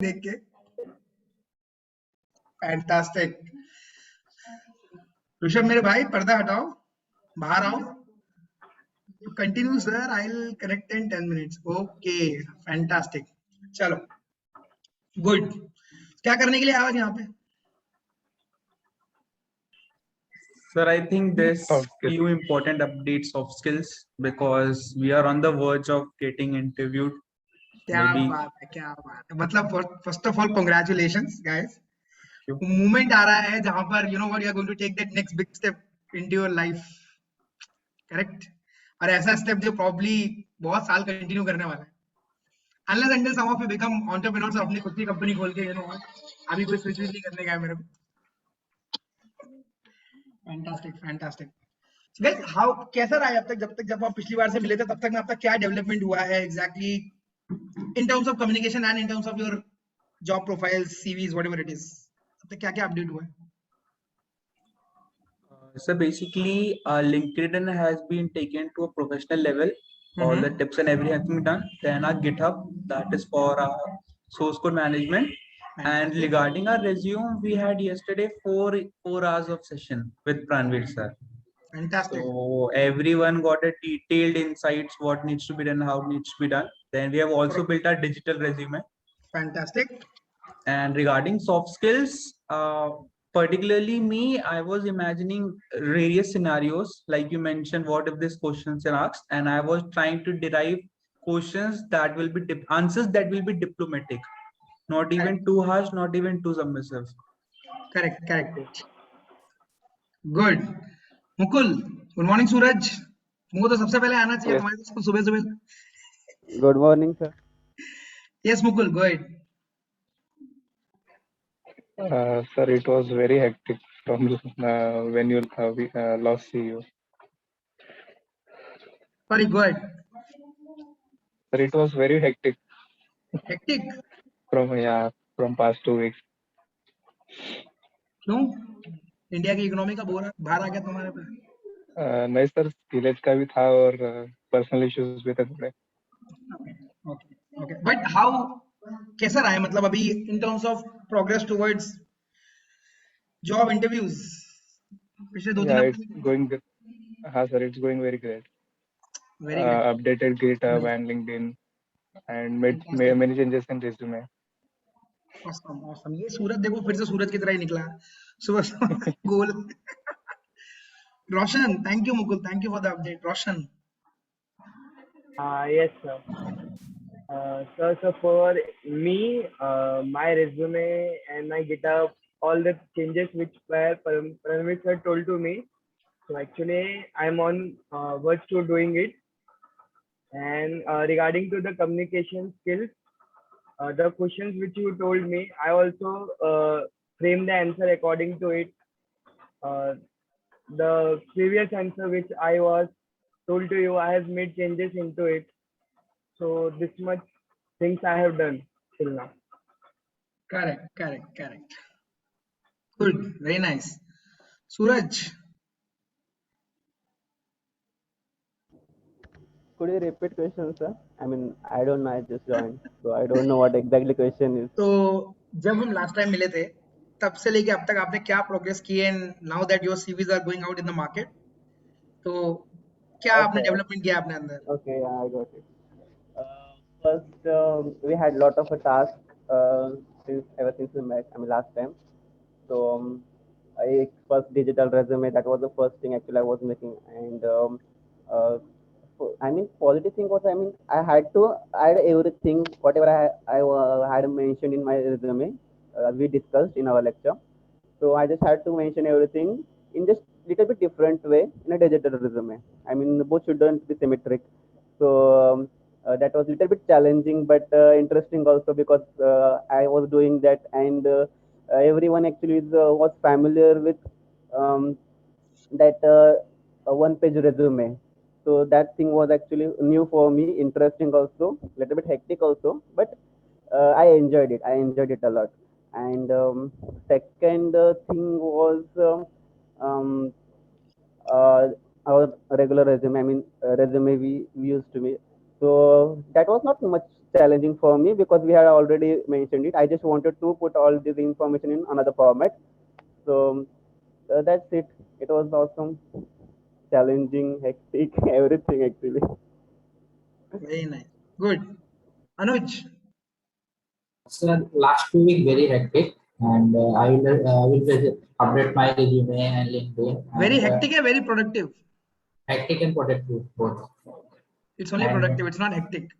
देख के फैंटास्टिक। ऋषभ मेरे भाई पर्दा हटाओ, बाहर आओ। Continue sir, I will correct in 10 minutes. Okay fantastic, चलो गुड। क्या करने के लिए आवाज यहाँ पे? Sir, I think there's Okay. few important updates of skills because we are on the verge of getting interviewed. क्या Maybe बात है, क्या बात है। मतलब first of all congratulations guys. few. Movement आ रहा है जहां पर you know what you are going to take that next big step into your life, correct. और ऐसा स्टेप जो प्रॉब्ली बहुत साल कंटिन्यू करने वाला है, unless until some of you become entrepreneurs और अपनी खुद की कंपनी खोल के, यू नो अभी कोई स्विच नहीं करने का है मेरे को। Fantastic fantastic guys. हाउ कैसा रहा है अब तक, जब आप पिछली बार से मिले थे तब तक में अब तक क्या डेवलपमेंट हुआ है exactly in terms of communication and in terms of your job profiles, CVs, whatever it is? अब तक क्या क्या अपडेट हुआ है? So basically, LinkedIn has been taken to a professional level. All the tips and everything has been done. Then our GitHub, that is for our source code management. And regarding our resume, we had yesterday four hours of session with Pranveer sir. Fantastic. So everyone got a detailed insights what needs to be done, how it needs to be done. Then we have also built our digital resume. Fantastic. And regarding soft skills, particularly me, I was imagining various scenarios, like you mentioned, what if this questions are asked, and I was trying to derive questions that will be answers that will be diplomatic, not even too harsh, not even too submissive. Correct, correct. Good. Mukul, good morning. Suraj, तुमको तो सबसे पहले आना चाहिए। Yes. तुम्हारे तो सुबह सुबह। Good morning, sir. Yes, Mukul, go ahead. Sir, it was very hectic from when you we lost CEO. Sorry, go ahead. Sir, it was very hectic Hectic? from past 2 weeks. क्यों? इंडिया की economy का भार आ गया तुम्हारे पे? नहीं sir, village का भी था और पर्सनल इश्यूज भी थे थोड़े। ओके ओके, बट हाउ, कैसा रहा है मतलब अभी in terms of progress towards job interviews पिछले 2-3 Yeah, हफ्ते it's में? going good. हाँ sir, it's going very great. Very good. Updated GitHub and LinkedIn and made Fantastic. many changes in resume. Awesome, awesome. ये सूरज देखो फिर से सूरज की तरह ही निकला सुबह गोल। Roshan, thank you Mukul, thank you for the update. Roshan, Yes, sir. So for me, my resume and my GitHub, all the changes which were Paramit sir told to me. So actually, I'm on verge to doing it. And regarding to the communication skills, the questions which you told me, I also framed the answer according to it. The previous answer which I was told to you, I have made changes into it. So this much things I have done till now. correct. Good, very nice. Suraj, Could you repeat question, sir? I mean, I don't know. I just joined, so I don't know what exactly question is. तो जब हम last time मिले थे तब से लेके अब तक आपने क्या प्रोग्रेस की है now that your CVs are going out in the market? तो क्या आपने Okay. डेवलपमेंट किया अपने अंदर? Okay, yeah, I got it. First, we had lot of a task ever since we met. I mean, last time. So, I first digital resume. That was the first thing actually I was making, and uh, I mean, positive thing was, I mean, I had to add everything, whatever I had mentioned in my resume. We discussed in our lecture. So I just had to mention everything in just little bit different way in a digital resume. I mean, both shouldn't be symmetric. So that was a little bit challenging, but interesting also because I was doing that, and everyone actually was familiar with that one-page resume. So that thing was actually new for me, interesting also, little bit hectic also, but I enjoyed it. I enjoyed it a lot. And second thing was um, uh, our regular resume. I mean, resume we used to be. So that was not much challenging for me because we had already mentioned it. I just wanted to put all this information in another format. So that's it. It was awesome, challenging, hectic, everything actually. Very nice. Good. Anuj. So last 2 weeks very hectic, and I will just update my resume and LinkedIn. Very And hectic or very productive? hectic and productive both. It's only And productive. It's not hectic.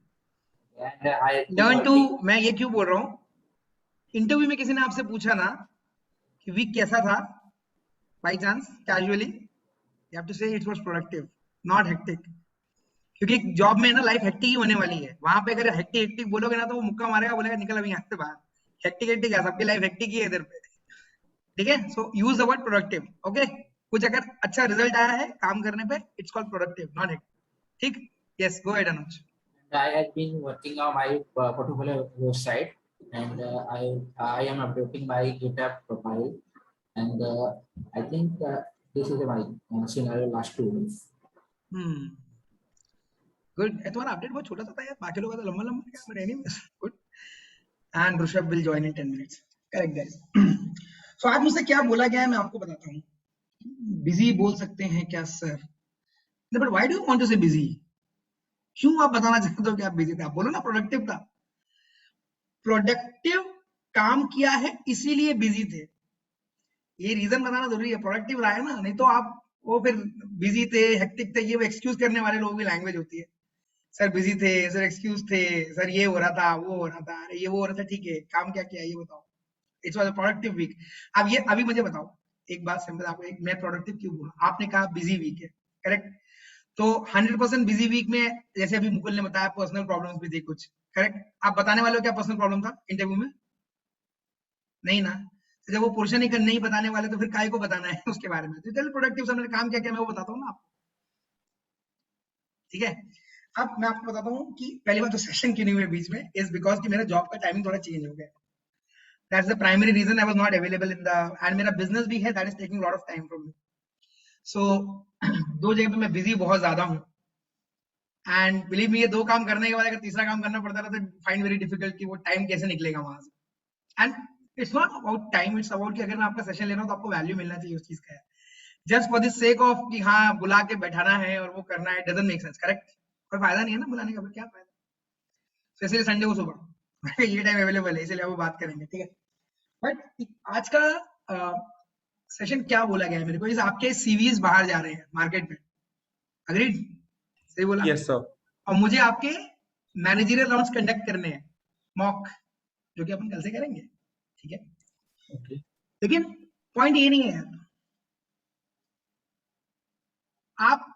I keep Learn to. working. मैं ये क्यों बोल रहा हूँ? Interview में किसी ने आपसे पूछा ना कि वीक कैसा था? By chance, casually, you have to say it was productive, not hectic. क्योंकि जॉब में ना लाइफ हेक्टिक ही होने वाली है. वहां पे अगर हेक्टिक हेक्टिक बोलोगे ना तो वो मुक्का मारेगा, बोलेगा निकल अभी यहाँ से बाहर. हेक्टिक हेक्टिक है, सबकी लाइफ हेक्टिक ही है इधर पे. ठीक है? So use the word productive. Okay, कुछ अगर अच्छा रिजल्ट आया है काम करने पे, it's called productive, not hectic. ठीक? Yes, go ahead Anuj. I have been working on my portfolio website, and I am updating my GitHub profile, and I think this is my scenario last 2 weeks. Good. तुम्हारा update बहुत छोटा सा था यार, बाकी लोगों का तो लंबा लंबा क्या, but anyways good. And Rishabh will join in 10 minutes. Correct guys. So आज मुझसे क्या बोला गया है मैं आपको बताता हूँ. बिजी बोल सकते हैं क्या sir? But why do you want to say busy? क्यों आप बताना चाहते हो कि आप बिजी थे? आप बोलो ना प्रोडक्टिव था. प्रोडक्टिव काम किया है इसीलिए बिजी थे, ये रीजन बताना जरूरी है. प्रोडक्टिव रहा है ना, नहीं तो आप वो फिर बिजी थे, हेक्टिक थे, ये वो एक्सक्यूज करने वाले लोगों की लैंग्वेज होती है. सर बिजी थे, सर एक्सक्यूज थे, सर ये हो रहा था, वो हो रहा था, अरे ये वो हो रहा था. ठीक है, काम क्या किया ये बताओ. It's was a productive week. अब ये अभी मुझे बताओ एक बात सिंपल, आपको एक, मैं प्रोडक्टिव क्यों बोला? आपने कहा बिजी वीक है, करेक्ट? तो 100% बिजी वीक में जैसे अभी मुकुल ने बताया पर्सनल प्रॉब्लम्स भी थे कुछ, करेक्ट? आप बताने वाले हो क्या पर्सनल प्रॉब्लम था इंटरव्यू में? नहीं ना. तो जब वो पोर्शन ही नहीं बताने वाले तो फिर काय को बताना है उसके बारे में? तो चल प्रोडक्टिव समय काम क्या क्या मैं वो बताता हूँ ना आपको. ठीक है? अब मैं आपको बताता हूँ कि पहली बात तो सेशन क्यों नहीं हुए बीच में, इज बिकॉज कि मेरा जॉब का टाइमिंग थोड़ा चेंज हो गया. That's the primary reason. I was not available in the, and मेरा बिजनेस भी है that is taking lot of time from me. So दो जगह पे मैं बिजी बहुत ज्यादा हूँ, एंड बिलीव मी ये दो काम करने के बाद अगर तीसरा काम करना पड़ता है तो फाइंड वेरी डिफिकल्ट कि वो टाइम कैसे निकलेगा वहां से. And it's not about time, it's about कि अगर मैं आपका सेशन ले रहा हूँ तो आपको वैल्यू मिलना चाहिए उस चीज का. Just for the sake of कि हाँ बुला के बैठाना है और वो करना है, डजंट मेक सेंस. करेक्ट? कोई फायदा नहीं है ना बुलाने का, फिर क्या फायदा. तो इसलिए संडे को सुबह ये टाइम अवेलेबल है, इसलिए वो बात करेंगे. ठीक है? बट आज का सेशन क्या बोला गया है मेरे को, इस आपके सीवीज बाहर जा रहे हैं मार्केट में. अग्रीड? सही बोला? Yes sir. और मुझे आपके मैनेजरियल राउंड्स कंडक्ट करने हैं, मॉक, जो कि अपन कल से करेंगे. ठीक है? Okay. लेकिन पॉइंट ये नहीं है यार, आप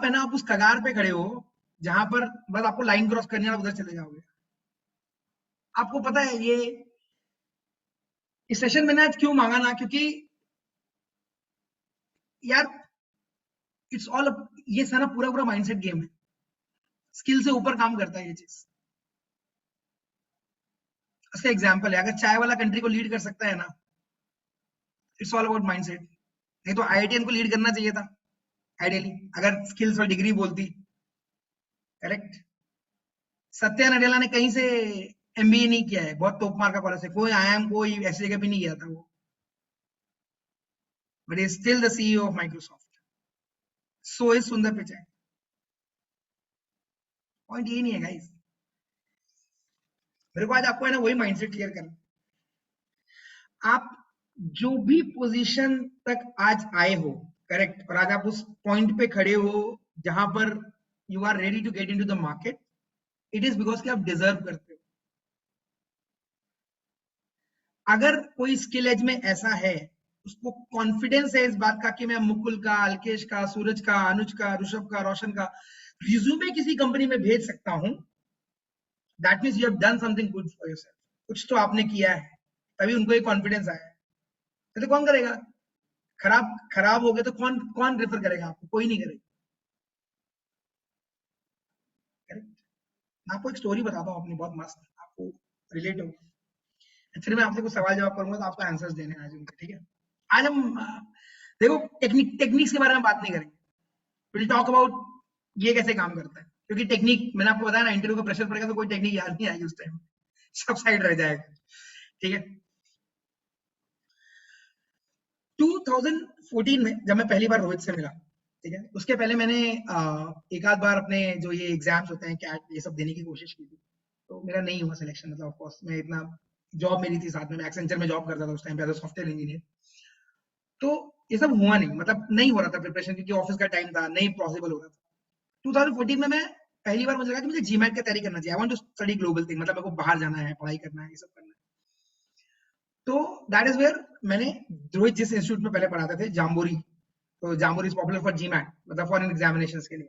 है ना, आप उस कगार पे खड़े हो जहां पर बस आपको लाइन क्रॉस करनी है, आप उधर चले जाओगे. आपको पता है ये इस सेशन मैंने आज क्यों मांगा ना, क्योंकि यार इट्स ऑल, ये सारा पूरा पूरा माइंडसेट गेम है. स्किल से ऊपर काम करता है ये चीज. इसका एग्जांपल है, अगर चाय वाला कंट्री को लीड कर सकता है ना, इट्स ऑल अबाउट माइंडसेट. नहीं तो आईआईटीएन को लीड करना चाहिए था आइडियली, अगर स्किल्स और डिग्री बोलती. करेक्ट? सत्या नडेला ने कहीं से एमबीए नहीं किया है, बहुत टॉप मार्क का कॉलेज से, कोई आईआईएम कोई ऐसी जगह भी नहीं गया था वो, but is still the CEO of Microsoft. So is सुंदर पिचाई. पॉइंट ये नहीं है गाइस. मेरे को आज आपको है ना वही माइंडसेट क्लियर करना. आप जो भी पोजीशन तक आज आए हो, करेक्ट, और आज आप उस पॉइंट पे खड़े हो जहां पर you are ready to get into the market, it is because कि आप डिजर्व करते हो. अगर कोई स्किल एज में ऐसा है, उसको कॉन्फिडेंस है इस बात का कि मैं मुकुल का, अल्केश का, सूरज का, अनुज का, ऋषभ का, रोशन का रिज्यूमे किसी कंपनी में भेज सकता हूं, that means you have done something good for yourself. कुछ तो आपने किया है, तभी उनको ये कॉन्फिडेंस आया है. तो कौन करेगा? खराब हो गए तो कौन रेफर करेगा आपको? कोई नहीं करेगा. करेक्ट? मैं आपको एक स्टोरी बताता हूँ अपनी, बहुत मस्त, आपको रिलेट होगा. फिर मैं आपसे कुछ सवाल जवाब करूंगा तो आपको आंसर्स देने आज उनके. ठीक है? आज हम देखो टेक्निक्स के बारे में बात नहीं करेंगे. विल टॉक अबाउट ये कैसे काम करता है. क्योंकि टेक्निक मैंने आपको बताया ना, इंटरव्यू का प्रेशर पड़ेगा तो कोई टेक्निक याद नहीं आएगी उस टाइम, सब साइड रह जाएगा। ठीक है, 2014 में जब मैं पहली बार रोहित से मिला, ठीक है, उसके पहले मैंने एक आध बार अपने जो ये एग्जाम्स होते हैं कैट ये सब देने की कोशिश की थी, तो मेरा नहीं हुआ सिलेक्शन। मतलब ऑफ कोर्स मैं इतना, जॉब मेरी थी साथ में, मैं एक्सेंचर में जॉब करता था उस टाइम पे एज अ सॉफ्टवेयर इंजीनियर, तो ये सब हुआ नहीं, मतलब नहीं हो रहा था प्रिपरेशन, क्योंकि ऑफिस का टाइम था, नहीं पॉसिबल हो रहा था। 2014 में मैं पहली बार मुझे लगा कि मुझे जीमैट की तैयारी करना चाहिए, I want to study global thing, मतलब मेरे को बाहर जाना है, पढ़ाई करना है, ये सब करना है। तो दैट इज वेयर मैंने रोहित जिस इंस्टीट्यूट में पहले पढ़ाते थे, जाम्बोरी, तो जाम्बोरी इज पॉपुलर फॉर जीमैट, मतलब फॉरेन एग्जामिनेशंस के लिए,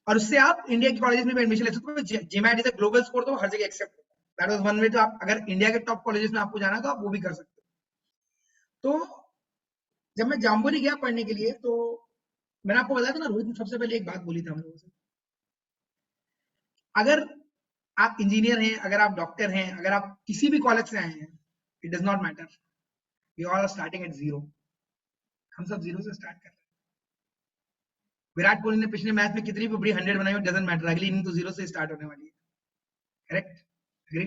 और उससे आप इंडिया के कॉलेजेस में भी एडमिशन ले सकते हो। GMAT is a global score, तो हर जगह एक्सेप्ट होता है। दैट वाज वन वे, तो आप अगर इंडिया के टॉप कॉलेजेस में आपको जाना है तो आप वो भी कर सकते हो। तो जब मैं जाम्बोरी गया पढ़ने के लिए, तो मैंने आपको बताया था ना, रोहित ने सबसे पहले एक बात बोली थी हम लोगों से, अगर आप इंजीनियर हैं, अगर आप डॉक्टर हैं, अगर आप किसी भी कॉलेज से आए हैं, it does not matter, we all are starting at zero, हम सब जीरो से स्टार्ट कर रहे हैं। विराट कोहली ने पिछले मैच में कितनी भी बड़ी 100 बनाई हो, डजंट मैटर, अगली इनिंग तो जीरो से स्टार्ट होने वाली है। Correct, agree?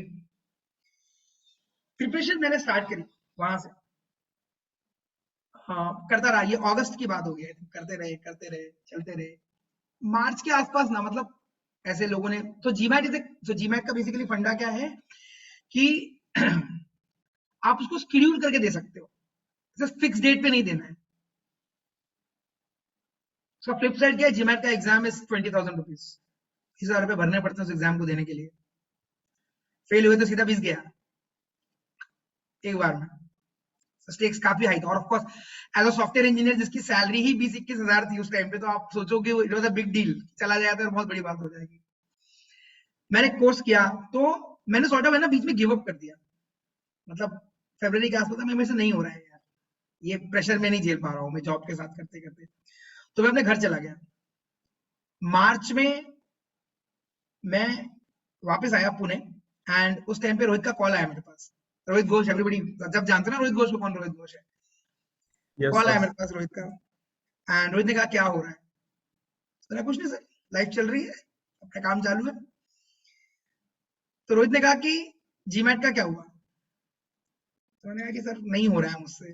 प्रिपरेशन मैंने स्टार्ट करी वहां से, हाँ करता रहा, ये अगस्त की बात हो गई, करते रहे चलते रहे। मार्च के आसपास ना, मतलब ऐसे लोगों ने, तो जीमैट का बेसिकली फंडा क्या है कि आप उसको शेड्यूल करके दे सकते हो, जस्ट फिक्स डेट पे नहीं देना है। उसका फ्लिप साइड क्या है, जीमैट का एग्जाम इज 20,000 रुपीज, 30,000 रुपए भरने पड़ते हैं उस एग्जाम को देने के लिए। फेल हुए तो सीधा 20 गया एक बार में, स्टेक्स काफी हाई था। और of course as a software engineer जिसकी सैलरी ही 20-21 हजार थी उस टाइम पे, तो आप सोचो कि it was a big deal, चला जाएगा तो बहुत बड़ी बात हो जाएगी। मैंने कोर्स किया, तो मैंने सॉर्ट ऑफ है ना बीच में गिव अप कर दिया, मतलब फरवरी के आसपास मेरे से नहीं हो रहा है यार, ये प्रेशर में नहीं झेल पा रहा हूँ मैं जॉब के साथ करते करते, तो मैं अपने घर चला गया। मार्च में मैं वापस आया पुणे, एंड उस टाइम पे रोहित का कॉल आया मेरे पास। रोहित घोष, एवरीबडी जब जानते ना रोहित घोष को, कौन रोहित घोष है, कॉल आया मेरे पास रोहित का, एंड रोहित ने कहा क्या हो रहा है, तो कुछ नहीं सर, लाइफ चल रही है, अपना काम चालू है। तो रोहित ने कहा कि जीमैट का क्या हुआ, तो मैंने कहा कि सर नहीं हो रहा है मुझसे।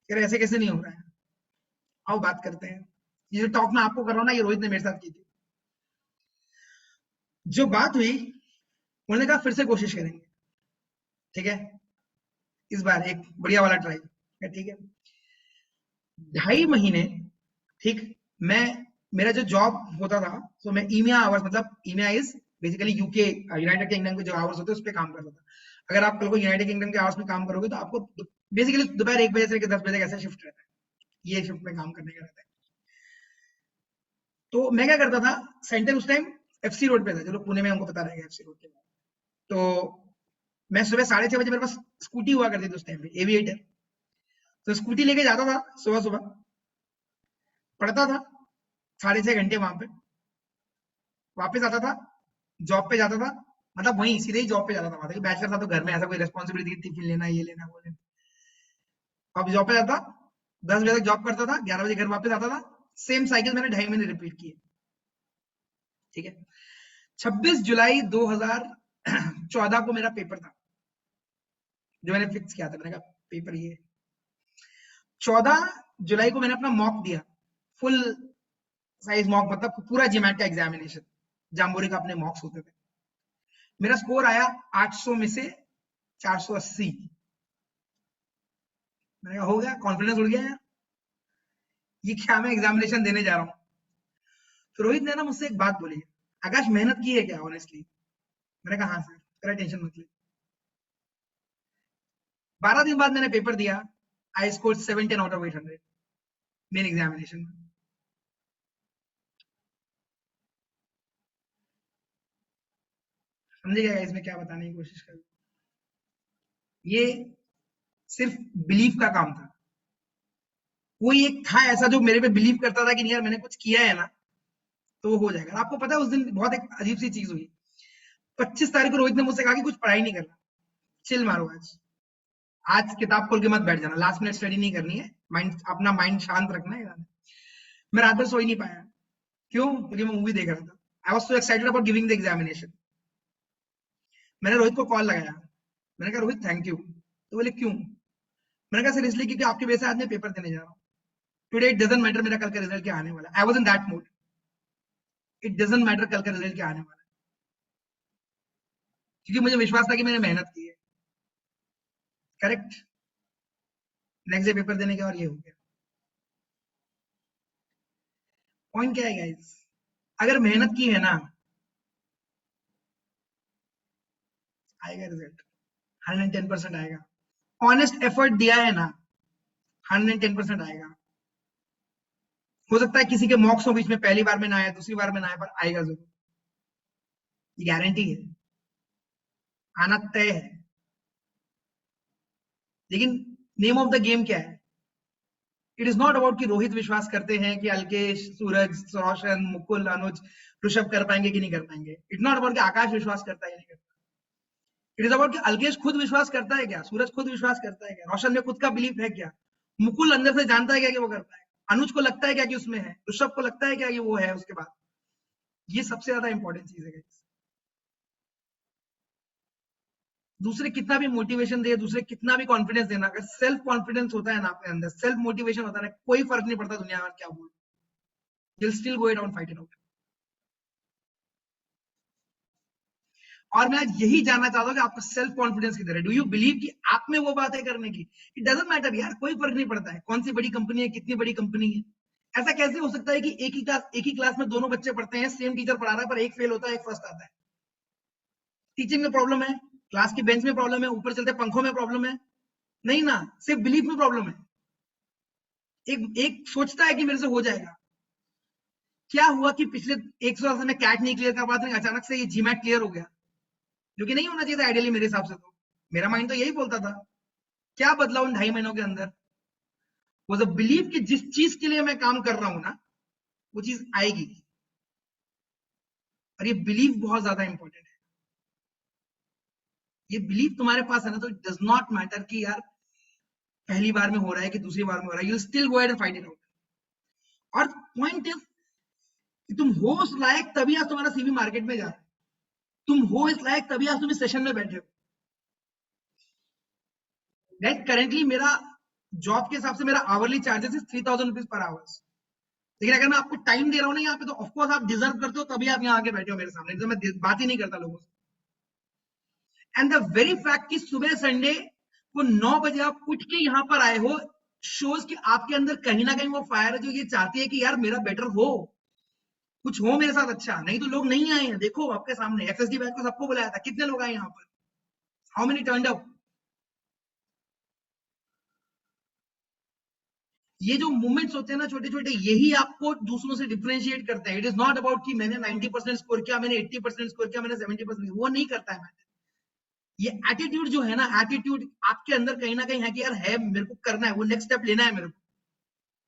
फिर ऐसे कैसे नहीं हो रहा है, आओ बात करते हैं। ये जो टॉक मैं आपको कर रहा हूँ ना, ये रोहित ने मेरे साथ की थी। जो बात हुई, उन्होंने कहा फिर से कोशिश करेंगे, ठीक है, इस बार एक बढ़िया वाला ट्राई, ठीक है। 2.5 महीने, ठीक, मैं, मेरा जो जॉब होता था, तो मैं ईमिया आवर्स, मतलब EMEA is basically UK, United Kingdom के जो आवर्स होते हैं उस पर काम करता था। अगर आप कल को यूनाइटेड किंगडम के आवर्स में काम करोगे तो आपको बेसिकली दोपहर 1 बजे से लेकर 10 बजे तक ऐसा शिफ्ट रहता है, ये शिफ्ट में काम करने का रहता है। तो मैं क्या करता था, सेंटर उस टाइम एफसी रोड पे था, जो लोग पुणे में हमको पता रहेगा एफसी रोड के, तो मैं सुबह 6:30 बजे, मेरे पास स्कूटी हुआ करती थी उस टाइम पे, एविएटर, तो स्कूटी लेके जाता था सुबह सुबह, पढ़ता था 6.5 घंटे वहां पे, वापस आता था, जॉब पे जाता था, मतलब वहीं सीधे ही जॉब पे जाता था, वहां बैचलर था तो घर में ऐसा कोई रेस्पॉन्सिबिलिटी, टिफिन लेना, ये लेना, वो लेना। अब जॉब पे जाता, 10 बजे तक जॉब करता था, 11 बजे घर वापस आता था, सेम साइकिल मैंने 2.5 महीने रिपीट किए, ठीक है। 26 जुलाई 2014 को मेरा पेपर था, जो मैंने फिक्स किया था, मैंने कहा पेपर ये 14 जुलाई को मैंने अपना मॉक दिया, फुल साइज मॉक, मतलब पूरा जीमैट का एग्जामिनेशन, जाम्बोरी का अपने मॉक्स होते थे। मेरा स्कोर आया 800 में से 480, मैंने कहा हो गया, कॉन्फिडेंस उड़ गया यार, ये क्या मैं एग्जामिनेशन देने जा रहा हूँ। तो रोहित ने ना मुझसे एक बात बोली, आकाश मेहनत की है क्या ऑनेस्टली, मैंने कहा हाँ सर, तेरा टेंशन मत ले। 12 दिन बाद मैंने पेपर दिया, I score 710 out of 800 main examination में। समझिएगा इसमें क्या बताने की कोशिश कर, ये सिर्फ बिलीफ का काम था, कोई एक था ऐसा जो मेरे पे बिलीव करता था कि नहीं यार मैंने कुछ किया है ना तो वो हो जाएगा। आपको पता है उस दिन बहुत एक अजीब सी चीज हुई, 25 तारीख को रोहित ने मुझसे कहा कि कुछ पढ़ाई नहीं करना, चिल मारो आज किताब खोल के मत बैठ जाना, लास्ट मिनट स्टडी नहीं करनी है, माइंड अपना माइंड शांत रखना है। मैं रात भर सो ही नहीं पाया, क्यों, क्योंकि मैं मूवी देख रहा था, I was so excited about giving the examination. मैंने रोहित को कॉल लगाया, मैंने कहा रोहित थैंक यू। तो बोले क्यों? मैंने कहा सीरियसली क्योंकि आपके वजह से आज मैं पेपर देने जा रहा हूँ। टुडे इट डजंट मैटर मेरा कल का रिजल्ट क्या आने वाला है। I was in that mood. It doesn't matter कल का रिजल्ट क्या आने वाला है, क्योंकि मुझे विश्वास था कि मैंने मेहनत की है। करेक्ट। नेक्स्ट डे पेपर देने के और ये हो गया। पॉइंट क्या है गाइस, अगर मेहनत की है ना आएगा रिजल्ट, 110% आएगा। ऑनेस्ट एफर्ट दिया है ना 110% आएगा। हो सकता है किसी के मॉक्स हो बीच में, पहली बार में ना आया, दूसरी बार में ना आया, पर आएगा जरूर, ये गारंटी है, आना तय है। लेकिन नेम ऑफ द गेम क्या है? इट इज नॉट अबाउट कि रोहित विश्वास करते हैं कि अल्केश, सूरज, रोशन, मुकुल, अनुज, ऋषभ कर पाएंगे कि नहीं कर पाएंगे। इट नॉट अबाउट कि आकाश विश्वास करता है या नहीं करता। इट इज अबाउट कि अल्केश खुद विश्वास करता है क्या, सूरज खुद विश्वास करता है क्या, रोशन में खुद का बिलीफ है क्या, मुकुल अंदर से जानता है क्या कि वो कर पाएगा, अनुज को लगता है क्या कि उसमें है, ऋषभ को लगता है क्या कि वो है। उसके बाद ये सबसे ज्यादा इंपॉर्टेंट चीज है। दूसरे कितना भी मोटिवेशन दे, दूसरे कितना भी कॉन्फिडेंस देना, अगर सेल्फ कॉन्फिडेंस होता है ना अपने अंदर, सेल्फ मोटिवेशन होता है ना, कोई फर्क नहीं पड़ता दुनिया में क्या बोल, you'll still go it out, fight it out। और मैं आज यही जानना चाहता हूं कि आपका सेल्फ कॉन्फिडेंस किधर है। डू यू बिलीव कि आप में वो बातें करने की, इट डजंट मैटर यार, कोई फर्क नहीं पड़ता है कौन सी बड़ी कंपनी है, कितनी बड़ी कंपनी है। ऐसा कैसे हो सकता है कि एक ही क्लास में दोनों बच्चे पढ़ते हैं, सेम टीचर पढ़ा रहा है, पर एक फेल होता है, एक फर्स्ट आता है। टीचिंग में प्रॉब्लम है, क्लास की बेंच में प्रॉब्लम है, ऊपर चलते पंखों में प्रॉब्लम है? नहीं ना, सिर्फ बिलीफ में प्रॉब्लम है। एक सोचता है कि मेरे से हो जाएगा। क्या हुआ कि पिछले 100 साल से मैं कैट नहीं क्लियर कर पाता था, अचानक से ये जीमैट क्लियर हो गया, जो कि नहीं होना चाहिए था आइडियली मेरे हिसाब से। तो मेरा माइंड तो यही बोलता था। क्या बदला उन 2.5 महीनों के अंदर? वो जो बिलीव कि जिस चीज के लिए मैं काम कर रहा हूं ना, वो चीज आएगी। और ये बिलीव बहुत ज्यादा इंपॉर्टेंट है। ये बिलीव तुम्हारे पास है ना, तो इट डज नॉट मैटर कि यार पहली बार में हो रहा है कि दूसरी बार में हो रहा है, you still go ahead and fight it out. और पॉइंट इज कि तुम हो उस लायक तभी आज तुम्हारा सीवी मार्केट में जा रहा है, तुम हो इस लायक तभी आज तुम इस सेशन में बैठे हो। राइट, करेंटली मेरा जॉब के हिसाब से मेरा hourly charges is 3000 rupees per hours. लेकिन अगर मैं आपको टाइम दे रहा हूँ ना यहाँ पे, तो ऑफकोर्स आप डिजर्व करते हो, तभी आप यहाँ आके बैठे हो मेरे सामने, तो मैं बात ही नहीं करता लोगों से। एंड द वेरी फैक्ट कि सुबह संडे को 9 बजे आप उठ के यहाँ पर आए हो, शोज कि आपके अंदर कहीं ना कहीं वो फायर है जो ये चाहती है कि यार मेरा बेटर हो, कुछ हो मेरे साथ अच्छा। नहीं तो लोग नहीं आए हैं, देखो आपके सामने एफएसडी बैच को सबको बुलाया था, कितने लोग आए यहाँ पर, हाउ मेनी टर्न्ड अप। ये जो मूवमेंट्स होते हैं ना छोटे छोटे, यही आपको दूसरों से डिफरेंशिएट करते हैं। इट इज नॉट अबाउट कि मैंने 90% स्कोर किया, मैंने 80% स्कोर किया, मैंने 70%, वो नहीं करता है मैटर। ये एटीट्यूड जो है ना, एटीट्यूड आपके अंदर कहीं ना कहीं है कि यार है, मेरे को करना है, वो नेक्स्ट स्टेप लेना है मेरे को,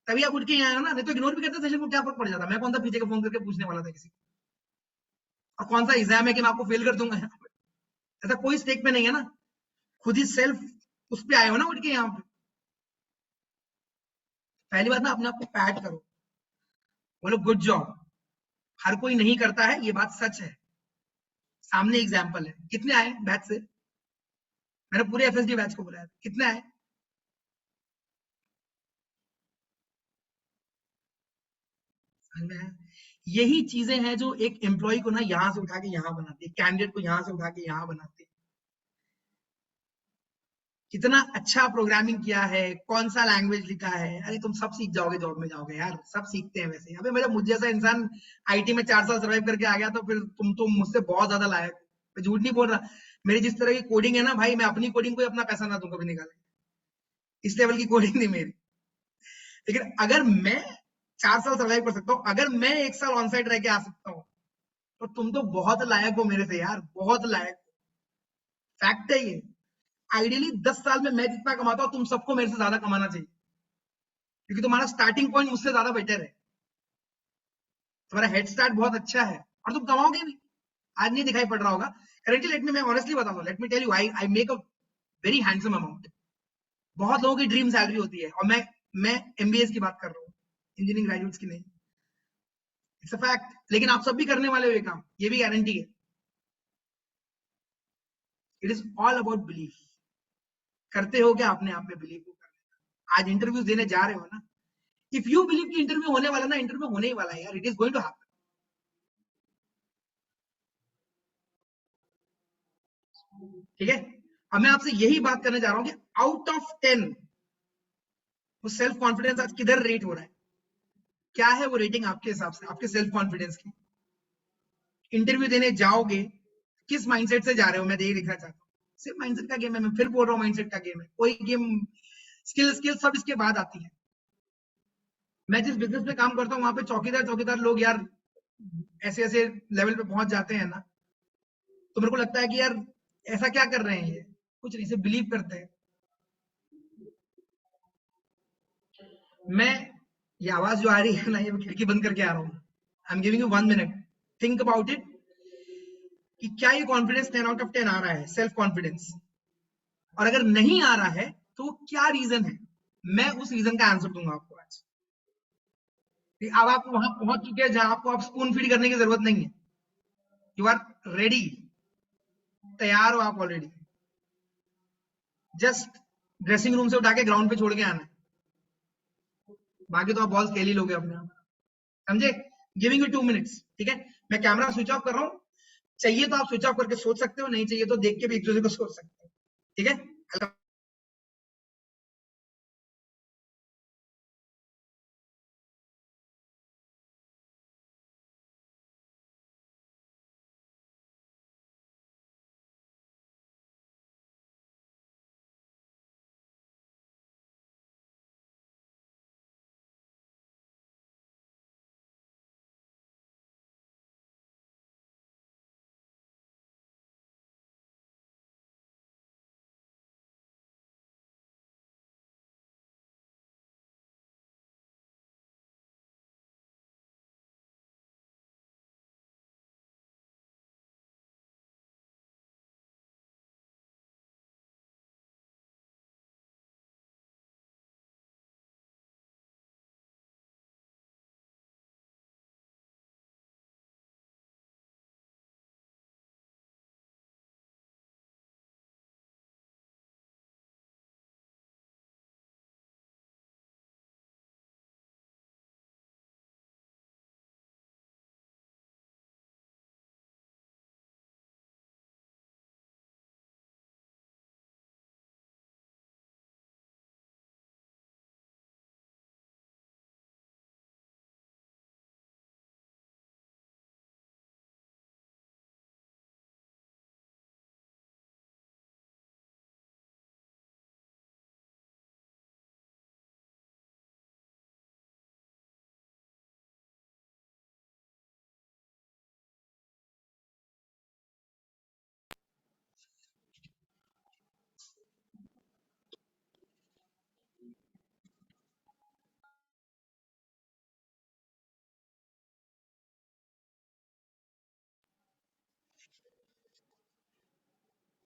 तभी आप उठ के यहाँ आए हो ना। नहीं तो इग्नोर भी करते सेशन को क्या फर्क पड़ जाता। मैं कौन सा पीछे का फोन करके पूछने वाला था किसी को, और कौन सा एग्जाम है कि मैं आपको फेल कर दूंगा यहाँ पे, ऐसा कोई स्टेक पे नहीं है ना। खुद ही सेल्फ उस पे आए हो ना उठ के यहाँ पे। पहली बात ना, अपने आप को पैट करो, बोलो गुड जॉब। हर कोई नहीं करता है, ये बात सच है। सामने एग्जाम्पल है। कितने आए बैच से? मैंने पूरे एफएसडी बैच को बुलाया, कितने आए? यही चीजें हैं जो एक एम्प्लॉय को ना यहां से उठा के यहां बनाती है, कैंडिडेट को यहां से उठा के यहां बनाती है। कितना अच्छा प्रोग्रामिंग किया है, कौन सा लैंग्वेज लिखा है, अरे तुम सब सीख जाओगे जॉब में जाओगे यार, सब सीखते हैं वैसे। अबे मेरा मुझे जैसा इंसान आईटी में 4 साल सर्वाइव करके आ गया, तो फिर तुम तो मुझसे बहुत ज्यादा लायक हो। मैं झूठ नहीं बोल रहा। मेरी जिस तरह की कोडिंग है ना भाई, मैं अपनी कोडिंग को अपना पैसा ना दूं कभी निकाले, इस लेवल की कोडिंग नहीं मेरी। लेकिन अगर मैं 4 साल सर्वाइव कर सकता हूँ, अगर मैं 1 साल ऑन साइड रह के आ सकता हूँ, तो तुम तो बहुत लायक हो मेरे से यार, बहुत लायक हो। फैक्ट है ये। आइडियली 10 साल में मैं जितना कमाता हूँ, तुम सबको मेरे से ज्यादा कमाना चाहिए, क्योंकि तुम्हारा स्टार्टिंग पॉइंट मुझसे ज्यादा बेटर है, तुम्हारा हेड स्टार्ट बहुत अच्छा है, और तुम कमाओगे भी। आज नहीं दिखाई पड़ रहा होगा करेंटली। लेट मी, मैं ऑनेस्टली बता दूं, let me tell you, I make a very handsome amount. बहुत लोगों की ड्रीम सैलरी होती है, और मैं एमबीए की बात कर रहा हूँ, इंजीनियरिंग ग्रेजुएट्स की नहीं। इट्स अ फैक्ट, लेकिन आप सब भी करने वाले हो ये काम, ये भी गारंटी है। It is all about belief. करते हो क्या अपने आप में बिलीव को करने। आज इंटरव्यूज देने जा रहे हो ना, इफ यू बिलीव कि इंटरव्यू होने वाला ना, इंटरव्यू होने ही वाला है यार, it is going to happen. ठीक है, अब मैं आपसे यही बात करने जा रहा हूं कि आउट ऑफ 10 वो सेल्फ कॉन्फिडेंस आज किधर रेट हो रहा है, क्या है वो रेटिंग आपके हिसाब से आपके सेल्फ कॉन्फिडेंस की। इंटरव्यू देने जाओगे किस माइंडसेट से जा रहे हो, मैं यही देखना चाहता हूँ। सिर्फ माइंडसेट का गेम है, मैं फिर बोल रहा हूँ माइंडसेट का गेम है, कोई गेम स्किल सब इसके बाद आती है। मैं जिस बिजनेस में काम करता हूँ वहां पे चौकीदार लोग यार ऐसे ऐसे लेवल पे पहुंच जाते हैं ना, तो मेरे को लगता है कि यार ऐसा क्या कर रहे हैं ये, कुछ नहीं, सिर्फ बिलीव करते हैं। मैं ये आवाज जो आ रही है ना, ये खिड़की बंद करके आ रहा हूँ। I am giving you 1 minute, think about it कि क्या ये कॉन्फिडेंस 10 आउट ऑफ 10 आ रहा है, सेल्फ कॉन्फिडेंस, और अगर नहीं आ रहा है तो क्या रीजन है। मैं उस रीजन का आंसर दूंगा आपको आज। अब आप वहां पहुंच चुके हैं जहां आपको आप स्पून फीड करने की जरूरत नहीं है, यू आर रेडी, तैयार हो आप ऑलरेडी, जस्ट ड्रेसिंग रूम से उठा के ग्राउंड पे छोड़ के आना है, बाकी तो आप बॉल खेल ही लोगे अपने आप, समझे। गिविंग यू 2 मिनट्स, ठीक है। मैं कैमरा स्विच ऑफ कर रहा हूँ, चाहिए तो आप स्विच ऑफ करके सोच सकते हो, नहीं चाहिए तो देख के भी एक दूसरे को सोच सकते हो, ठीक है।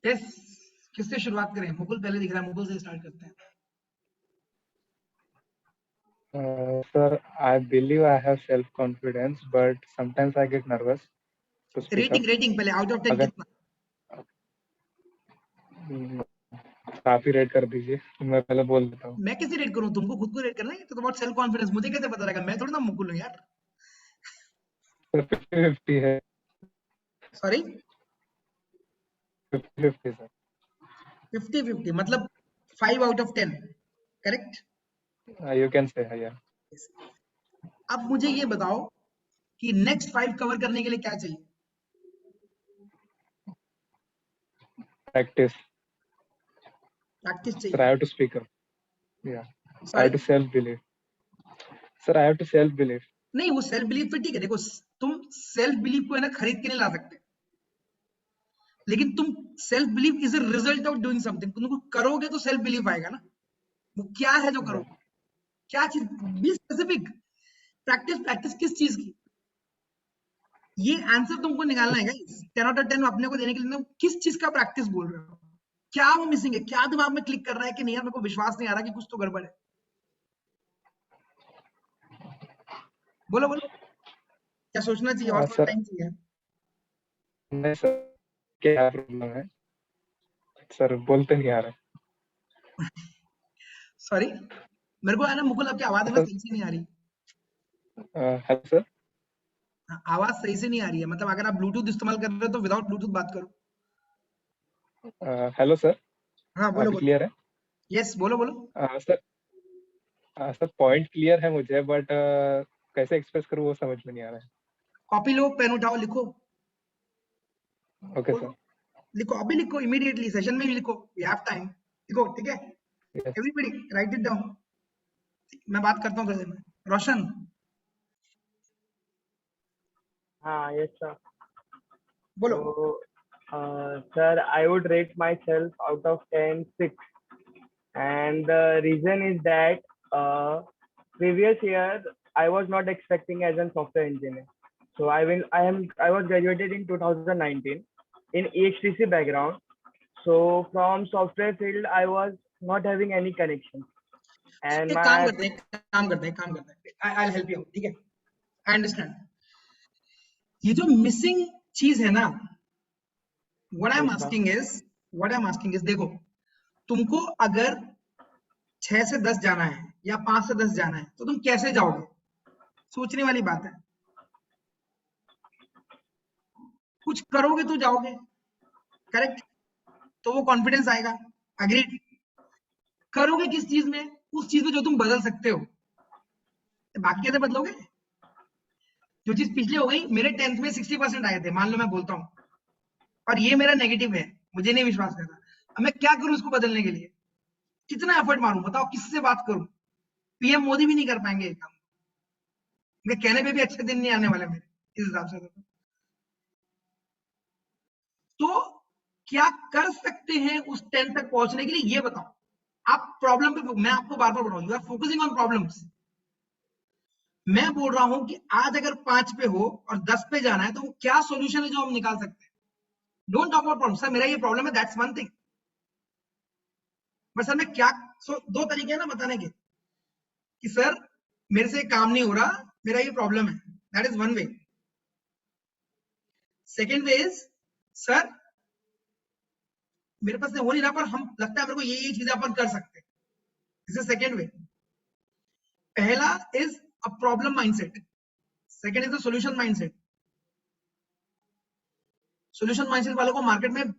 यस, किससे शुरुआत करें, मुकुल पहले दिख रहा है, मुकुल से स्टार्ट करते हैं। Sir, I believe I have self-confidence, but sometimes I get nervous to speak up. Rating पहले आउट ऑफ 10 अगर कितना। काफी रेट कर दीजिए, तो मैं पहले बोल देता हूँ। मैं कैसे रेट करूं, तुमको खुद को रेट करना है, तो अबाउट सेल्फ कॉन्फिडेंस मुझे कैसे पता रहेगा, मैं थोड़ी ना मुकुल हूं यार। 50-50 है। Sorry 50-50 sir. 50-50 मतलब 5 out of 10, correct. You can say yeah. अब मुझे ये बताओ कि नेक्स्ट 5 कवर करने के लिए क्या चाहिए। Practice. प्रैक्टिस Sir, I चाहिए। have to speak up. Yeah. I sorry have to self-belief. Sir, I have to self-belief. नहीं, वो सेल्फ बिलीफ पे ठीक है, देखो तुम सेल्फ बिलीफ को है ना खरीद के नहीं ला सकते, लेकिन तुम self belief is a result of doing something, तुम करोगे तो सेल्फ बिलीफ आएगा ना। वो क्या है जो करोगे, क्या चीज, बी स्पेसिफिक। प्रैक्टिस किस चीज की, ये आंसर तुमको निकालना है गाइस। 10 आउट ऑफ 10 अपने को देने के लिए किस चीज का प्रैक्टिस बोल रहे हो, क्या वो मिसिंग है, क्या दिमाग में क्लिक कर रहा है कि नहीं यार मेरे को विश्वास नहीं आ रहा कि कुछ तो गड़बड़ है। बोलो बोलो। क्या सोचना चाहिए और थोड़ा सर टाइम चाहिए? नहीं सर, क्या प्रॉब्लम है सर, बोलते नहीं आ रहा सॉरी, मेरे को है ना मुकुल, आपकी आवाज है ना सर। सही से नहीं आ रही। Hello sir. हाँ, आवाज सही से नहीं आ रही है, मतलब अगर आप ब्लूटूथ इस्तेमाल कर रहे हो तो विदाउट ब्लूटूथ बात करो। हेलो सर, हाँ बोलो अभी बोलो। क्लियर है? यस बोलो बोलो। सर सर पॉइंट क्लियर है मुझे, बट कैसे एक्सप्रेस करूँ वो समझ में नहीं आ रहा कॉपी लो, पेन उठाओ, लिखो। है। Okay sir. लिखो अभी, लिखो इमीडिएटली, सेशन में ही लिखो, वी हैव टाइम। लिखो, ठीक है? Yes. Everybody right it down. मैं बात करता हूँ थोड़ी देर में। रोशन, हाँ, yes sir. बोलो। So, sir, I would rate myself out of 10, 6. And the reason is that previous year I was not expecting as a software engineer. So I was graduated in 2019 in EHTC background. So from software field I was not having any connection. And एक काम my करते हैं, काम करते हैं। I will help you, ठीक है? I understand. ये जो मिसिंग चीज है ना, what I am asking is, देखो, तुमको अगर 6 से 10 जाना है या 5 से 10 जाना है तो तुम कैसे जाओगे? सोचने वाली बात है। कुछ करोगे तो जाओगे, करेक्ट? तो वो कॉन्फिडेंस आएगा। अग्रीड? करोगे किस चीज में? उस चीज में जो तुम बदल सकते हो। बाकी कैसे बदलोगे? जो चीज पिछले हो गई, मेरे 10th में 60% आए थे, मान लो मैं बोलता हूँ, और ये मेरा नेगेटिव है, मुझे नहीं विश्वास करता। अब मैं क्या करूं इसको बदलने के लिए? कितना एफर्ट मारूं? बताओ, किससे बात करूं? पीएम मोदी भी नहीं कर पाएंगे ये काम। मैं कहने पे भी अच्छे दिन नहीं आने वाले मेरे, इस हिसाब से। तो क्या कर सकते हैं उस 10 तक पहुंचने के लिए, ये बताओ। आप प्रॉब्लम पे, मैं आपको बार बार बोल रहा हूं, you are focusing on problems. मैं बोल रहा हूं कि आज अगर 5 पे हो और 10 पे जाना है, तो वो क्या सोल्यूशन है जो हम निकाल सकते हैं? Don't talk about problem. Sir मेरा ये प्रॉब्लम है, that's one thing. But sir मैं क्या, दो तरीके हैं ना बताने के, कि सर मेरे से काम नहीं हो रहा, मेरा ये प्रॉब्लम है, that is one way. Second way is, sir मेरे पास हो नहीं रहा, पर हम लगता है मेरे को ये चीजें अपन कर सकते हैं। This is second way. पहला is a problem mindset, second is the solution mindset. Solution mindset वालों को मार्केट में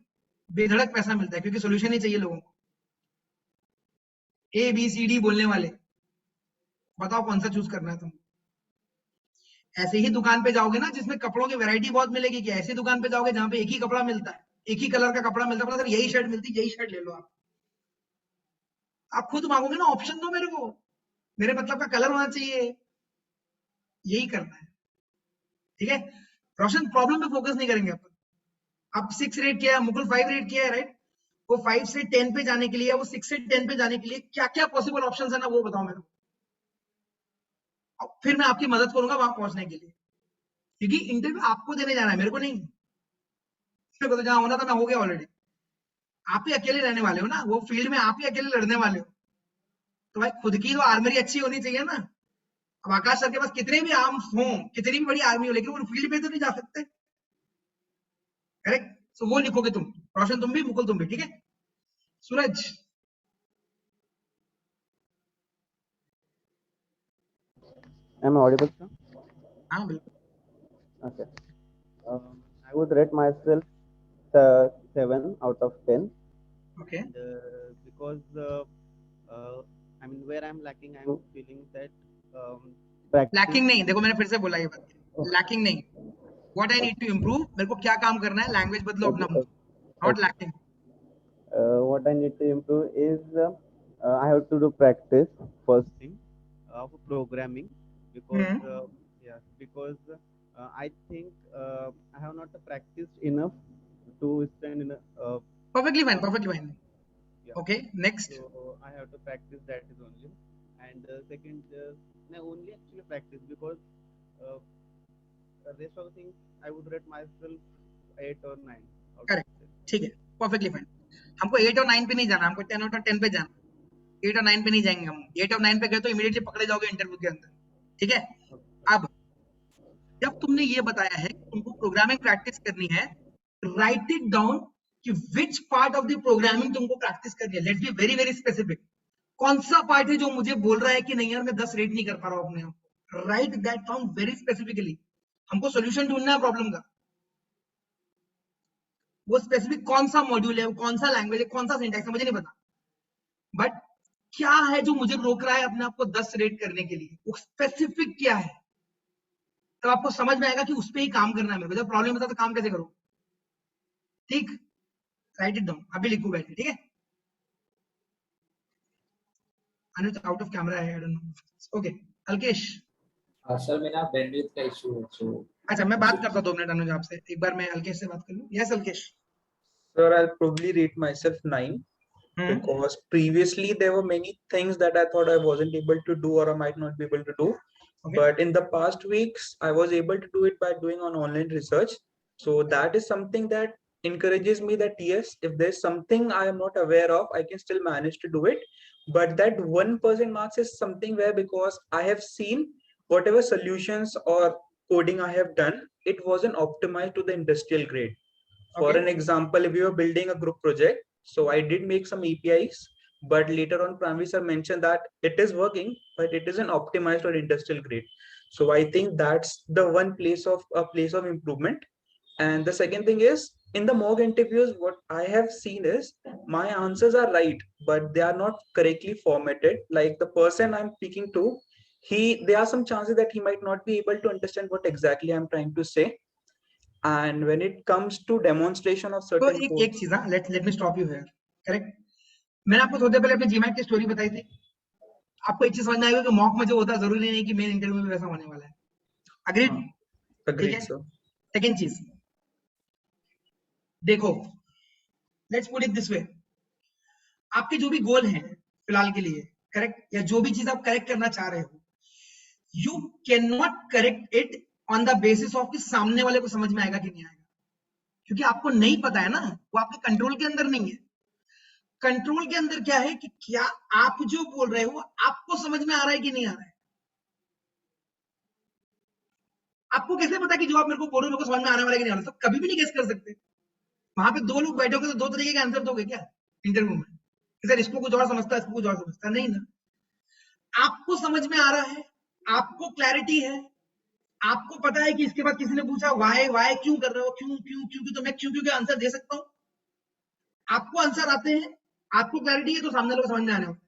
बेधड़क पैसा मिलता है, क्योंकि सॉल्यूशन ही चाहिए लोगों को। ए बी सी डी बोलने वाले, बताओ कौन सा चूज करना है तुम? ऐसे ही दुकान पे जाओगे ना जिसमें कपड़ों की वैरायटी बहुत मिलेगी, कि ऐसी दुकान पे जाओगे जहां पे एक ही कपड़ा मिलता है, एक ही कलर का कपड़ा मिलता है, सर यही शर्ट मिलती, यही शर्ट ले लो आप खुद मांगोगे ना, ऑप्शन दो मेरे को, मेरे मतलब का कलर होना चाहिए। यही करना है, ठीक है? रोशन, प्रॉब्लम पे फोकस नहीं करेंगे अपन। अब 6 रेट किया है, मुकुल 5 रेट किया है, राइट? वो 5 से 10 पे जाने के लिए, वो 6 से 10 पे जाने के लिए क्या क्या पॉसिबल ऑप्शंस है ना, वो बताओ मेरे को। फिर मैं आपकी मदद करूंगा वहां पहुंचने के लिए, क्योंकि इंटरव्यू आपको देने जाना है, मेरे को नहीं। मेरे को तो जहां होना था मैं हो गया ऑलरेडी। आप ही अकेले रहने वाले हो ना, वो फील्ड में आप ही अकेले लड़ने वाले हो, तो भाई खुद की तो आर्मरी अच्छी होनी चाहिए ना। अब आकाश सर के पास कितने भी आर्म्स हो, कितनी भी बड़ी आर्मी हो, लेकिन वो फील्ड में तो नहीं जा सकते, करेक्ट? सो वो लिखोगे तुम, रोशन तुम भी, मुकुल तुम भी, ठीक है? सूरज, Am I audible, sir? हाँ बिल्कुल। Okay. I would rate myself 7 out of 10. Okay, And, because I mean, where I'm lacking, I'm feeling that practice. Lacking नहीं, देखो मैंने फिर से बोला ये बात, लैकिंग नहीं, what I need to improve, मेरे को क्या काम करना है, लैंग्वेज बदलो अपना, not lacking. What I need to improve is I have to do practice first thing of programming, because because I think I have not practiced enough to stand in a perfectly fine, perfectly fine. yeah. Okay, next. So I have to practice that is only. And second, I only actually practice, because the rest of the things I would rate myself 8 or 9 out of correct, 10. ठीक है, perfectly fine. हमको 8 और 9 पे नहीं जाना, हमको 10 out of 10 पे जाना। 8 और 9 पे नहीं जाएंगे हम। 8 और 9 पे गए तो इमीडिएटली पकड़े जाओगे इंटरव्यू के अंदर, ठीक है? अब जब तुमने ये बताया है कि तुमको प्रोग्रामिंग प्रैक्टिस करनी है, राइट इट डाउन कि which part of the programming तुमको प्रैक्टिस करनी है. Let's be very very specific. कौन सा पार्ट है जो मुझे बोल रहा है कि नहीं यार मैं 10 रेट नहीं कर पा रहा हूं अपने आप को. Right that down very specifically. हमको सोल्यूशन ढूंढना है प्रॉब्लम का. वो स्पेसिफिक कौन सा मॉड्यूल है, कौन सा लैंग्वेज है, कौन सा सिंटैक्स है, मुझे नहीं पता, बट क्या है जो मुझे रोक रहा है अपने आप को 10 रेट करने के लिए, वो स्पेसिफिक क्या है. तो आपको समझ में आएगा कि उस पर ही काम करना है मेरे को. जब प्रॉब्लम होता है तो काम कैसे करो. ठीक, राइट इट डाउन. अभी लिखो बैठे. ठीक है, अनुज आउट ऑफ कैमरा है, I don't know. Okay Alkesh. Sir मेरा बैंडविड्थ का इशू है, सो अच्छा मैं बात करता 2 मिनट अनुज आपसे. एक बार मैं अल्केश से बात कर लूं. Yes Alkesh. Sir, I'll probably rate myself 9 because previously there were many things that I thought I wasn't able to do or I might not be able to do. Okay. But in the past weeks, I was able to do it by doing on online research. So that is something that encourages me that yes, if there's something I am not aware of, I can still manage to do it. But that 1% marks is something where because I have seen whatever solutions or coding I have done, it wasn't optimized to the industrial grade. For Okay. an example, if you are building a group project, so I did make some APIs, but later on Pranvi sir mentioned that it is working, but it isn't optimized or industrial grade. So I think that's the one place of improvement. And the second thing is, in the mock interviews, what I have seen is my answers are right, but they are not correctly formatted. Like the person I'm speaking to, there are some chances that he might not be able to understand what exactly I'm trying to say. And when it comes to demonstration of तो certain एक codes, चीज, let me stop you here. Correct. मैंने आपको थोड़ी देर पहले अपने GMAT की story बताई थी. आपको एक चीज समझ में आएगा कि मॉक में जो होता है जरूरी नहीं कि मेन इंटरव्यू में वैसा होने वाला है. अग्रीड. ठीक agreed, है. sir. सेकंड चीज देखो, let's put it this way. आपके जो भी गोल हैं फिलहाल के लिए, करेक्ट, या जो भी चीज आप करेक्ट करना चाह रहे हो, you can not correct it on the basis of कि सामने वाले को समझ में आएगा कि नहीं आएगा, क्योंकि आपको नहीं पता है ना, वो आपके कंट्रोल के अंदर नहीं है. कंट्रोल के अंदर क्या है कि क्या आप जो बोल रहे हो आपको समझ में आ रहा है कि नहीं आ रहा है. आपको कैसे पता कि जो आप मेरे को बोल रहे हो मेरे को समझ में आने वाला है कि नहीं आ रहा. तो कभी भी नहीं गेस कर सकते. वहां पे 2 लोग बैठे होंगे तो 2 तरीके के आंसर दोगे क्या इंटरव्यू में? सर इसको कुछ और समझता है, इसको कुछ और समझता है. नहीं ना, आपको समझ में आ रहा है, आपको क्लैरिटी है, आपको पता है कि इसके बाद किसी ने पूछा वाई क्यों कर रहे हो, क्यों क्यों क्यों, तो मैं क्यों के आंसर दे सकता हूं. आपको आंसर आते हैं, आपको क्लैरिटी है, तो सामने वाले को समझ में आने वाला,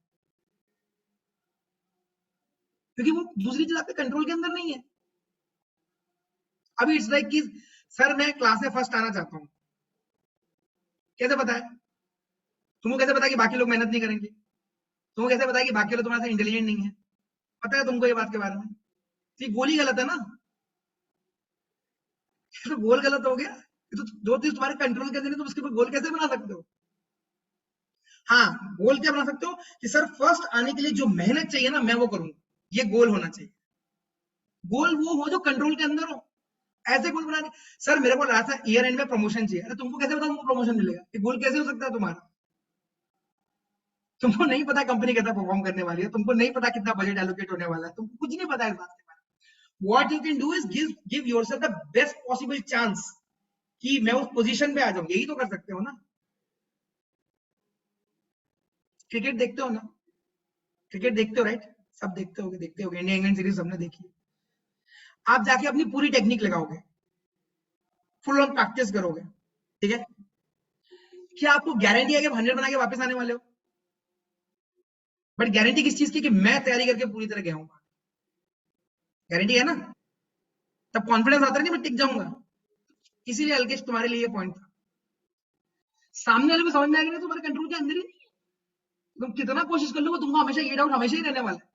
क्योंकि वो दूसरी चीज आपके कंट्रोल के अंदर नहीं है. अभी इट्स लाइक कि सर मैं क्लास में फर्स्ट आना चाहता हूं. कैसे पता है तुमको? कैसे पता है कि बाकी लोग मेहनत नहीं करेंगे? तुमको कैसे पता है कि बाकी लोग तुम्हारे से इंटेलिजेंट नहीं है? पता है तुमको ये बात के बारे में? तो गोल ही गलत है ना. तो गोल गलत हो गया. तो जो चीज तुम्हारे कंट्रोल के अंदर है तुम उसके ऊपर गोल कैसे बना सकते हो? हाँ, गोल क्या बना सकते हो कि सर फर्स्ट आने के लिए जो मेहनत चाहिए ना मैं वो करूंगा. ये गोल होना चाहिए. गोल वो हो जो कंट्रोल के अंदर हो. ऐसे गोल बना के सर मेरे को ऐसा ईयर एंड में प्रमोशन चाहिए. अरे तुमको कैसे पता तुमको प्रमोशन मिलेगा? ये गोल कैसे हो सकता है तुम्हारा? तुमको नहीं पता कंपनी कैसा परफॉर्म करने वाली है, तुमको नहीं पता कितना बजट एलोकेट होने वाला है, तुमको कुछ नहीं पता इस बात के बारे में. What you can do is give yourself the best possible chance कि मैं उस पोजीशन पे आ जाऊं. यही तो कर सकते हो ना. क्रिकेट देखते हो ना? क्रिकेट देखते हो राइट? सब देखते होगे इंडिया इंग्लैंड सीरीज सबने देखी. आप जाके अपनी पूरी टेक्निक लगाओगे, फुल ऑन प्रैक्टिस करोगे, ठीक है? क्या आपको गारंटी है कि 100 बना के वापस आने वाले हो? बट गारंटी किस चीज की? कि मैं तैयारी करके पूरी तरह गया हूं. गारंटी है ना? तब कॉन्फिडेंस आता है कि मैं टिक जाऊंगा. इसीलिए अल्केश तुम्हारे लिए ये पॉइंट था. सामने वाले को समझ में आएगा तुम्हारे कंट्रोल के अंदर ही नहीं है. तुम कितना कोशिश कर लो तुमको हमेशा ये डाउट हमेशा ही रहने वाला है.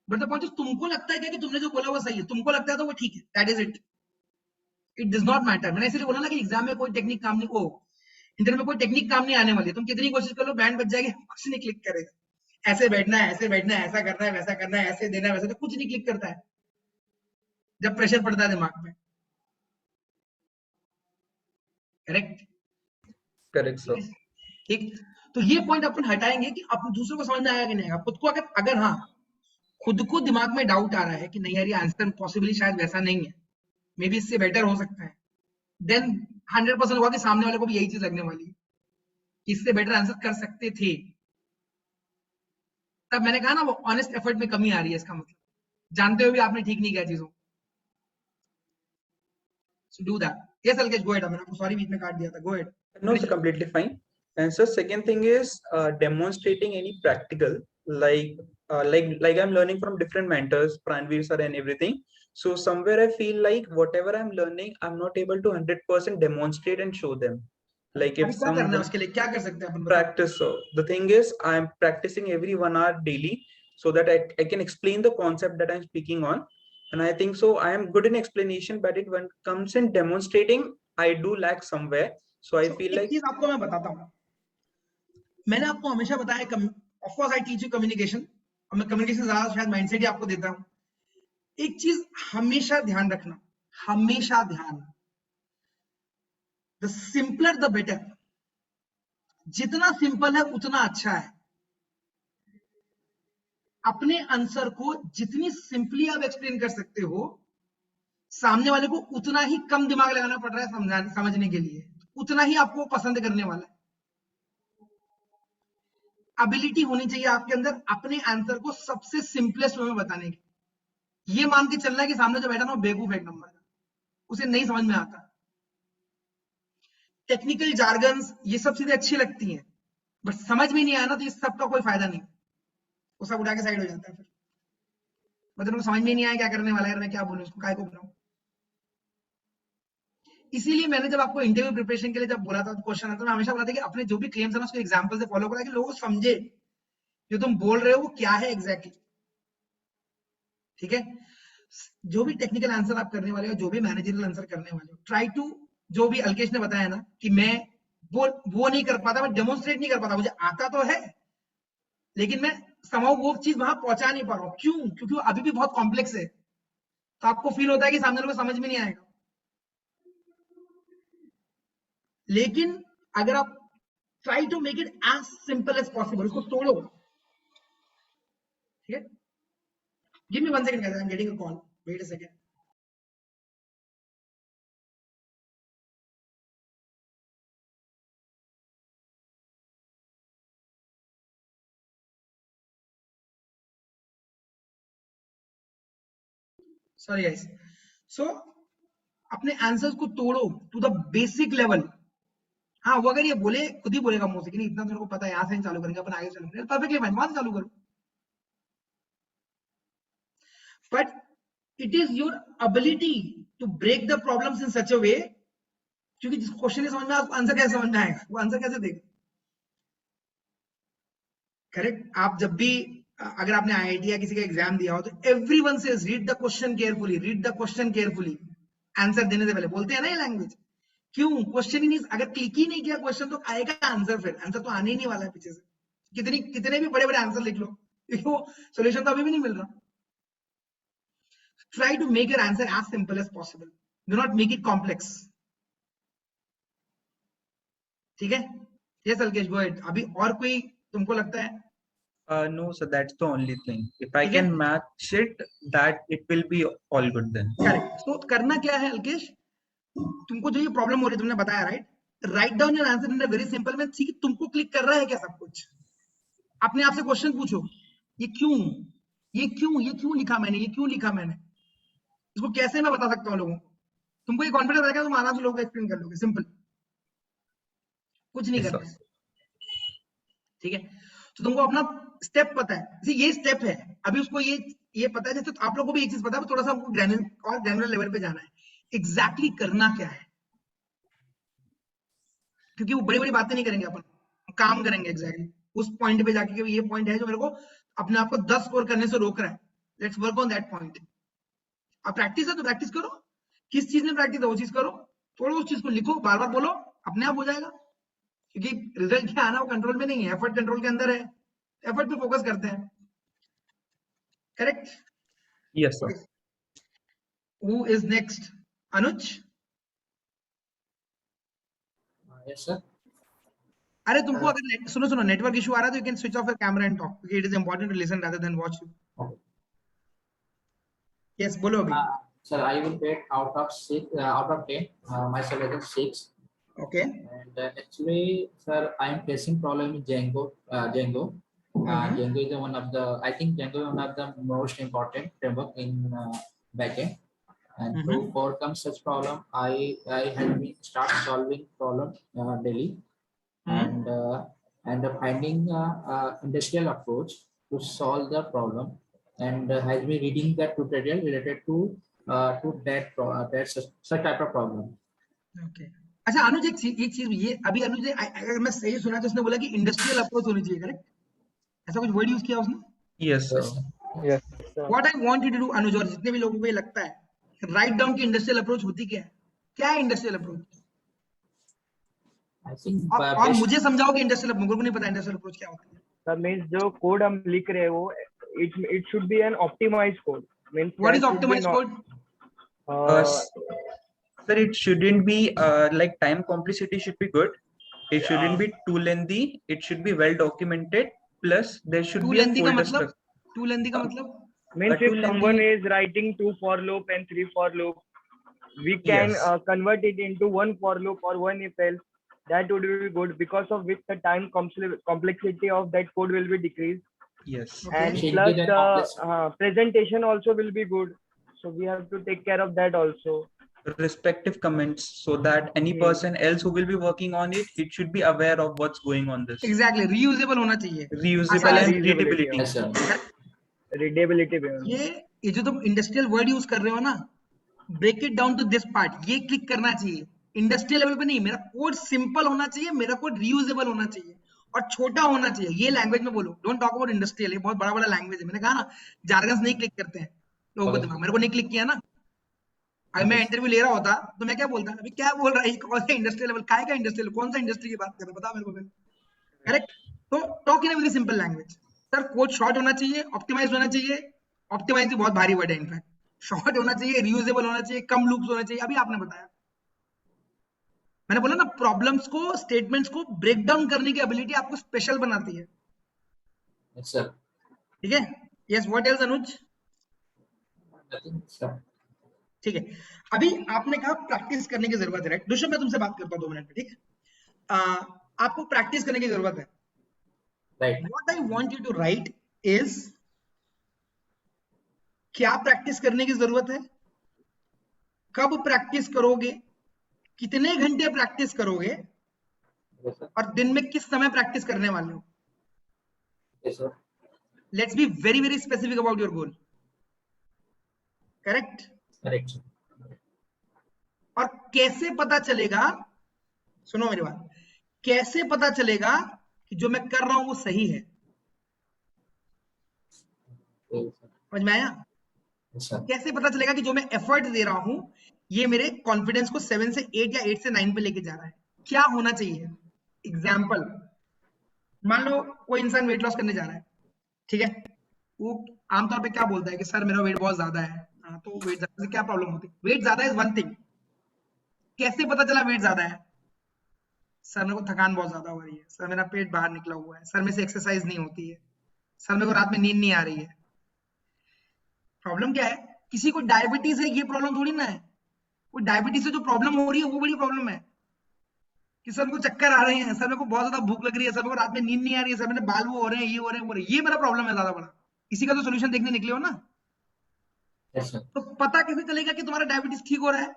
बट द पॉइंट तुमको लगता है कि तुमने जो बोला वो सही है, तुमको लगता है तो वो ठीक है. That is it. It does not matter. मैंने इसलिए बोला ना कि एग्जाम में कोई टेक्निक काम नहीं, ओ इंटरव्यू में कोई टेक्निक काम नहीं आने वाली है. तुम कितनी कोशिश कर लो बैंड बज जाएगी, कुछ नहीं क्लिक करेगा. ऐसे बैठना है, ऐसे बैठना है, ऐसा करना है, वैसा करना है, ऐसे देना है, वैसा, तो कुछ नहीं क्लिक करता है जब प्रेशर पड़ता है दिमाग में. करेक्ट? Correct, sir. ठीक. तो ये पॉइंट अपन हटाएंगे कि अपन दूसरों को समझ में आएगा कि नहीं आएगा. खुद को अगर हाँ खुद को दिमाग में डाउट आ रहा है कि नहीं यार ये आंसर पॉसिबली शायद वैसा नहीं है, मे बी इससे बेटर हो सकता है, देन 100% होगा कि सामने वाले को भी यही चीज लगने वाली है, इससे बेटर आंसर कर सकते थे। तब मैंने कहा ना वो ऑनेस्ट एफर्ट में कमी आ रही है, इसका मतलब जानते हुए भी आपने ठीक नहीं किया चीजों। So do that. Yes, Alkesh, go ahead. मैंने आपको sorry बीच में काट दिया था. Go ahead. No, it's completely fine. And so second thing is demonstrating any practical, like I'm learning from different mentors, Pranveer sir and everything. So somewhere I feel like whatever I'm learning, I'm not able to 100% demonstrate and show them. Like if अभी क्या करना है some उसके लिए, क्या कर सकते हैं अपन बताओ? practice. So the thing is, I'm practicing every 1 hour daily so that I can explain the concept that I'm speaking on. And I think so I am good in explanation, but it when it comes in demonstrating, I do lack somewhere. So I feel एक like चीज आपको मैं बताता हूँ, मैंने आपको हमेशा बताया, of course I teach you communication, और मैं कम्युनिकेशन ज्यादा शायद माइंडसेट ही आपको देता हूँ। एक चीज हमेशा ध्यान रखना, हमेशा ध्यान, द सिंपलर द बेटर। जितना सिंपल है उतना अच्छा है। अपने आंसर को जितनी सिंपली आप एक्सप्लेन कर सकते हो, सामने वाले को उतना ही कम दिमाग लगाना पड़ रहा है समझने के लिए, उतना ही आपको पसंद करने वाला है। एबिलिटी होनी चाहिए आपके अंदर अपने आंसर को सबसे सिंपलेस्ट वे में बताने की। ये मान के चलना है कि सामने जो बैठा ना वो बेवकूफ एक नंबर का, उसे नहीं समझ में आता। टेक्निकल जार्गन्स ये सब चीजें अच्छी लगती हैं, बट समझ में नहीं आया ना तो इस सब का कोई फायदा नहीं, वो सब उठा के साइड हो जाता है। फिर मतलब समझ में नहीं आया क्या करने वाला है, मैं क्या बोलूं, उसको काय को बनाऊं। इसीलिए मैंने जब आपको इंटरव्यू प्रिपरेशन के लिए जब बोला था क्वेश्चन आंसर, मैं हमेशा बोला था कि अपने जो भी क्लेम्स है ना उसको एग्जांपल से फॉलो करा कि लोग समझे जो तुम बोल रहे हो वो क्या है एग्जैक्टली। ठीक है, जो भी टेक्निकल आंसर आप करने वाले हो, जो भी मैनेजरियल आंसर करने वाले हो, ट्राई टू, जो भी अल्केश ने बताया ना कि मैं वो नहीं कर पाता, मैं डेमोन्स्ट्रेट नहीं कर पाता, मुझे आता तो है लेकिन मैं समाउ वो चीज वहां पहुंचा नहीं पा रहा हूं। क्यों? क्योंकि वो अभी भी बहुत कॉम्प्लेक्स है, तो आपको फील होता है कि सामने वाले को समझ में नहीं आएगा। लेकिन अगर आप try to make it as simple as possible, उसको तोड़ो। ठीक है, give me 1 second guys, I am getting a call, wait a second. Sorry guys. So अपने आंसर्स को तोड़ो टू द बेसिक लेवल। हाँ, वो अगर ये बोले, खुद ही बोलेगा मुंह से कि नहीं इतना मेरे को पता है, यहाँ से चालू करेंगे अपन, आगे चलेंगे, परफेक्टली फाइन, वहां से चालू करो। But it is your ability to break the problems in such a way, क्योंकि जिस क्वेश्चन समझ में आपको आंसर कैसे समझ में आएगा, वो आंसर कैसे देगा। करेक्ट। आप जब भी अगर आपने आईआईटी या किसी का एग्जाम दिया हो तो everyone says read the question carefully, read the question carefully. Answer देने से पहले बोलते हैं ना ये लैंग्वेज। क्यों? क्वेश्चन ही नहीं, अगर क्लिक ही नहीं किया क्वेश्चन तो आएगा आंसर, फिर आंसर तो आने ही नहीं वाला है पीछे से, कितने भी बड़े बड़े आंसर लिख लो, क्योंकि वो सोल्यूशन तो अभी भी नहीं मिल रहा। Try to make your answer as simple as possible, do not make it complex. ठीक है, यस अल्केश, गो अहेड। अभी और कोई तुमको लगता है? no, so that's the only thing. If I ठीक है, can match it, that it will be all good then. Correct. तो करना क्या है अल्केश, तुमको जो ये प्रॉब्लम हो रही है तुमने बताया, right, write down your answer in a very simple में। ठीक है, तुमको क्लिक कर रहा है क्या सब कुछ? अपने आप से क्वेश्चन पूछो, ये क्यों, ये क्यों, ये क्यों लिखा मैंने, ये क्यों लिखा मैंने, इसको कैसे मैं बता सकता हूँ लोगों को? तुमको ये कॉन्फिडेंस रहेगा, तुम आराम से लोगों को एक्सप्लेन कर लोगे, सिंपल, कुछ नहीं Yes, करना sir. है। ठीक है, तो तुमको अपना स्टेप पता है, जैसे ये स्टेप है, अभी उसको ये पता है, जैसे तो आप लोगों को भी एक चीज पता है, थोड़ा सा हमको ग्रैनुलर लेवल पे जाना है, एग्जैक्टली करना क्या है, क्योंकि वो बड़ी बड़ी बातें नहीं करेंगे, अपन काम करेंगे एग्जैक्टली उस पॉइंट पे जाके, ये पॉइंट है जो मेरे को अपने आप को 10 स्कोर करने से रोक रहा है, let's work on that point. अब प्रैक्टिस है तो प्रैक्टिस करो, किस चीज में प्रैक्टिस है वो चीज करो, थोड़ा उस चीज को लिखो, बार बार बोलो, अपने आप हो जाएगा। क्योंकि रिजल्ट क्या आना वो कंट्रोल में नहीं है, एफर्ट कंट्रोल के अंदर है, एफर्ट पे फोकस करते हैं। Correct? Yes, sir. Who is next? Anuj? Yes, sir. अरे तुमको अगर सुनो नेटवर्क इशू आ रहा है तो you can switch off your camera and talk, it is important to listen rather than watch you. Okay. Yes, बोलो अभी। Sir, I will get out of 10. My selection 6. Okay. And actually, sir, I am facing problem in Django. Django. Django is one of the. I think Django is one of the most important framework in backend. And to overcome such problem, I have been start solving problem daily, and finding industrial approach to solve the problem, and has been reading the tutorial related to that such type of problem. Okay. अच्छा अनुज एक चीज ये अभी अनुज ने अगर मैं सही सुना तो उसने बोला कि इंडस्ट्रियल अप्रोच होनी चाहिए, करेक्ट? ऐसा कुछ वर्ड यूज किया उसने? Yes, sir. Yes. What I want you to do Anuj, और जितने भी लोगों को ये लगता है, राइट डाउन की इंडस्ट्रियल अप्रोच होती क्या है? क्या है इंडस्ट्रियल अप्रोच? I think और मुझे समझाओ कि इंडस्ट्रियल, मुझे को नहीं पता इंडस्ट्रियल अप्रोच क्या होती है। सर मींस जो कोड हम लिख रहे हैं वो it should be an optimized code. Means what is optimized code? Sir, it shouldn't be like time complexity should be good. It shouldn't be too lengthy. It should be well documented. Plus, there should too be a lengthy का folder मतलब? structure. Too lengthy का मतलब? means Too if someone lengthy. is writing 2 for loop and 3 for loop, we can Yes. convert it into 1 for loop or 1 if else. That would be good, because of which the time complexity of that code will be decreased, Yes. and Should be plus that the complex. presentation also will be good. So we have to take care of that also. Respective comments, so that any person else who will be working on it, it should be aware of what's going on this. Exactly, reusable होना चाहिए, Reusable and Reusability. readability. Yes, sir. Readability भी होना। ये जो तुम industrial word use कर रहे हो ना, break it down to this part, ये क्लिक करना चाहिए। इंडस्ट्रियल लेवल पे नहीं, मेरा कोड सिंपल होना चाहिए, मेरा कोड रीयूजेबल होना चाहिए और छोटा होना चाहिए। ये लैंग्वेज में बोलो, डोंट टॉक अबाउट इंडस्ट्रियल, ये बहुत बड़ा बड़ा लैंग्वेज है। मैंने कहा ना, जार्गन्स नहीं क्लिक करते हैं लोगों को दिमाग, मेरे को नहीं क्लिक किया ना। अगर मैं इंटरव्यू ले रहा होता तो मैं क्या बोलता, अभी क्या बोल रहा है, कौन सा इंडस्ट्रियल लेवल, काय का इंडस्ट्रियल, कौन सा इंडस्ट्री की बात कर रहा है, बता मेरे को। करेक्ट? तो talk in a very simple language. Sir code short होना चाहिए, ऑप्टिमाइज होना चाहिए। ऑप्टिमाइज भी बहुत भारी वर्ड है, इनफैक्ट शॉर्ट होना चाहिए, रियूजेबल होना चाहिए, कम लूप्स होना चाहिए। अभी आपने बताया, मैंने बोला ना, प्रॉब्लम्स को, स्टेटमेंट्स को ब्रेक डाउन करने की एबिलिटी आपको स्पेशल बनाती है। Yes, sir. ठीक है? Yes, what else Anuj? Nothing, sir. ठीक है, अभी आपने कहा प्रैक्टिस करने की जरूरत है, राइट? दुष्यंत, मैं तुमसे बात करता हूं 2 मिनट में, ठीक है? आपको प्रैक्टिस करने की जरूरत है। Right. What I want you to write is, क्या प्रैक्टिस करने की जरूरत है, कब प्रैक्टिस करोगे, कितने घंटे प्रैक्टिस करोगे, Yes, sir. और दिन में किस समय प्रैक्टिस करने वाले हो। Yes, sir. Let's be very very specific about your goal. Correct? Correct, sir. और कैसे पता चलेगा, सुनो मेरी बात, कैसे पता चलेगा कि जो मैं कर रहा हूं वो सही है? Yes, sir. समझ में आया? Yes, sir. कैसे पता चलेगा कि जो मैं एफर्ट दे रहा हूं ये मेरे कॉन्फिडेंस को 7 से 8 या 8 से 9 पे लेके जा रहा है? क्या होना चाहिए? एग्जाम्पल, मान लो कोई इंसान वेट लॉस करने जा रहा है, ठीक है? वो आमतौर पे क्या बोलता है कि सर मेरा वेट बहुत ज्यादा है। हाँ, तो वेट ज्यादा से क्या प्रॉब्लम होती है? वेट ज्यादा इज वन थिंग, कैसे पता चला वेट ज्यादा है? सर मेरे को थकान बहुत ज्यादा हो रही है, सर मेरा पेट बाहर निकला हुआ है, सर मेरे से एक्सरसाइज नहीं होती है, सर मेरे को रात में नींद नहीं आ रही है। प्रॉब्लम क्या है? किसी को डायबिटीज है, ये प्रॉब्लम थोड़ी ना है। वो डायबिटीज से जो प्रॉब्लम हो रही है वो बड़ी प्रॉब्लम है कि सर मेरे को चक्कर आ रहे हैं, सर मेरे को बहुत ज्यादा भूख लग रही है, सर मेरे को रात में नींद नहीं आ रही है, सर मेरे बाल वो हो रहे हैं, ये हो रहे हैं, वो हो रहे हैं। ये मेरा प्रॉब्लम है ज्यादा बड़ा। इसी का तो सोल्यूशन देखने निकले हो ना। Yes, sir. तो पता कैसे चलेगा कि तुम्हारा डायबिटीज ठीक हो रहा है?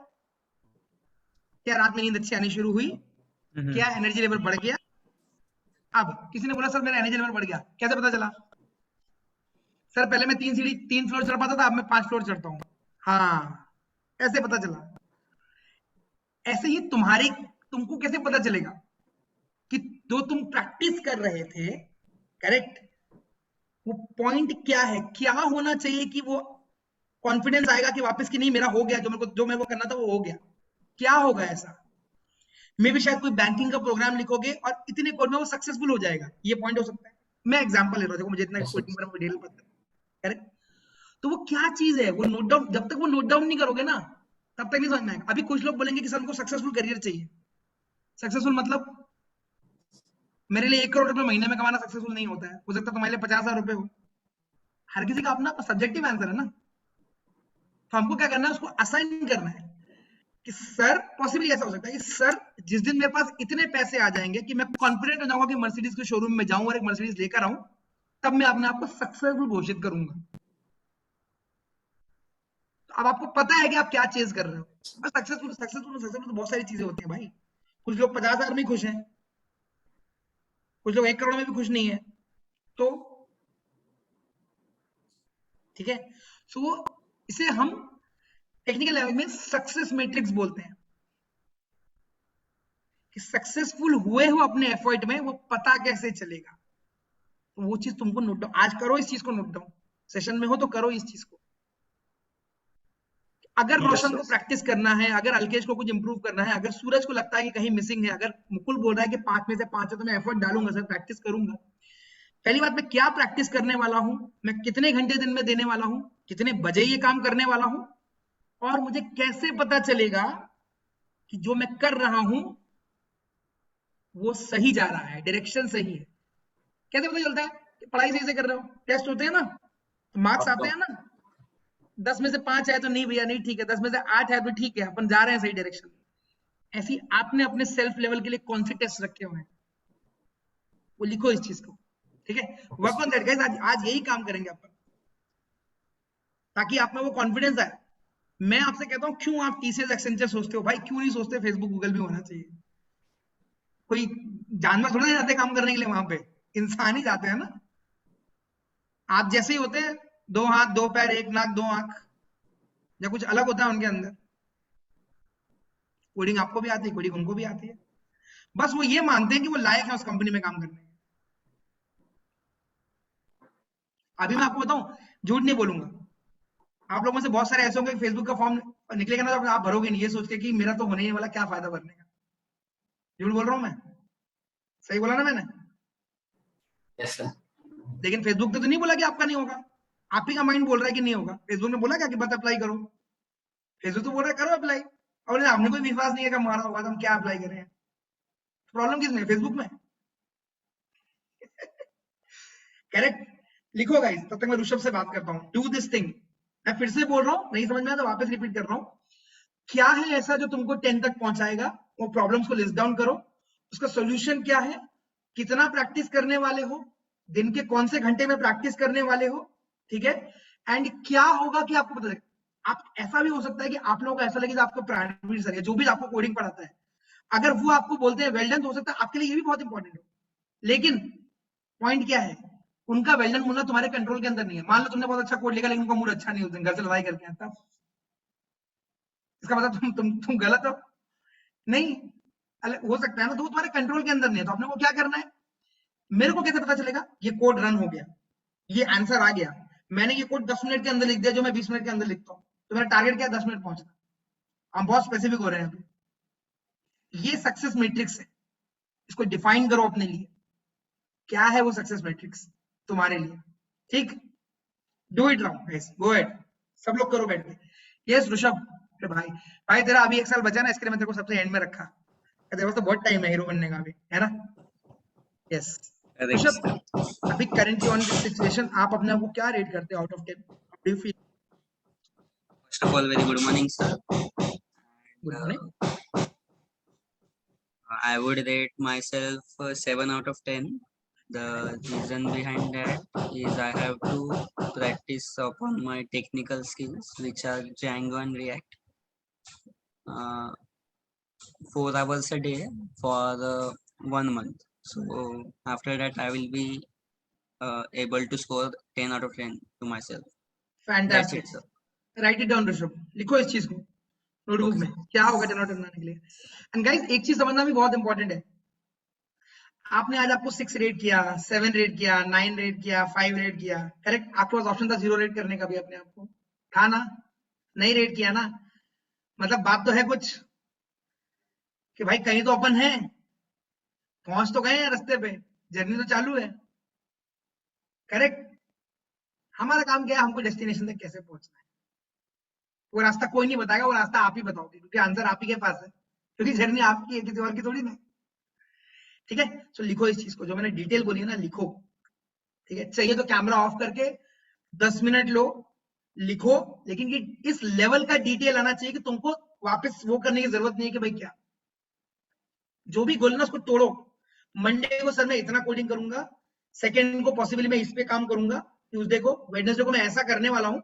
क्या रात में नींद अच्छी आनी शुरू हुई? क्या एनर्जी लेवल बढ़ गया? अब किसी ने बोला सर मेरा एनर्जी लेवल बढ़ गया, कैसे पता चला? सर पहले मैं 3 फ्लोर चढ़ पाता था, अब मैं 5 फ्लोर चढ़ता हूँ। हाँ, ऐसे पता चला। ऐसे ही तुमको कैसे पता चलेगा कि जो तुम प्रैक्टिस कर रहे थे, करेक्ट, वो पॉइंट क्या है, क्या होना चाहिए कि वो कॉन्फिडेंस आएगा कि वापस कि नहीं मेरा हो गया, जो मेरे को करना था वो हो गया। क्या होगा ऐसा? मे भी शायद कोई बैंकिंग का प्रोग्राम लिखोगे और इतने कोड में वो सक्सेसफुल हो जाएगा, ये पॉइंट हो सकता है। मैं एग्जांपल ले रहा हूं, देखो मुझे इतना कोडिंग में डिटेल पता है, करेक्ट? तो वो क्या चीज है, वो नोट डाउन, जब तक वो नोट डाउन नहीं करोगे ना तब तक नहीं समझ में आएगा। अभी कुछ लोग बोलेंगे कि सर हमको सक्सेसफुल करियर चाहिए। सक्सेसफुल मतलब मेरे लिए 1 करोड़ रुपए महीने में कमाना सक्सेसफुल नहीं होता है, हो सकता है तुम्हारे लिए 50,000 रुपए हो। हर किसी का अपना सब्जेक्टिव आंसर है ना। तो हमको क्या करना है, उसको असाइन करना है कि सर, पॉसिबली ऐसा हो सकता है कि सर जिस दिन मेरे पास इतने पैसे आ जाएंगे कि मैं कॉन्फिडेंट हो जाऊंगा कि मर्सिडीज के शोरूम में जाऊं और एक मर्सिडीज लेकर आऊं, तब मैं अपने आप को सक्सेसफुल घोषित करूंगा। तो अब आपको पता है कि आप क्या चेज कर रहे हो। बस सक्सेसफुल तो बहुत सारी चीजें होती है भाई। कुछ लोग 50,000 में खुश हैं, कुछ लोग 1 करोड़ में भी खुश नहीं है। तो ठीक है, सो इसे हम टेक्निकल लैंग्वेज में सक्सेस मैट्रिक्स बोलते हैं कि सक्सेसफुल हुए हो अपने एफर्ट में, वो पता कैसे चलेगा। तो वो चीज तुमको नोट डाउन आज करो, इस चीज को नोट डाउन, सेशन में हो तो करो इस चीज को। अगर रोशन को प्रैक्टिस करना है, अगर अल्केश को कुछ इंप्रूव करना है, अगर सूरज को लगता है कि कहीं मिसिंग है, अगर मुकुल बोल रहा है कि 5 में से 5 है तो मैं एफर्ट डालूंगा सर, प्रैक्टिस करूंगा। पहली बात, मैं क्या प्रैक्टिस करने वाला हूं, मैं कितने घंटे दिन में देने वाला हूं, कितने बजे ये काम करने वाला हूं, और मुझे कैसे पता चलेगा कि जो मैं कर रहा हूं वो सही जा रहा है, डायरेक्शन सही है। कैसे पता चलता है कि पढ़ाई सही से कर रहे हो? टेस्ट होते हैं ना, तो मार्क्स आते हैं ना। 10 में से 5 है तो नहीं भैया नहीं ठीक है, 10 में से 8 है तो ठीक है, अपन जा रहे हैं सही डायरेक्शन में। ऐसी आपने अपने सेल्फ लेवल के लिए कौन से टेस्ट रखे हुए हैं, वो लिखो इस चीज को, ठीक है। वर्क ऑन दैट गाइस, आज यही काम करेंगे अपन, ताकि आप में वो कॉन्फिडेंस आए। मैं आपसे कहता हूं, क्यों आप टीसीएस एक्सेंचर सोचते हो भाई, क्यों नहीं सोचते फेसबुक गूगल भी होना चाहिए? कोई जानवर थोड़ा जाते काम करने के लिए वहां पे, इंसान ही जाते हैं ना। आप जैसे ही होते हैं, 2 हाथ 2 पैर 1 नाक 2 आंख, या कुछ अलग होता है उनके अंदर। कोडिंग आपको भी आती है, कोडिंग उनको भी आती है, बस वो ये मानते हैं कि वो लायक है उस कंपनी में काम करने के। अभी मैं आपको बताऊं, झूठ नहीं बोलूंगा, आप लोगों में से बहुत सारे ऐसे होंगे कि फेसबुक का फॉर्म निकलेगा ना तो आप भरोगे नहीं, ये सोच के कि मेरा तो होने ही वाला, क्या फायदा भरने का। झूठ बोल रहा हूं मैं? सही बोला ना मैंने? Yes, sir. लेकिन फेसबुक तो नहीं बोला कि आपका नहीं होगा, आप ही का माइंड बोल रहा है कि नहीं होगा। फेसबुक ने बोला क्या कि बस अप्लाई करो? फेसबुक तो बोल रहा है करो अप्लाई, और आपने कोई विश्वास नहीं है कि हमारा होगा तो हम क्या अप्लाई कर रहे हैं। प्रॉब्लम किसमें? फेसबुक में। करेक्ट, लिखो गाइस, तब तक मैं ऋषभ से बात करता हूं। डू दिस थिंग, मैं फिर से बोल रहा हूं, नहीं समझ में आया तो वापस रिपीट कर रहा हूं। क्या है ऐसा जो तुमको 10 तक पहुंचाएगा? वो प्रॉब्लम्स को लिस्ट डाउन करो, उसका सोल्यूशन क्या है, कितना प्रैक्टिस करने वाले हो, दिन के कौन से घंटे में प्रैक्टिस करने वाले हो, ठीक है। एंड क्या होगा कि आपको पता चलेगा। आप ऐसा भी हो सकता है कि आप लोगों को ऐसा लगे कि आपको प्राणवीर सर, जो भी आपको कोडिंग पढ़ाता है, अगर वो आपको बोलते हैं वेल डन, तो हो सकता है आपके लिए ये भी बहुत इंपॉर्टेंट हो। लेकिन पॉइंट क्या है, उनका वेल डन बोलना तुम्हारे कंट्रोल के अंदर नहीं है। मान लो तुमने बहुत अच्छा कोड लिखा लेकिन उनका मूड अच्छा नहीं होता, घर से लड़ाई करके आता, इसका मतलब तुम गलत हो? नहीं, हो सकता है ना, तो वो तुम्हारे कंट्रोल के अंदर नहीं है। तो आपने को क्या करना है, मेरे को कैसे पता चलेगा ये कोड रन हो गया, ये आंसर आ गया, मैंने ये कोड 10 मिनट के अंदर लिख दिया जो मैं 20 मिनट के अंदर लिखता हूँ, तो मेरा टारगेट क्या है? 10 मिनट पहुंचना। हम बहुत स्पेसिफिक हो रहे हैं अभी। ये सक्सेस मैट्रिक्स है, इसको डिफाइन करो अपने लिए, क्या है वो सक्सेस मैट्रिक्स तुम्हारे लिए, ठीक। Do it now guys, go ahead, सब लोग करो बैठ के। यस ऋषभ, भाई भाई तेरा अभी 1 साल बचा ना, इसके लिए मैं तेरे को सबसे एंड में रखा, तेरे पास तो बहुत टाइम है हीरो बनने का अभी, है ना? यस ऋषभ, अभी करेंटली ऑन दिस सिचुएशन आप अपने आप को क्या रेट करते हो out of 10? How do you feel? First of all, very good morning, sir. Good morning. I would rate myself 7 out of 10. The reason behind that is I have to practice upon my technical skills, which are Django and React, 4 hours a day for 1 month. So after that, I will be able to score 10 out of 10 to myself. That's fantastic, it, sir. Right it down Rishabh, लिखो इस चीज को notebook Okay, में, क्या होगा 10 out of 10 बनाने के लिए। एंड गाइस एक चीज समझना भी बहुत इंपॉर्टेंट है, आपने आज आपको 6 रेट किया, 7 रेट किया, 9 रेट किया, 5 रेट किया, करेक्ट। आपके पास ऑप्शन था 0 रेट करने का भी अपने आप को, था ना? नहीं रेट किया ना, मतलब बात तो है कुछ कि भाई कहीं तो अपन है, पहुंच तो गए हैं रास्ते पे, जर्नी तो चालू है, करेक्ट। हमारा काम क्या है, हमको डेस्टिनेशन तक कैसे पहुंचना है, वो रास्ता कोई नहीं बताएगा, वो रास्ता आप ही बताओगे, क्योंकि आंसर आप ही के पास है, क्योंकि जर्नी आपकी है, किसी और की थोड़ी ना, ठीक है। सो लिखो इस चीज को, जो मैंने डिटेल बोली है ना, लिखो, ठीक है। चाहिए तो कैमरा ऑफ करके 10 मिनट लो, लिखो, लेकिन ये इस लेवल का डिटेल आना चाहिए कि तुमको वापस वो करने की जरूरत नहीं है कि भाई क्या जो भी गोल ना उसको तोड़ो। मंडे को सर मैं इतना कोडिंग करूंगा, सेकेंड को पॉसिबली मैं इस पे काम करूंगा, ट्यूसडे को, वेडनेसडे को मैं ऐसा करने वाला हूं,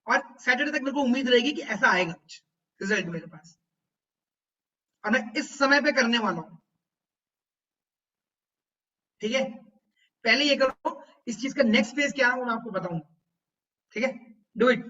और सैटरडे तक मेरे को उम्मीद रहेगी कि ऐसा आएगा कुछ रिजल्ट मेरे पास, और मैं इस समय पे करने वाला हूं। ठीक है, पहले ये करो, इस चीज का नेक्स्ट फेज क्या है वो मैं आपको बताऊंगा। ठीक है, डू इट।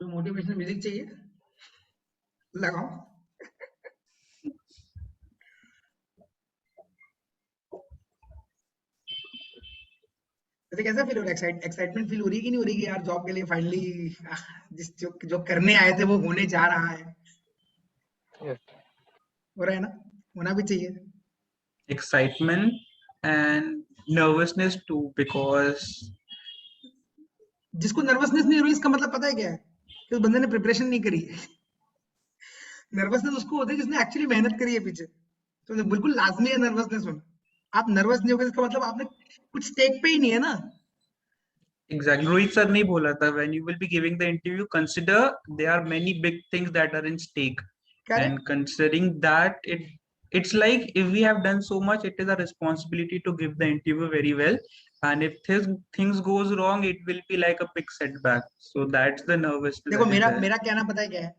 कोई मोटिवेशनल म्यूजिक चाहिए, लगाओ। वैसे कैसा फील हो रहा है? एक्साइटमेंट फील हो रही है कि नहीं हो रही कि यार जॉब के लिए फाइनली जिस जो जो करने आए थे वो होने जा रहा है? Yes. हो रहा है ना, होना भी चाहिए। Excitement and nervousness too, because जिसको नर्वसनेस नहीं हो रही इसका मतलब पता है क्या है, कि उस बंदे ने प्रिपरेशन नहीं करी है। नर्वसनेस उसको होती है जिसने एक्चुअली मेहनत करी है पीछे, तो बिल्कुल लाजमी है नर्वसनेस होना। आप नर्वस नहीं होगे इसका मतलब आपने कुछ स्टेक पे ही नहीं है ना। exactly Rohit sir ne bola tha, when you will be giving the interview, consider there are many big things that are in stake, correct, and considering that it's like if we have done so much, it is a responsibility to give the interview very well, and if things goes wrong, it will be like a big setback. So that's the nervousness देखो that is मेरा there. मेरा कहना पता है क्या है,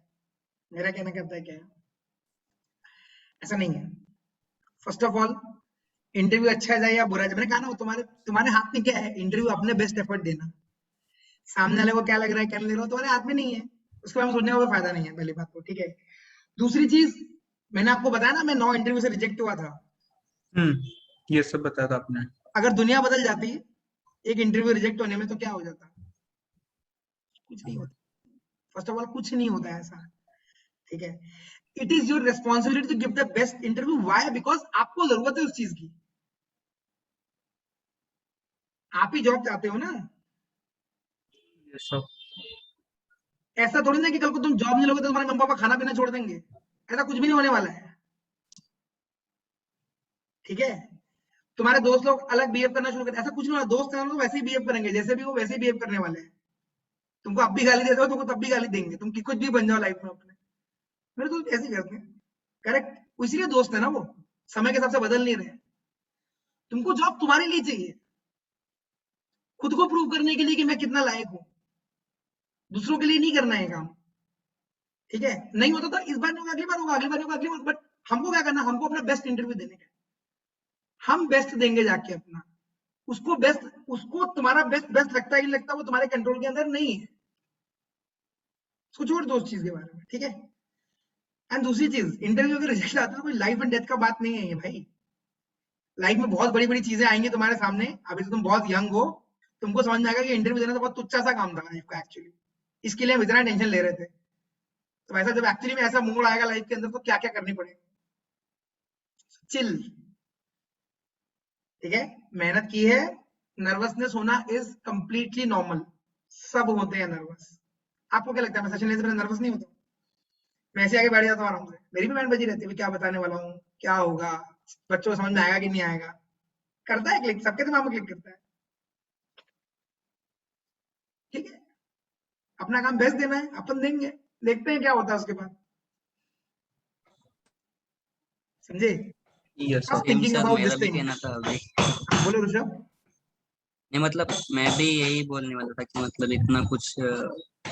मेरा कहना क्या पता है क्या है, ऐसा नहीं है। फर्स्ट ऑफ ऑल इंटरव्यू अच्छा जाए या बुरा जाए, मैंने कहा ना, वो तुम्हारे हाथ में क्या है, इंटरव्यू अपने बेस्ट एफर्ट देना। सामने वाले को क्या लग रहा है, क्या नहीं लग रहा है, तुम्हारे हाथ में नहीं है, उसके बारे में सोचने का कोई फायदा नहीं है, पहली बात तो, ठीक है। दूसरी चीज, मैंने आपको बताया ना, मैं 9 इंटरव्यू से रिजेक्ट हुआ था। ये सब बताया था आपने। अगर दुनिया बदल जाती एक इंटरव्यू रिजेक्ट होने में, तो क्या हो जाता? कुछ नहीं होता। फर्स्ट ऑफ ऑल कुछ नहीं होता ऐसा, ठीक है। It is your responsibility to give the best interview. Why? Because आपको जरूरत है उस चीज की, आप ही जॉब चाहते हो ना। ऐसा थोड़ी ना कि कल को तुम जॉब नहीं लोगे तो तुम्हारे मम्मी पापा खाना पीना छोड़ देंगे, ऐसा कुछ भी नहीं होने वाला है, ठीक है। तुम्हारे दोस्त लोग अलग बिहेव करना शुरू कर, ऐसा कुछ नहीं होगा। दोस्त हैं लोग वैसे ही बिहेव करेंगे, जैसे भी वो वैसे ही बिहेव करने वाले हैं। तुमको अब भी गाली देते हो, तुमको तब भी गाली देंगे, तुम कुछ भी बन जाओ लाइफ में अपने, मेरे दोस्त ऐसे करते हैं, करेक्ट। इसीलिए दोस्त है ना, वो समय के हिसाब से बदल नहीं रहे। तुमको जॉब तुम्हारे लिए चाहिए, खुद को प्रूव करने के लिए कि मैं कितना लायक हूं, दूसरों के लिए नहीं करना है काम, ठीक है। नहीं होता तो इस बार नहीं होगा, अगली बार होगा, अगली बार होगा, अगली बार। बट हमको क्या करना, हमको अपना बेस्ट इंटरव्यू देने का, हम बेस्ट देंगे जाके अपना, उसको बेस्ट, उसको तुम्हारा बेस्ट बेस्ट लगता है कि लगता है, वो तुम्हारे कंट्रोल के अंदर नहीं है, उसको छोड़ दो उस चीज के बारे में, ठीक है। एंड दूसरी चीज, इंटरव्यू अगर रिजल्ट आता है तो कोई लाइफ एंड डेथ का बात नहीं है ये भाई। लाइफ में बहुत बड़ी बड़ी चीजें आएंगी तुम्हारे सामने, अभी तो तुम बहुत यंग हो, तुमको समझ में आएगा कि इंटरव्यू देना तो बहुत तुच्छा सा काम था लाइफ का एक्चुअली, इसके लिए हम इतना टेंशन ले रहे थे। तो वैसा जब एक्चुअली में ऐसा मोड़ आएगा लाइफ के अंदर, तो क्या क्या करनी पड़ेगी। चिल, ठीक है, मेहनत की है, नर्वसनेस होना इज कंप्लीटली नॉर्मल, सब होते हैं नर्वस। आपको क्या लगता है मैं सेशन लेने से पहले नर्वस नहीं होता? मैं ऐसे आगे बैठ जाता हूँ आराम से, मेरी भी बैंड बजी रहती है, क्या बताने वाला हूँ, क्या होगा, बच्चों को समझ में आएगा कि नहीं आएगा, करता है क्लिक, सबके दिमाग में क्लिक करता है, ठीक है। अपना काम बेस्ट देना है, अपन देंगे, देखते हैं क्या होता है उसके बाद, समझे। यस अब सर। थिंकिंग सर अबाउट मेरा दिस भी थिंग। कहना था अभी, बोलो ऋषभ। नहीं मतलब मैं भी यही बोलने वाला था कि मतलब इतना कुछ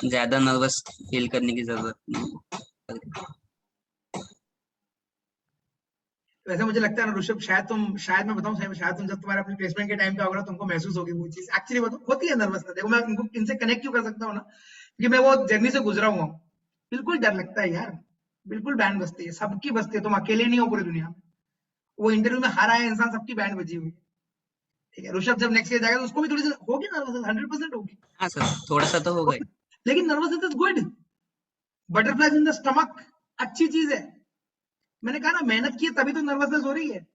ज्यादा नर्वस फील करने की जरूरत नहीं। वैसे मुझे लगता है ना ऋषभ, शायद मैं बताऊं सही में, शायद तुम जब तुम्हारे अपने प्लेसमेंट के टाइम पे होगा, तुमको महसूस होगी वो चीज, एक्चुअली बताओ होती है नर्वसनेस। देखो मैं इनसे कनेक्ट क्यों कर सकता हूँ ना, क्योंकि मैं वो जर्नी से गुजरा हुआ हूँ। बिल्कुल डर लगता है यार, बिल्कुल बैंड बजती है, सबकी बजती है, तुम अकेले नहीं हो पूरी दुनिया में। वो इंटरव्यू में हार आया इंसान, सबकी बैंड बजी हुई है, ठीक है। ऋषभ जब नेक्स्ट ईयर जाएगा तो उसको भी थोड़ी सी होगी नर्वसनेस, 100% होगी। हाँ सर, थोड़ा सा तो होगा ही। लेकिन nervousness is good, butterflies in the stomach, अच्छी चीज है। मैंने कहा ना, मेहनत की है तभी तो नर्वसनेस हो रही है।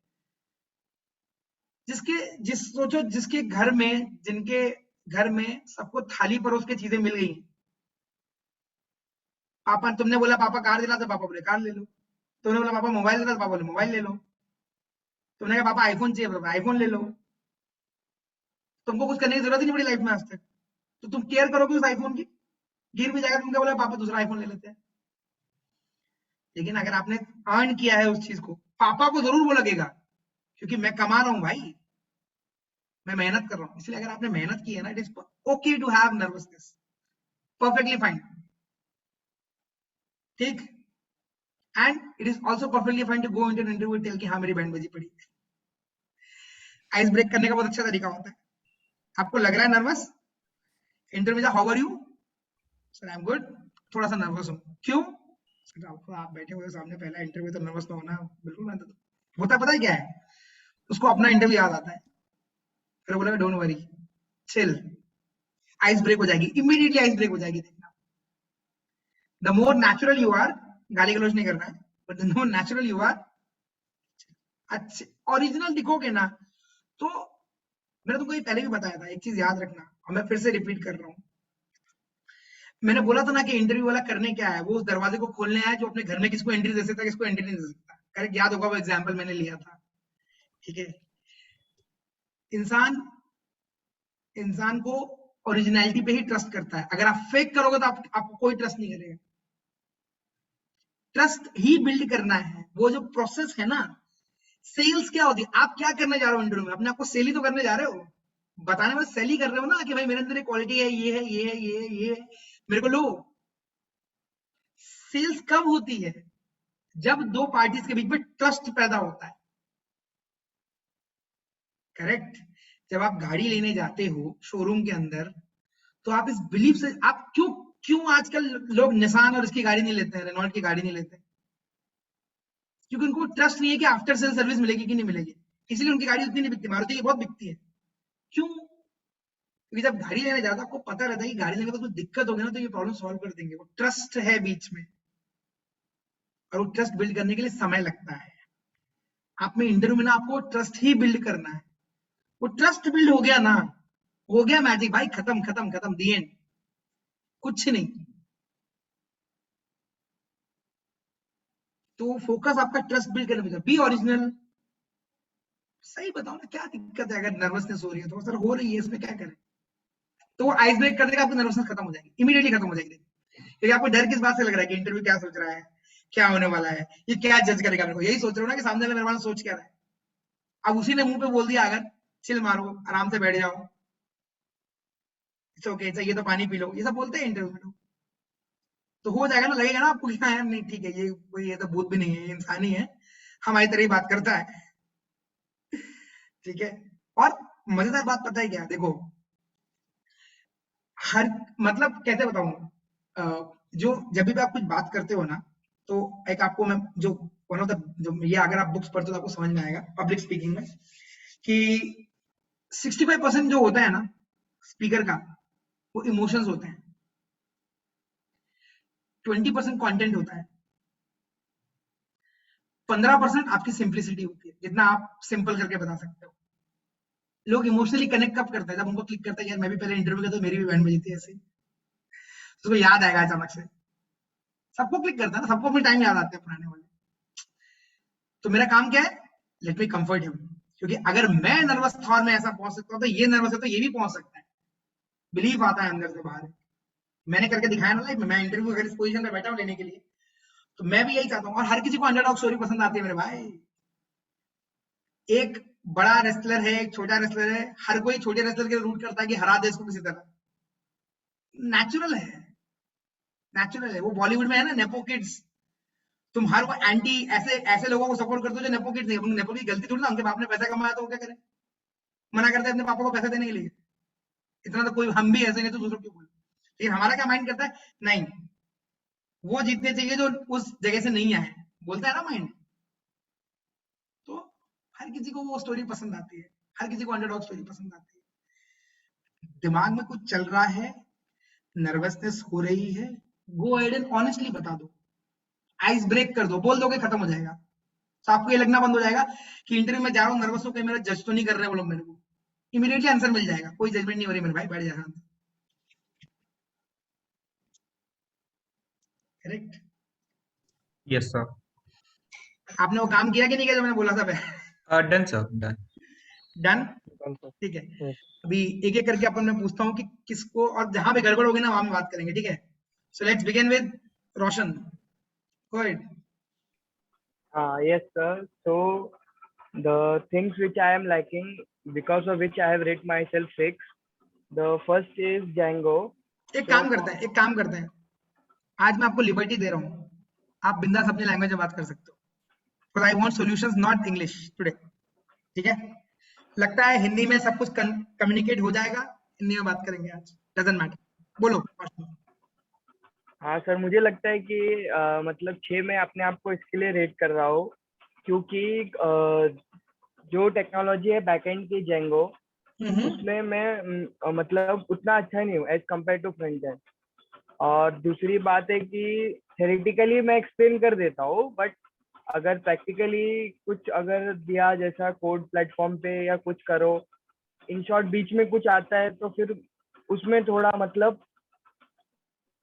सोचो जिसके घर में, जिनके घर में सबको थाली परोस के चीजें मिल गई, पापा, तुमने बोला पापा कार दिला, तो पापा बोले कार ले लो, तुमने बोला पापा मोबाइल दिला, तो पापा बोले मोबाइल ले लो, तुमने कहा पापा आईफोन चाहिए, पापा आईफोन ले लो, तुमको कुछ करने की जरूरत ही नहीं पड़ी लाइफ में आज तक, तो तुम केयर करोगे उस आईफोन की? गिर भी जाएगा, तुम क्या बोला पापा दूसरा आईफोन ले लेते हैं। लेकिन अगर आपने अर्न किया है उस चीज को, पापा को जरूर वो लगेगा, क्योंकि मैं कमा रहा हूं भाई, मैं मेहनत कर रहा हूं। इसलिए अगर आपने मेहनत की है ना, it is okay to have nervousness, perfectly fine, ठीक। And it is also perfectly fine to go into an interview tell कि हाँ मेरी बैंड बजी पड़ी। आइस ब्रेक करने का बहुत अच्छा तरीका होता है। आपको लग रहा है nervous, interview how are you, sir I am good, थोड़ा सा नर्वस हूँ, क्यों? सर आपको, आप बैठे हुए सामने, पहला इंटरव्यू, तो नर्वस तो होना बिल्कुल मैं तो होता, पता है क्या है, उसको अपना इंटरव्यू याद आता है, फिर बोला don't worry, chill, ice break हो जाएगी, इमीडिएटली आइस ब्रेक हो जाएगी, देखना। The more natural you are, गाली गलौज नहीं करना है, but the more natural you are, अच्छे ओरिजिनल दिखोगे ना, तो मैंने तुमको ये पहले भी बताया था, एक चीज याद रखना, और मैं फिर से रिपीट कर रहा हूँ। मैंने बोला था ना कि इंटरव्यू वाला करने क्या है, वो उस दरवाजे को खोलने आया जो अपने घर में किसको एंट्री दे सकता है, किसको एंट्री नहीं दे सकता, करेक्ट। याद होगा वो एग्जाम्पल मैंने लिया था, ठीक है। इंसान को ओरिजिनलिटी पे ही ट्रस्ट करता है, अगर आप फेक करोगे तो आपको कोई ट्रस्ट नहीं करेगा। ट्रस्ट ही बिल्ड करना है, वो जो प्रोसेस है ना। सेल्स क्या होती है, आप क्या करने जा रहे हो इंटरव्यू में, अपने आपको सेल ही तो करने जा रहे हो, बताने में सेल ही कर रहे हो ना, कि भाई मेरे अंदर ये क्वालिटी है, ये है, ये है, ये है, ये है, मेरे को लो। सेल्स कब होती है, जब दो पार्टीज के बीच में ट्रस्ट पैदा होता है, करेक्ट? जब आप गाड़ी लेने जाते हो शोरूम के अंदर, तो आप इस बिलीफ से, आप क्यों आजकल लोग निसान और इसकी गाड़ी नहीं लेते हैं, रेनॉल्ट की गाड़ी नहीं लेते हैं? क्योंकि उनको ट्रस्ट नहीं है कि आफ्टर सेल सर्विस मिलेगी कि नहीं मिलेगी, इसलिए उनकी गाड़ी उतनी नहीं बिकती। मारुति की बहुत बिकती है। क्यों? क्योंकि जब गाड़ी लेने जाता है आपको पता रहता है कि गाड़ी लेने के बाद कुछ दिक्कत होगी ना तो ये प्रॉब्लम सॉल्व कर देंगे। वो ट्रस्ट है बीच में, और वो ट्रस्ट बिल्ड करने के लिए समय लगता है। आप में इंटरव्यू में ना आपको ट्रस्ट ही बिल्ड करना है। वो ट्रस्ट बिल्ड हो गया ना, हो गया मैजिक भाई, खत्म खत्म खत्म, दी एंड, कुछ नहीं। तो फोकस आपका ट्रस्ट बिल्ड करने में, बी ओरिजिनल। सही बताओ ना, क्या दिक्कत है? अगर नर्वसनेस हो रही है तो सर हो रही है, इसमें क्या करें? तो वो आइस ब्रेक कर देगा, आपकी नर्वसनेस खत्म हो जाएगी, इमीडिएटली खत्म हो जाएगी। क्योंकि आपको डर किस बात से लग रहा है कि इंटरव्यू क्या सोच रहा है, क्या होने वाला है, ये क्या जज करेगा मेरे को, यही सोच रहे हो ना कि सामने वाला मेरे बारे में सोच क्या रहा है। अब उसी ने मुंह पे बोल दिया अगर, चिल मारो, आराम से बैठ जाओ, इट्स ओके, चाहिए तो पानी पी लो, ये सब बोलते हैं इंटरव्यू में लोग, तो हो जाएगा ना, लगेगा ना आपको कि हाँ यार नहीं ठीक है, ये कोई, ये तो भूत भी नहीं है, ये इंसान ही है, हमारी तरह ही बात करता है। ठीक है? और मजेदार बात पता है क्या, देखो, हर, मतलब कैसे बताऊं, जो जब भी आप कुछ बात करते हो ना, तो एक आपको मैं जो वन ऑफ द, जो ये अगर आप बुक्स पढ़ते हो तो आपको समझ में आएगा पब्लिक स्पीकिंग में, कि 65% जो होता है ना स्पीकर का, वो इमोशंस होते हैं, 20% कंटेंट होता है, 15% आपकी सिंप्लिसिटी होती है, जितना आप सिंपल करके बता सकते हो। लोग इमोशनली कनेक्ट कब करते हैं? जब उनको क्लिक करता है यार मैं भी पहले इंटरव्यू किया तो मेरी भी बैंड बजी थी ऐसे, उसको याद आएगा अचानक से। सबको क्लिक करता है ना, सबको अपने टाइम याद आते हैं पुराने वाले। तो मेरा काम क्या है? लेट मी कंफर्ट हिम, क्योंकि अगर मैं नर्वस था और मैं ऐसा पहुंच सकता हूं तो ये नर्वस है तो ये भी पहुंच सकता है। बिलीव आता है अंदर से बाहर। मैंने करके दिखाया ना लाइफ में, मैं इंटरव्यू अगर इस पोजीशन पे बैठा हूं लेने के लिए, तो मैं भी यही चाहता हूं। और हर किसी को अंडरडॉग स्टोरी पसंद आती है मेरे भाई। एक बड़ा रेसलर है, एक छोटा रेसलर है, हर कोई छोटे रेसलर के रूट करता है कि हरा दे इसको किसी तरह। नेचुरल है, नेचुरल है। वो बॉलीवुड में है ना नेपो किड्स, तुम हर वो एंटी ऐसे ऐसे लोगों को सपोर्ट करते हो जो नेपो किड्स नहीं। नेपो की गलती थोड़ी ना, उनके बाप ने पैसा कमाया तो वो क्या करें? मना करते हैं अपने पापा को पैसा देने के लिए। इतना तो कोई, हम भी ऐसे नहीं तो दूसरों क्यों बोले? लेकिन हमारा क्या माइंड करता है, नहीं वो जीतने चाहिए जो उस जगह से नहीं आए, बोलता है ना माइंड। तो हर किसी को वो स्टोरी पसंद आती है, हर किसी को अंडरडॉग स्टोरी पसंद आती है। दिमाग में कुछ चल रहा है, नर्वसनेस हो रही है, गो अहेड एंड ऑनेस्टली बता दो, आइस ब्रेक कर दो, बोल दोगे खत्म हो जाएगा। तो आपको ये लगना बंद हो जाएगा कि इंटरव्यू में जा रहा हूँ नर्वस हो, कहीं मेरा जज तो नहीं कर रहे वो लोग मेरे को। इमीडिएटली आंसर मिल जाएगा, कोई जजमेंट नहीं हो रही मेरे भाई, बैठ जाएगा। करेक्ट? Yes, sir. आपने वो काम किया कि नहीं किया जो मैंने बोला था? Done, sir. Done. Done? Done, sir. ठीक है, Yes. अभी एक एक करके अपन मैं पूछता हूँ कि किसको, और जहां पे गड़बड़ होगी ना वहां में बात करेंगे, ठीक है? So let's begin with Roshan. Go ahead. Yes, sir. So the things which I am lacking, because of which I have rate myself 6. The first is Django. एक काम करते हैं, एक काम करते हैं, आज मैं आपको लिबर्टी दे रहा हूँ, आप बिंदास अपनी लैंग्वेज में बात कर सकते हो, because I want solutions not English today. ठीक है? लगता है हिंदी में सब कुछ कम्युनिकेट हो जाएगा, हिंदी में बात करेंगे आज, डजंट मैटर। बोलो। हाँ सर, मुझे लगता है कि मतलब 6 में अपने आप को इसके लिए रेट कर रहा हूँ क्योंकि जो टेक्नोलॉजी है बैकएंड की जेंगो, उसमें मैं मतलब उतना अच्छा नहीं हूँ as compare to front end. और दूसरी बात है कि थेरेटिकली मैं एक्सप्लेन कर देता हूँ, बट अगर प्रैक्टिकली कुछ अगर दिया जैसा कोड प्लेटफॉर्म पे या कुछ करो, इन शॉर्ट बीच में कुछ आता है तो फिर उसमें थोड़ा मतलब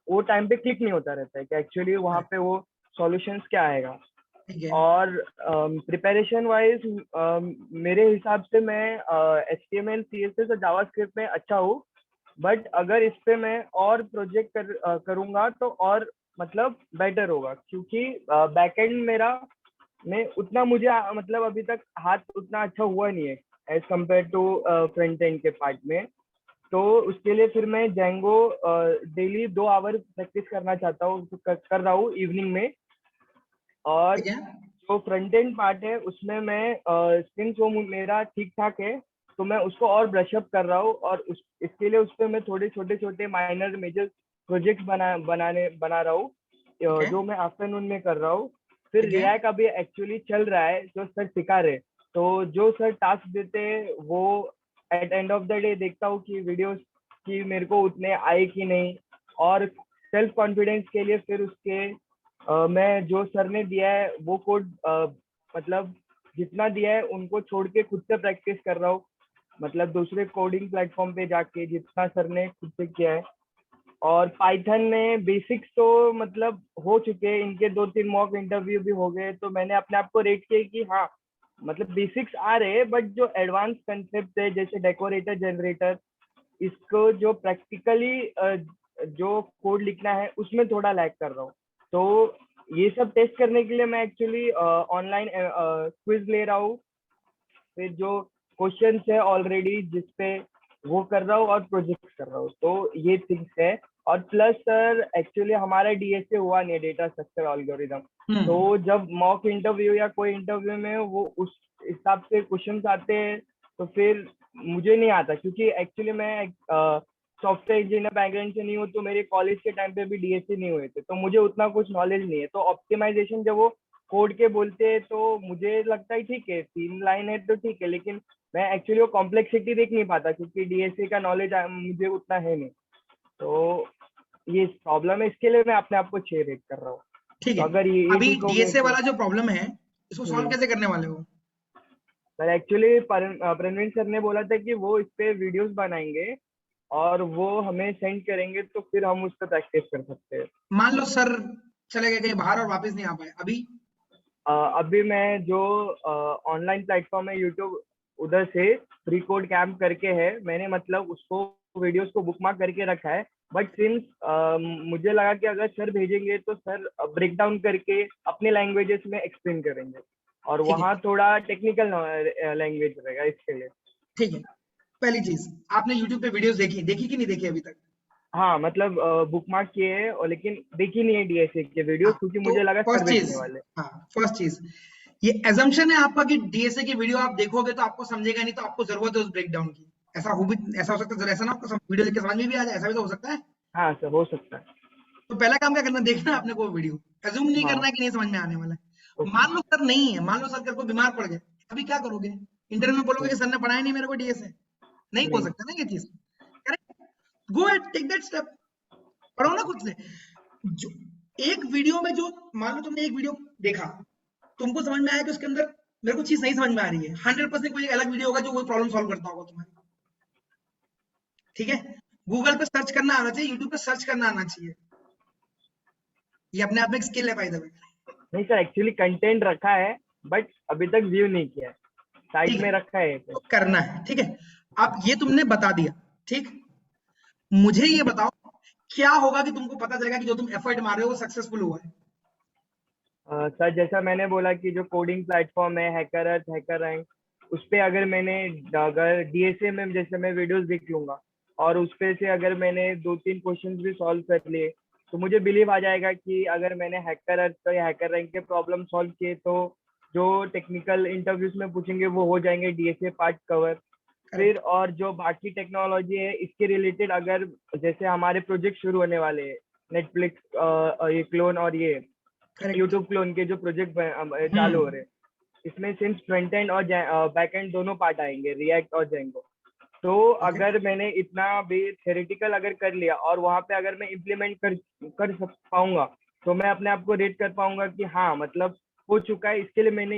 वो टाइम पे क्लिक नहीं होता रहता है कि एक्चुअली वहाँ पे वो सॉल्यूशंस क्या आएगा। और प्रिपरेशन वाइज मेरे हिसाब से मैं HTML CSS और जावास्क्रिप्ट में अच्छा हूँ, बट अगर इस पे मैं और प्रोजेक्ट करूँगा तो और मतलब बेटर होगा, क्योंकि बैकएंड मेरा में उतना मुझे मतलब अभी तक हाथ उतना अच्छा हुआ नहीं है as compare to front end के पार्ट में। तो उसके लिए फिर मैं जेंगो डेली 2 आवर प्रैक्टिस करना चाहता हूँ, कर रहा हूँ इवनिंग में। और जो फ्रंट एंड पार्ट है उसमें मैं सिंस वो मेरा ठीक ठाक है, तो मैं उसको और ब्रश अप कर रहा हूँ, और इसके लिए उस पर मैं थोड़े छोटे माइनर मेजर प्रोजेक्ट्स बना रहा हूँ, जो मैं आफ्टरनून में कर रहा हूँ। फिर ठीक है। रिएक्ट अभी एक्चुअली चल रहा है, जो सर सिखा रहे, तो जो सर टास्क देते हैं वो at end of the day देखता हूँ कि वीडियोस की मेरे को उतने आए कि नहीं, और सेल्फ कॉन्फिडेंस के लिए फिर उसके मैं जो सर ने दिया है वो कोड मतलब जितना दिया है उनको छोड़ के खुद से प्रैक्टिस कर रहा हूँ, मतलब दूसरे कोडिंग प्लेटफॉर्म पे जाके जितना सर ने खुद से किया है। और पाइथन में बेसिक्स तो मतलब हो चुके हैं, इनके 2-3 मॉक इंटरव्यू भी हो गए, तो मैंने अपने आप को रेट किया कि हाँ मतलब बेसिक्स आ रहे हैं, बट जो एडवांस कंसेप्ट है जैसे डेकोरेटर जनरेटर, इसको जो प्रैक्टिकली जो कोड लिखना है उसमें थोड़ा लैग कर रहा हूँ। तो ये सब टेस्ट करने के लिए मैं एक्चुअली ऑनलाइन क्विज ले रहा हूँ, फिर जो क्वेश्चन है ऑलरेडी जिसपे वो कर रहा हूँ और प्रोजेक्ट कर रहा हूँ, तो ये थिंग्स है। और प्लस सर एक्चुअली हमारा डीएसए हुआ नहीं, डेटा स्ट्रक्चर एल्गोरिथम, तो जब मॉक इंटरव्यू या कोई इंटरव्यू में वो उस हिसाब से क्वेश्चंस आते हैं, तो फिर मुझे नहीं आता, क्योंकि एक्चुअली मैं सॉफ्टवेयर इंजीनियर बैकग्राउंड से नहीं हूँ, तो मेरे कॉलेज के टाइम पे भी डीएसए नहीं हुए थे, तो मुझे उतना कुछ नॉलेज नहीं है। तो ऑप्टिमाइजेशन जब वो कोड के बोलते हैं तो मुझे लगता है ठीक है 3 लाइन है तो ठीक है, लेकिन मैं एक्चुअली वो कॉम्प्लेक्सिटी देख नहीं पाता, क्योंकि डीएसए का नॉलेज मुझे उतना है नहीं, तो ये प्रॉब्लम है, इसके लिए मैं अपने आप को 6 रेट कर रहा हूँ। ठीक तो है। अगर ये अभी ठीक हो गया डीएसए तो वाला जो प्रॉब्लम है इसको सॉल्व कैसे करने वाले हो? सर एक्चुअली प्रवीण सर ने बोला था कि वो इस पे वीडियोस बनाएंगे और वो हमें सेंड करेंगे, तो फिर हम उस पर प्रैक्टिस कर सकते हैं। मान लो सर चले गए कहीं बाहर और वापस नहीं आ पाए, अभी मैं जो ऑनलाइन प्लेटफॉर्म है यूट्यूब, उधर से फ्री कोड कैंप करके है, मैंने मतलब उसको वीडियोस को बुकमार्क करके रखा है, बट सिंस मुझे लगा कि अगर सर भेजेंगे तो सर ब्रेक डाउन करके अपने लैंग्वेजेस में एक्सप्लेन करेंगे, और वहाँ थोड़ा टेक्निकल लैंग्वेज रहेगा इसके लिए। ठीक है। पहली चीज, आपने यूट्यूब पे वीडियोस देखी कि नहीं देखी अभी तक? हाँ मतलब बुकमार्क किए है, और लेकिन देखी नहीं है डीएसए के वीडियो, क्योंकि मुझे लगा सर भेजने वाले। फर्स्ट चीज, ये एजम्पशन है आपका कि डीएसए की वीडियो आप देखोगे तो आपको समझेगा नहीं, तो आपको जरूरत है उस ब्रेकडाउन की। ऐसा हो सकता है, ऐसा ना आपको वीडियो देख के समझ में भी आ जाए, ऐसा भी तो हो सकता है। हाँ सर हो सकता है। तो पहला काम क्या करना, देखना आपने को वीडियो, एज्यूम नहीं करना है कि नहीं समझ में आने वाला है। मान लो सर नहीं है, मान लो सर को बीमार पड़ गए, अभी क्या करोगे? इंटरव्यू में बोलोगे कि सर ने पढ़ाया नहीं मेरे को डीएसए? नहीं बोल सकता ना ये चीज, correct? Go and take that step, पढ़ो ना खुद से। जो एक वीडियो में, जो मान लो तुमने एक वीडियो देखा, तुमको समझ में आया कि उसके अंदर मेरे को चीज नहीं समझ में आ रही है, 100% कोई अलग वीडियो होगा जो वो प्रॉब्लम सॉल्व करता होगा तुम्हारी। ठीक है? गूगल पे सर्च करना आना चाहिए, यूट्यूब पे सर्च करना आना चाहिए, ये अपने आप में एक स्किल है बाय द वे। नहीं सर एक्चुअली कंटेंट रखा है, बट अभी तक व्यू नहीं किया है, साइड में रखा है तो करना है। ठीक है, अब ये तुमने बता दिया, ठीक? मुझे ये बताओ क्या होगा कि तुमको पता चलेगा कि जो तुम एफर्ट मार रहे हो वो सक्सेसफुल हुआ है? सर जैसा मैंने बोला कि जो कोडिंग प्लेटफॉर्म है हैकर रैंक, उस पे अगर डीएसए में जैसे मैं वीडियोस देख लूंगा और उस पे से अगर मैंने 2-3 क्वेश्चन भी सॉल्व कर लिए, तो मुझे बिलीव आ जाएगा कि अगर मैंने हैकर रैंक के प्रॉब्लम सॉल्व किए, तो जो टेक्निकल इंटरव्यूज में पूछेंगे वो हो जाएंगे डीएसए पार्ट कवर। फिर और जो बाकी टेक्नोलॉजी है इसके रिलेटेड, अगर जैसे हमारे प्रोजेक्ट शुरू होने वाले हैं, नेटफ्लिक्स ये क्लोन और ये यूट्यूब क्लोन के जो प्रोजेक्ट चालू हो रहे हैं, इसमें सिर्फ फ्रंट एंड और बैक एंड दोनों पार्ट आएंगे, रिएक्ट और जेंगो। तो अगर मैंने इतना भी थ्योरेटिकल अगर कर लिया और वहां पे अगर मैं इम्प्लीमेंट कर पाऊंगा, तो मैं अपने आप को रेट कर पाऊंगा कि हाँ मतलब हो चुका है, इसके लिए मैंने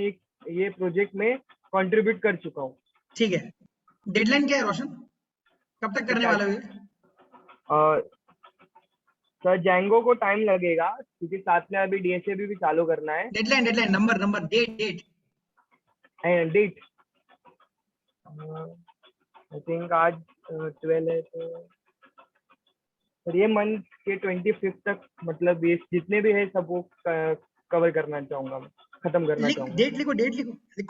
ये प्रोजेक्ट में कंट्रीब्यूट कर चुका हूँ। ठीक है, डेडलाइन क्या है रोशन, कब तक करने वाले हो? सर जेंगो को टाइम लगेगा, क्योंकि साथ में अभी डीएसए भी चालू करना है। Deadline number date I think आज 12 है, तो ये मंथ के 25 तक, मतलब ये जितने भी है सब वो कवर करना चाहूंगा, मैं खत्म करना चाहूंगा। डेट लिखो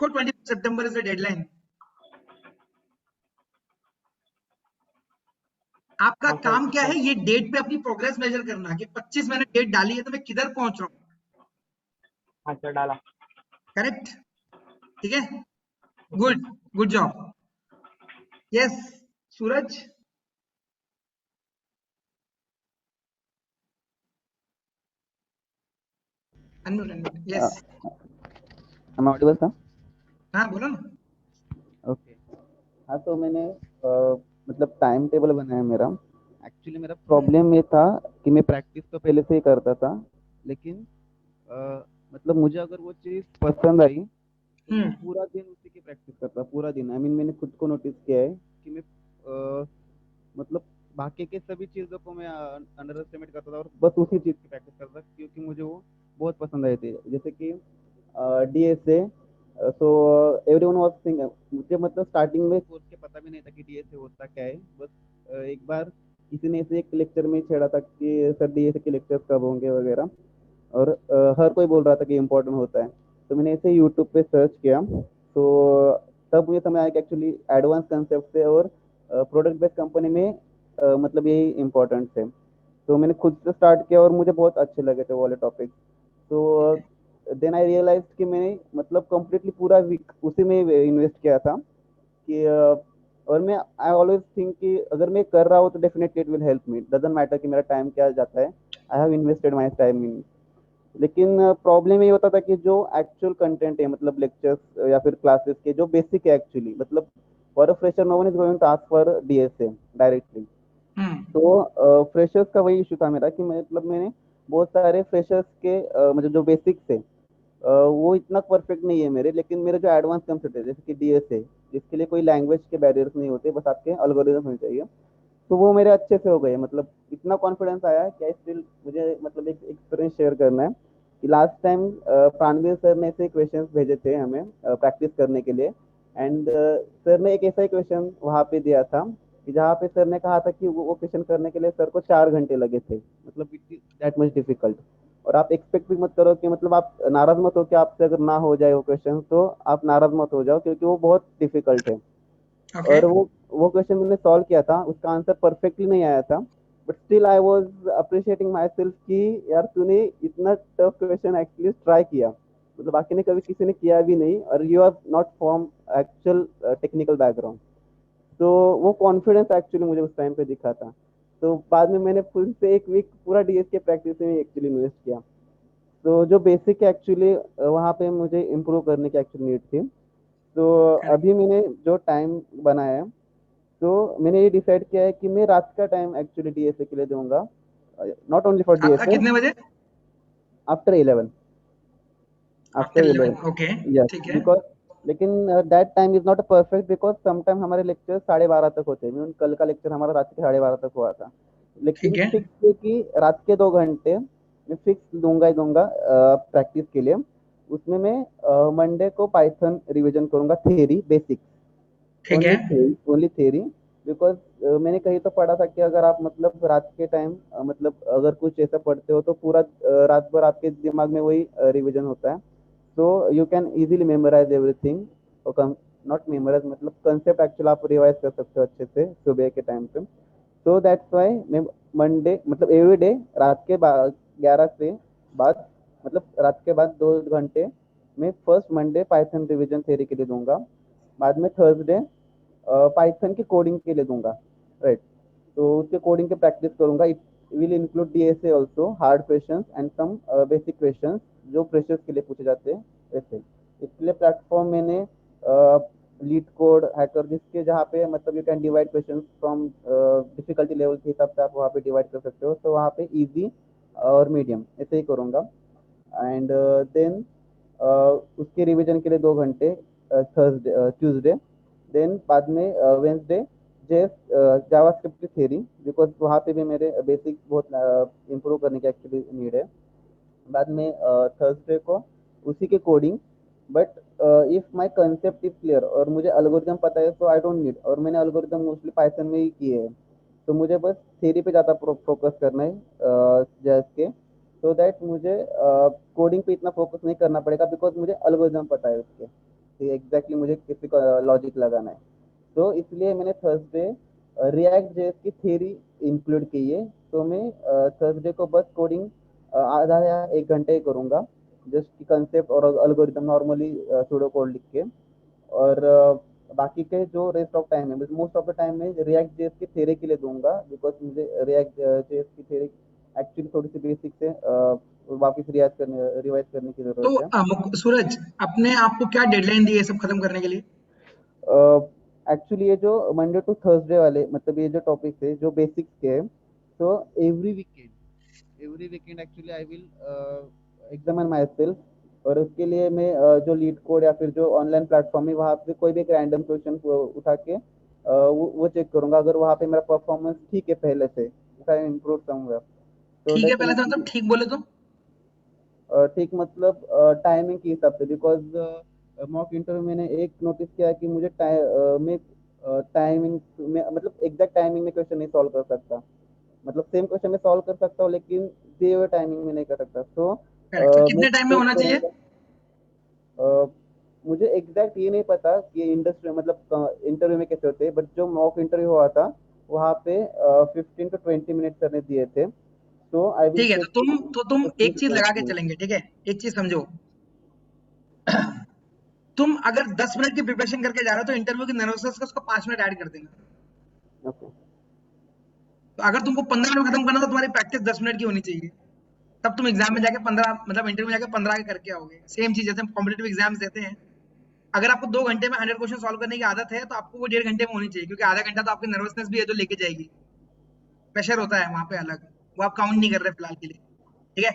20 सितंबर इज द डेडलाइन। आपका काम क्या है, ये डेट पे अपनी प्रोग्रेस मेजर करना, कि 25 मैंने डेट डाली है तो मैं किधर पहुंच रहा हूँ। अच्छा डाला, करेक्ट? ठीक है, good job. Yes, Suraj. Unmute. Yes. am I audible, sir? हाँ बोलो ना. ओके. हाँ, तो मैंने मतलब टाइम टेबल बनाया मेरा. एक्चुअली मेरा प्रॉब्लम ये था कि मैं प्रैक्टिस तो पहले से ही करता था, लेकिन मतलब मुझे अगर वो चीज़ पसंद आई तो मैं पूरा दिन उसी की प्रैक्टिस करता, पूरा दिन. आई मीन मैंने खुद को नोटिस किया है कि मैं मतलब बाकी के सभी चीज़ों को मैं अंडर एस्टिमेट करता था और बस उसी चीज़ की प्रैक्टिस करता था क्योंकि मुझे वो बहुत पसंद आई थी. जैसे कि DSA, so everyone was thinking, मुझे मतलब स्टार्टिंग में कोर्स के पता भी नहीं था कि डीएसए होता क्या है. बस एक बार किसी ने ऐसे एक लेक्चर में छेड़ा था कि सर डीएसए के लेक्चर्स कब होंगे वगैरह, और हर कोई बोल रहा था कि इम्पोर्टेंट होता है. तो मैंने ऐसे यूट्यूब पे सर्च किया, तो तब मुझे समझ आया कि एक्चुअली एडवांस कंसेप्ट है और प्रोडक्ट बेस्ड कंपनी में मतलब यही इम्पोर्टेंट है. तो मैंने खुद से स्टार्ट किया और मुझे बहुत अच्छे लगे थे वो वाले टॉपिक. तो देन आई रियलाइज कि मैंने मतलब कंप्लीटली पूरा वीक उसी में इन्वेस्ट किया था कि और मैं आई ऑलवेज थिंक कि अगर मैं कर रहा हूँ तो definitely it will help me, doesn't matter कि मेरा टाइम क्या जाता है, I have invested my time in. लेकिन प्रॉब्लम ये होता था कि जो एक्चुअल कंटेंट है, मतलब लेक्चर्स या फिर क्लासेस के जो बेसिक है एक्चुअली, मतलब for a fresher no one is going to ask for DSA directly. तो फ्रेशर्स का वही इशू था मेरा कि मतलब मैंने बहुत सारे फ्रेशर्स के मतलब जो बेसिक्स है वो इतना परफेक्ट नहीं है मेरे, लेकिन मेरे जो एडवांस कंसेप्ट है जैसे कि डीएसए, जिसके लिए कोई लैंग्वेज के बैरियर्स नहीं होते, बस आपके अल्गोरिदम होने चाहिए, तो वो मेरे अच्छे से हो गए. मतलब इतना कॉन्फिडेंस आया कि आई स्टिल, मुझे मतलब एक एक्सपीरियंस शेयर करना है कि लास्ट टाइम प्राणवीर सर ने ऐसे क्वेश्चंस भेजे थे हमें प्रैक्टिस करने के लिए. एंड सर ने एक ऐसा ही क्वेश्चन वहाँ पे दिया था कि जहाँ पे सर ने कहा था कि वो क्वेश्चन करने के लिए सर को 4 घंटे लगे थे. मतलब it is that much difficult. और आप एक्सपेक्ट भी मत करो कि मतलब आप नाराज मत हो कि आपसे अगर ना हो जाए वो क्वेश्चन, तो आप नाराज मत हो जाओ क्योंकि वो बहुत डिफिकल्ट है. Okay. और वो क्वेश्चन मैंने सॉल्व किया था, उसका आंसर परफेक्टली नहीं आया था, but still I was appreciating my self कि यार तूने इतना टफ क्वेश्चन एक्चुअली ट्राई किया, मतलब बाकी ने कभी किसी ने किया भी नहीं, और you are not from actual technical background. तो वो कॉन्फिडेंस एक्चुअली मुझे उस टाइम पे दिखा था. तो बाद में मैंने फिर से एक वीक पूरा डीएस के प्रैक्टिस में एक्चुअली इन्वेस्ट किया. तो जो बेसिक है एक्चुअली वहाँ पे मुझे इम्प्रूव करने की एक्चुअली नीड थी. तो Correct. अभी मैंने जो टाइम बनाया है, तो मैंने ये डिसाइड किया है कि मैं रात का टाइम एक्चुअली डीएसए के लिए दूंगा, नॉट ओनली फॉर रात का डीएसए, कितने बजे? After 11, after after 11. 11. Okay. Yes, ठीक है. बिकॉज लेकिन that time is not perfect because sometime हमारे लेक्चर 12:30 तक होते हैं. मीन कल का लेक्चर हमारा रात के 12:30 तक हुआ था, लेकिन ठीक है. फिक्स है कि रात के 2 घंटे मैं फिक्स दूंगा ही दूंगा प्रैक्टिस के लिए. उसमें मैं मंडे को पाइथन रिवीजन करूंगा, थ्योरी बेसिक, ठीक है. Only theory. बिकॉज मैंने कहीं तो पढ़ा था कि अगर आप मतलब रात के टाइम मतलब अगर कुछ ऐसा पढ़ते हो तो पूरा रात भर आपके दिमाग में वही रिवीजन होता है. So you can easily memorise everything, not memorise मतलब कंसेप्ट एक्चुअली आप रिवाइज कर सकते हो अच्छे से सुबह के टाइम पे. सो दैट्स वाई मैं मंडे मतलब एवरी डे रात के 11 से बाद, मतलब रात के बाद 2 घंटे मैं first Monday Python revision theory के लिए दूंगा, बाद में थर्सडे पाइथन की कोडिंग के लिए दूंगा, राइट. तो उसके कोडिंग के प्रैक्टिस करूंगा. It will include DSA also, hard questions and some basic questions जो फ्रेशर्स के लिए पूछे जाते हैं वैसे. इसके लिए प्लेटफॉर्म मैंने लीड कोड हैकर, जिसके जहाँ पे मतलब you can divide question from difficulty level के हिसाब से आप वहाँ पे डिवाइड कर सकते हो, तो वहाँ पे इजी और मीडियम ऐसे ही करूँगा. एंड देन उसके रिवीजन के लिए 2 घंटे थर्सडे ट्यूसडे. देन बाद में वेंसडे जेस जावा स्क्रिप्ट की थ्योरी, बिकॉज वहाँ पे भी मेरे बेसिक बहुत इम्प्रूव करने की एक्चुअली नीड है. बाद में थर्सडे को उसी के coding, but if my concept is clear और मुझे अल्गोरिदम पता है तो आई डोंट नीड, और मैंने अल्गोरिदम मोस्टली पाइथन में ही किए हैं, तो मुझे बस थ्योरी पे ज़्यादा फोकस करना है जैस के, सो दैट मुझे कोडिंग पे इतना फोकस नहीं करना पड़ेगा बिकॉज मुझे अल्गोरिदम पता है उसके, तो एग्जैक्टली मुझे किसी का लॉजिक लगाना है. तो इसलिए मैंने थर्सडे रिएक्ट जेएस की थ्योरी इंक्लूड की है. तो मैं थर्सडे को बस कोडिंग आधा या 1 घंटे ही करूँगा, जस्ट कंसेप्ट और अल्गोरिदम नॉर्मली सूडो कोड लिख के. और बाकी के जो रेस्ट ऑफ टाइम है, मोस्ट ऑफ द टाइम में रिएक्ट जेएस की थ्योरी के लिए दूंगा, बिकॉज मुझे रिएक्ट जेएस की थ्योरी एक्चुअली थोड़ी सी बेसिक से वापस रिवाइज करने की तो जरूरत है। सूरज, अपने आप को क्या डेडलाइन दी है सब खत्म करने के लिए? एक्चुअली ये जो मंडे टू थर्सडे वाले, मतलब ये जो टॉपिक है जो बेसिक्स के हैं, तो every weekend actually I will examine my self, और उसके लिए मैं जो लीड कोड या फिर जो ऑनलाइन प्लेटफॉर्म है वहाँ पे कोई भी एक रैंडम क्वेश्चन उठा के वो चेक करूंगा। अगर वहाँ पे मेरा परफॉर्मेंस ठीक है पहले से, इफ आई इम्प्रूव समवेयर, तो ठीक है, पहले से डेफिनेटली मतलब ठीक बोले तो? ठीक मतलब टाइमिंग के हिसाब से, बिकॉज मॉक इंटरव्यू मैंने एक नोटिस किया कि मुझे मैं टाइमिंग में, मतलब एग्जैक्ट टाइमिंग में क्वेश्चन नहीं सॉल्व कर सकता। मतलब सेम क्वेश्चन में सॉल्व कर सकता हूँ लेकिन दिए हुए टाइमिंग में नहीं कर सकता। तो करेक्ट, तो मैं कितने टाइम में कोशिश होना चाहिए? करूंगा। मुझे एग्जैक्ट ये नहीं पता कि इंडस्ट्री मतलब इंटरव्यू में कैसे होते हैं, बट जो मॉक इंटरव्यू हुआ था वहाँ पे 15 to 20 मिनट करने दिए थे, तो आई विल ठीक है, चेक तो तुम 15 एक to चीज लगा 20 के मिनट चलेंगे, ठीक है? एक चीज समझो, तुम अगर 10 मिनट की प्रिपरेशन करके जा रहे हो तो इंटरव्यू की नर्वसनेस का उसको 5 मिनट ऐड कर देना। ओके। तो अगर तुमको 15 मिनट खत्म करना तो तुम्हारी प्रैक्टिस 10 मिनट की होनी चाहिए, तब तुम एग्जाम में जाके 15, मतलब इंटरव्यू में जाके 15 के करके आओगे। सेम चीज जैसे हम कॉम्पिटेटिव एग्जाम्स देते हैं, अगर आपको 2 घंटे में 100 क्वेश्चन सॉल्व करने की आदत है तो आपको वो 1.5 घंटे में होनी चाहिए, क्योंकि आधा घंटा तो आपकी नर्वसनेस भी है जो लेके जाएगी। प्रेशर होता है वहां पे अलग, वो आप काउंट नहीं कर रहे फिलहाल के लिए, ठीक है?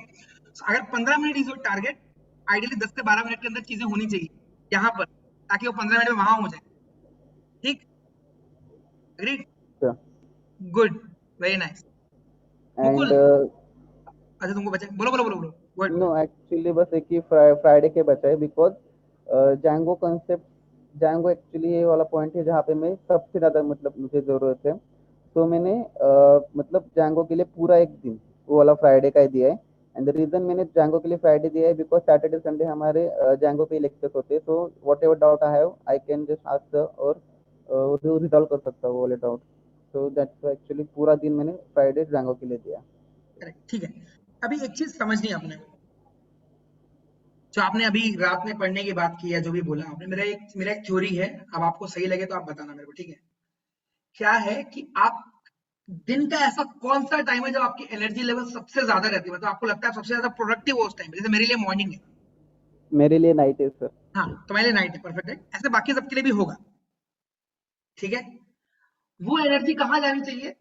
So, अगर 15 minute is your target, ideally 10 से 12 मिनट के अंदर चीजें होनी चाहिए यहाँ पर, ताकि वो 15 मिनट में वहां हो जाए। ठीक, agreed? Good, very nice. And Mukul, अच्छा तुमको बचे, बोलो बोलो बोलो बोलो, गुड नो, गुड। एक्चुअली बस एक ही फ्राइडे के बचा है, because Django concept, Django actually ये वाला पॉइंट है जहाँ पे मैं सबसे ज़्यादा मतलब मुझे ज़रूरत है। तो मैंने मतलब जैंगो के लिए पूरा एक दिन वो वाला फ्राइडे का ही दिया है। एंड द रीज़न मैंने जैंगो के लिए फ्राइडे दिया है बिकॉज सैटरडे संडे हमारे जैंगो पे लेक्चर्स होते हैं, तो what ever doubt I have I can just ask और रिजॉल्व कर सकता हूँ वो वाले डाउट। तो दैट्स एक्चुअली पूरा दिन मैंने फ्राइडे जैंगो के लिए दिया। करेक्ट, ठीक है। अभी एक चीज समझनी है अपने को, जो आपने अभी रात में पढ़ने की बात की है, जो भी बोला आपने, मेरा एक थ्योरी है, अब आपको सही लगे तो आप बताना मेरे को, ठीक है? क्या है कि आप, दिन का ऐसा कौन सा टाइम है जब आपकी एनर्जी लेवल सबसे ज्यादा रहती है, मतलब आपको लगता है आप सबसे ज्यादा प्रोडक्टिव हो उस टाइम पे? जैसे मेरे लिए मॉर्निंग है। मेरे लिए नाइट है सर। हाँ, तो मेरे लिए नाइट है, परफेक्ट है। ऐसे बाकी सबके लिए भी होगा, ठीक है? वो एनर्जी कहाँ जानी चाहिए?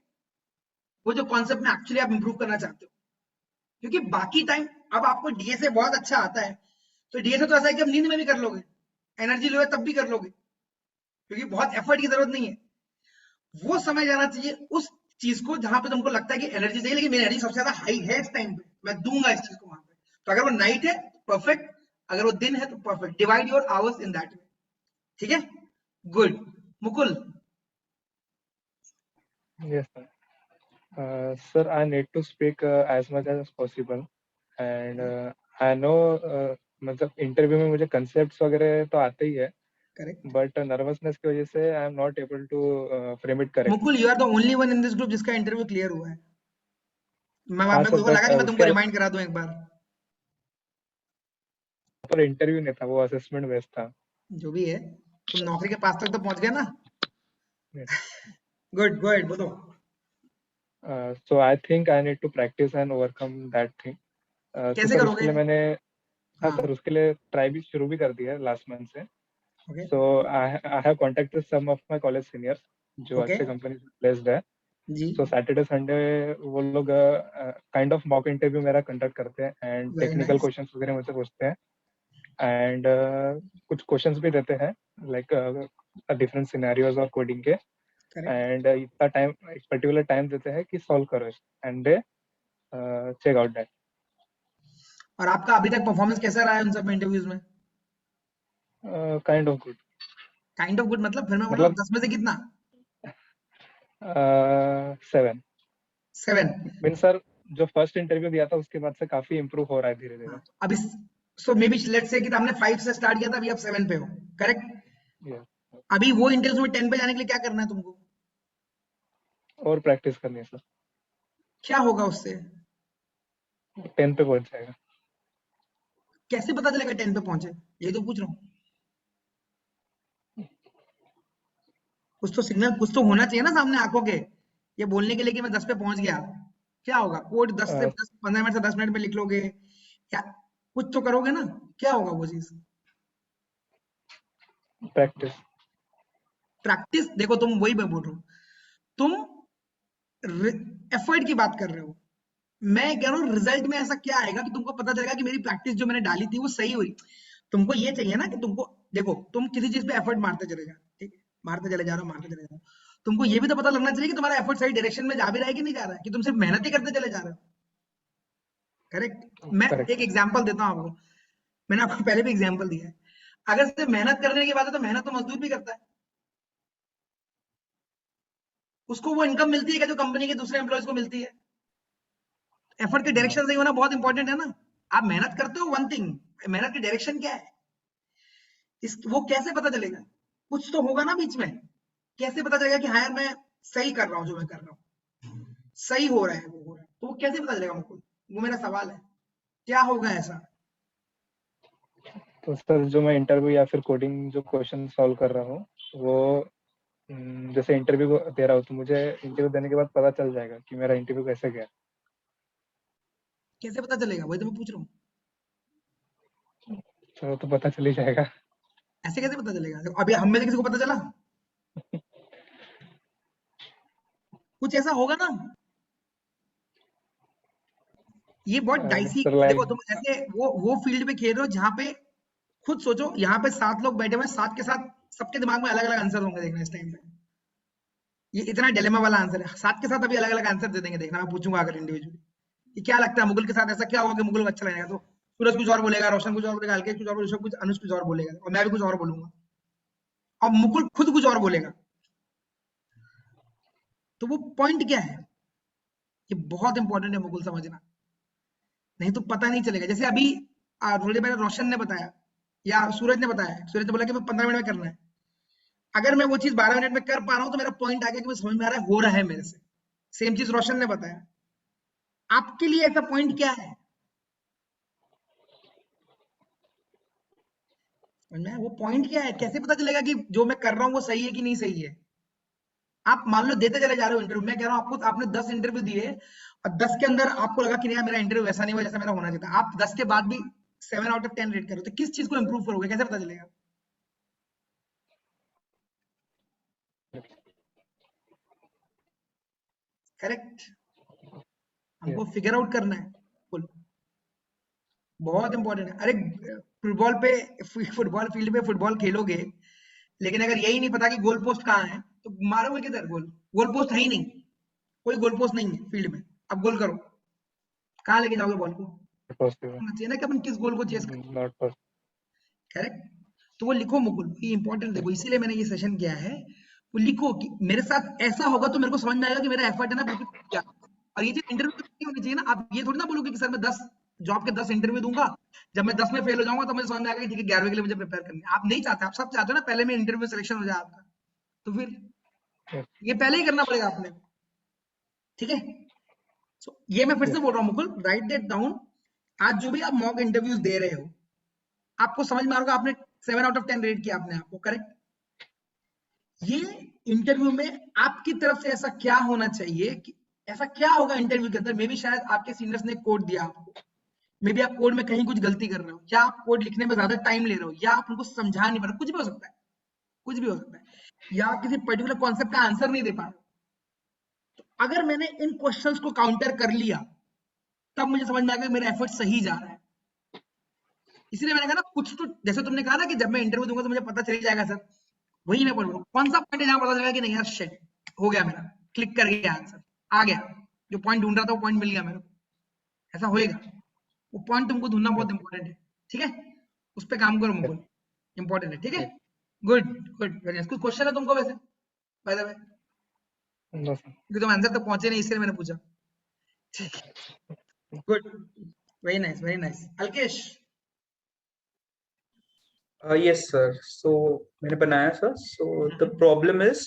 वो जो कॉन्सेप्ट में एक्चुअली आप इंप्रूव करना चाहते हो, क्योंकि बाकी टाइम, अब आपको डीएसए बहुत अच्छा आता है, तो डीएसए तो ऐसा है कि आप नींद में भी कर लोगे, एनर्जी लो है तब भी कर लोगे, क्योंकि बहुत एफर्ट की जरूरत नहीं है। वो समय जाना चाहिए उस चीज को जहां पे तुमको लगता है कि एनर्जी चाहिए, लेकिन मेरी एनर्जी सबसे ज्यादा हाई है इस टाइम पे, मैं दूंगा इस चीज को वहां पे। तो अगर वो नाइट है, परफेक्ट। अगर वो दिन है तो perfect, divide your hours in that way, ठीक है? Good. Mukul, Yes, sir. Sir, I need to speak as much as possible, and I know मतलब इंटरव्यू में मुझे कंसेप्ट्स वगैरह तो आते ही है, करेक्ट। बट नर्वसनेस की वजह से I am not able to frame it correctly. Mukul, you are the only one in this group जिसका इंटरव्यू क्लियर हुआ है। हाँ मेरे सर, को लगा बट कि मैं तुमको उसके रिमाइंड करा दूं एक बार। पर इंटरव्यू नहीं था, वो असेसमेंट बेस्ड था। जो भी है, तुम नौकरी के पास तक तो पहुंच गए ना। गुड गुड, बोलो। So I think I need to practice and overcome that thing. तो कैसे सर उसके करोगे? लिए मैंने, हाँ हाँ, सर, उसके लिए ट्राई भी शुरू भी कर दिया है लास्ट मंथ से। Okay so I have contacted some of my college seniors जो ओके अच्छे कंपनी से प्लेस्ड है। जी, सो सैटरडे संडे वो लोग काइंड ऑफ मॉक इंटरव्यू मेरा कंडक्ट करते हैं and very technical nice. Questions वगैरह मुझसे पूछते हैं, एंड कुछ क्वेश्चंस भी देते हैं लाइक डिफरेंट सिनेरियोज और कोडिंग के, करेक्ट। एंड इतना टाइम, एक पर्टिकुलर टाइम देते हैं कि सॉल्व करो, and they check out that. और आपका अभी तक परफॉर्मेंस कैसा रहा है उन सब इंटरव्यूज में? Kind of good. Kind of good मतलब फिर मैं बोल रहा हूँ मतलब 10 में से कितना? 7 7? मीन सर, जो फर्स्ट इंटरव्यू दिया था उसके बाद से काफी इम्प्रूव हो रहा है धीरे धीरे। हाँ, अभी सो मे बी लेट्स से कि आपने 5 से स्टार्ट किया था, अभी आप 7 पे हो, करेक्ट? Yes. अभी वो इंटरव्यूज में 10 पे जाने के लिए क्या करना है तुमको? और प्रैक्टिस करनी है सर, क्या होगा उससे? 10 पे पहुंच जाएगा। कैसे पता चलेगा 10 पे पहुंचे? ये तो पूछ रहा हूँ। कुछ तो सिग्नल, कुछ तो होना चाहिए ना सामने आंखों के, ये बोलने के लिए कि मैं 10 पे पहुंच गया। क्या होगा? कोड 10 से 15 मिनट से 10 मिनट में लिख लोगे, क्या कुछ तो करोगे ना, क्या होगा वो चीज? प्रैक्टिस। प्रैक्टिस। देखो तुम, वही मैं बोल रहा हूँ, तुम एफर्ट की बात कर रहे हो, मैं कह रहा हूँ रिजल्ट में ऐसा क्या आएगा कि तुमको पता चलेगा कि मेरी प्रैक्टिस जो मैंने डाली थी वो सही हुई। तुमको ये चाहिए ना कि तुमको, देखो तुम किसी चीज पे एफर्ट मारते चले जाओ, ठीक है, मारते चले जा रहे हो, मारते चले जा रहे हो, तुमको ये भी तो पता लगना चाहिए कि तुम्हारा एफर्ट सही डायरेक्शन में जा भी रहा है कि नहीं जा रहा है, कि तुम सिर्फ मेहनत ही करते चले जा रहे हो। करेक्ट। मैं करेक्ट। एक एग्जांपल देता हूँ आपको, मैंने आपको पहले भी एग्जांपल दिया है। अगर सिर्फ मेहनत करने की बात है तो मेहनत तो मजदूर भी करता है, उसको वो इनकम मिलती है क्या जो कंपनी के दूसरे एम्प्लॉयज को मिलती है? एफर्ट की डायरेक्शन सही होना बहुत इंपॉर्टेंट है ना। आप मेहनत करते हो वन थिंग, मेहनत की डायरेक्शन क्या है, इस वो कैसे पता चलेगा? कुछ तो होगा ना बीच में, कैसे पता चलेगा कि हाँ यार मैं सही कर रहा हूँ, जो मैं कर रहा हूँ सही हो रहा है, वो हो रहा है, तो वो कैसे पता चलेगा मुझको? वो मेरा सवाल है, क्या होगा ऐसा? तो सर जो मैं इंटरव्यू या फिर कोडिंग जो क्वेश्चन सॉल्व कर रहा हूँ वो जैसे इंटरव्यू दे रहा हूँ तो मुझे इंटरव्यू देने के बाद पता चल जाएगा कि मेरा इंटरव्यू कैसे गया। कैसे पता चलेगा, वही तो मैं पूछ रहा हूँ। तो पता चल ही जाएगा। ऐसे कैसे पता चलेगा? देखो, अभी हम में से किसी को पता चला? कुछ ऐसा होगा ना। ये बहुत डाइसी, सर देखो लाइक तुम ऐसे वो फील्ड पे खेल रहे हो जहाँ पे, खुद सोचो यहाँ पे 7 लोग बैठे हुए हैं, 7 के साथ सबके दिमाग में अलग अलग आंसर होंगे, देखना इस टाइम पे। ये इतना डिलेमा वाला आंसर है, 7 के साथ अभी अलग अलग आंसर दे देंगे, देखना मैं पूछूंगा अगर इंडिविजुअली, ये क्या लगता है मुकुल के साथ ऐसा क्या होगा कि मुकुल को अच्छा लगेगा, तो सूरज कुछ और बोलेगा, रोशन कुछ और बोलेगा, अलकेश कुछ और बोलेगा, कुछ, अनुज कुछ और बोलेगा, और मैं भी कुछ और बोलूंगा, और मुकुल खुद कुछ और बोलेगा। तो वो पॉइंट क्या है, ये बहुत इंपॉर्टेंट है मुकुल समझना, नहीं तो पता नहीं चलेगा। जैसे अभी थोड़ी देर पहले रोशन ने बताया या सूरज ने बताया, सूरज ने बोला कि मैं 15 मिनट में करना है, अगर मैं वो चीज 12 मिनट में कर पा रहा हूँ तो मेरा पॉइंट आ गया कि मैं समझ में आ रहा है, हो रहा है मेरे से। सेम चीज रोशन ने बताया, आपके लिए ऐसा पॉइंट क्या है? वो पॉइंट क्या है, कैसे पता चलेगा कि जो मैं कर रहा हूँ वो सही है कि नहीं सही है? आप मान लो देते चले जा रहे हो इंटरव्यू, मैं कह रहा हूँ आपको, आपने 10 इंटरव्यू दिए और 10 के अंदर आपको लगा कि नहीं यार मेरा इंटरव्यू वैसा नहीं हुआ जैसा मेरा होना चाहिए था, आप 10 के बाद भी 7 आउट ऑफ 10 रेट करो, तो किस चीज को इंप्रूव करोगे, कैसे पता चलेगा? करेक्ट। हमको फिगर आउट करना है, बहुत इंपॉर्टेंट है। अरे फुटबॉल फील्ड पे फुटबॉल खेलोगे, लेकिन अगर यही नहीं पता कि गोल पोस्ट कहाँ है तो मारोगे किधर गोल? गोल पोस्ट है ही नहीं, कोई गोल पोस्ट नहीं है फील्ड में, अब गोल करो, कहाँ लेके जाओगे बॉल को? पॉसिबल, होना चाहिए ना कि अपन किस गोल को चेस करें। Not possible. करेक्ट। तो वो लिखो मुकुल, ये इंपॉर्टेंट, देखो इसीलिए मैंने ये सेशन किया है, वो लिखो कि मेरे साथ ऐसा होगा तो मेरे को समझ में आएगा कि मेरा एफर्ट है ना बिल्कुल क्या। और ये चीज इंटरव्यू नहीं होनी चाहिए ना, आप ये थोड़ी ना बोलोगे कि सर मैं 10 जॉब के 10 इंटरव्यू दूंगा, जब मैं 10 में फेल हो जाऊंगा तो मुझे समझ में आएगा कि ठीक है 11वें के लिए मुझे प्रिपेयर करनी है। आप नहीं चाहते, आप सब चाहते हो ना पहले में इंटरव्यू सिलेक्शन हो जाए आपका, तो फिर ये पहले ही करना पड़ेगा आपने, ठीक है। सो ये मैं फिर से बोल रहा हूँ मुकुल, राइट दैट डाउन। आज जो भी आप मॉक इंटरव्यूज दे रहे हो, आपको समझ में आ रहा होगा, आपने 7 आउट ऑफ 10 रेट किया आपने आपको, करेक्ट। ये इंटरव्यू में आपकी तरफ से ऐसा क्या होना चाहिए कि ऐसा क्या होगा इंटरव्यू के अंदर, मे बी शायद आपके सीनियर्स ने कोड दिया आपको, मे बी आप कोड में कहीं कुछ गलती कर रहे हो, या आप कोड लिखने में ज्यादा टाइम ले रहे हो, या आप उनको समझा नहीं पा रहे, कुछ भी हो सकता है, कुछ भी हो सकता है, या आप किसी पर्टिकुलर कॉन्सेप्ट का आंसर नहीं दे पा रहे। तो अगर मैंने इन क्वेश्चंस को काउंटर कर लिया, तब मुझे समझ में आ गया मेरा एफर्ट सही जा रहा है। इसलिए मैंने कहा ना, कुछ तो, जैसे तुमने कहा ना कि जब मैं इंटरव्यू दूंगा तो मुझे पता चल जाएगा सर, वही मैं बोल रहा हूँ, कौन सा पॉइंट है जहां पता चलेगा कि नहीं यार शिट हो गया, मेरा क्लिक कर गया आंसर, आ गया, जो पॉइंट ढूंढ रहा था वो पॉइंट मिल गया मेरे को, ऐसा होएगा। वो पॉइंट तुमको ढूंढना बहुत इंपॉर्टेंट है, ठीक है, उस पर काम करो मुकुल, इंपॉर्टेंट है, ठीक है। Good good, very nice. कुछ क्वेश्चन है तुमको वैसे बाय द वे? क्योंकि तुम आंसर तक पहुंचे नहीं इसलिए मैंने पूछा। Good, very nice very nice. Alkesh? Yes, sir. So मैंने बनाया sir. So the problem is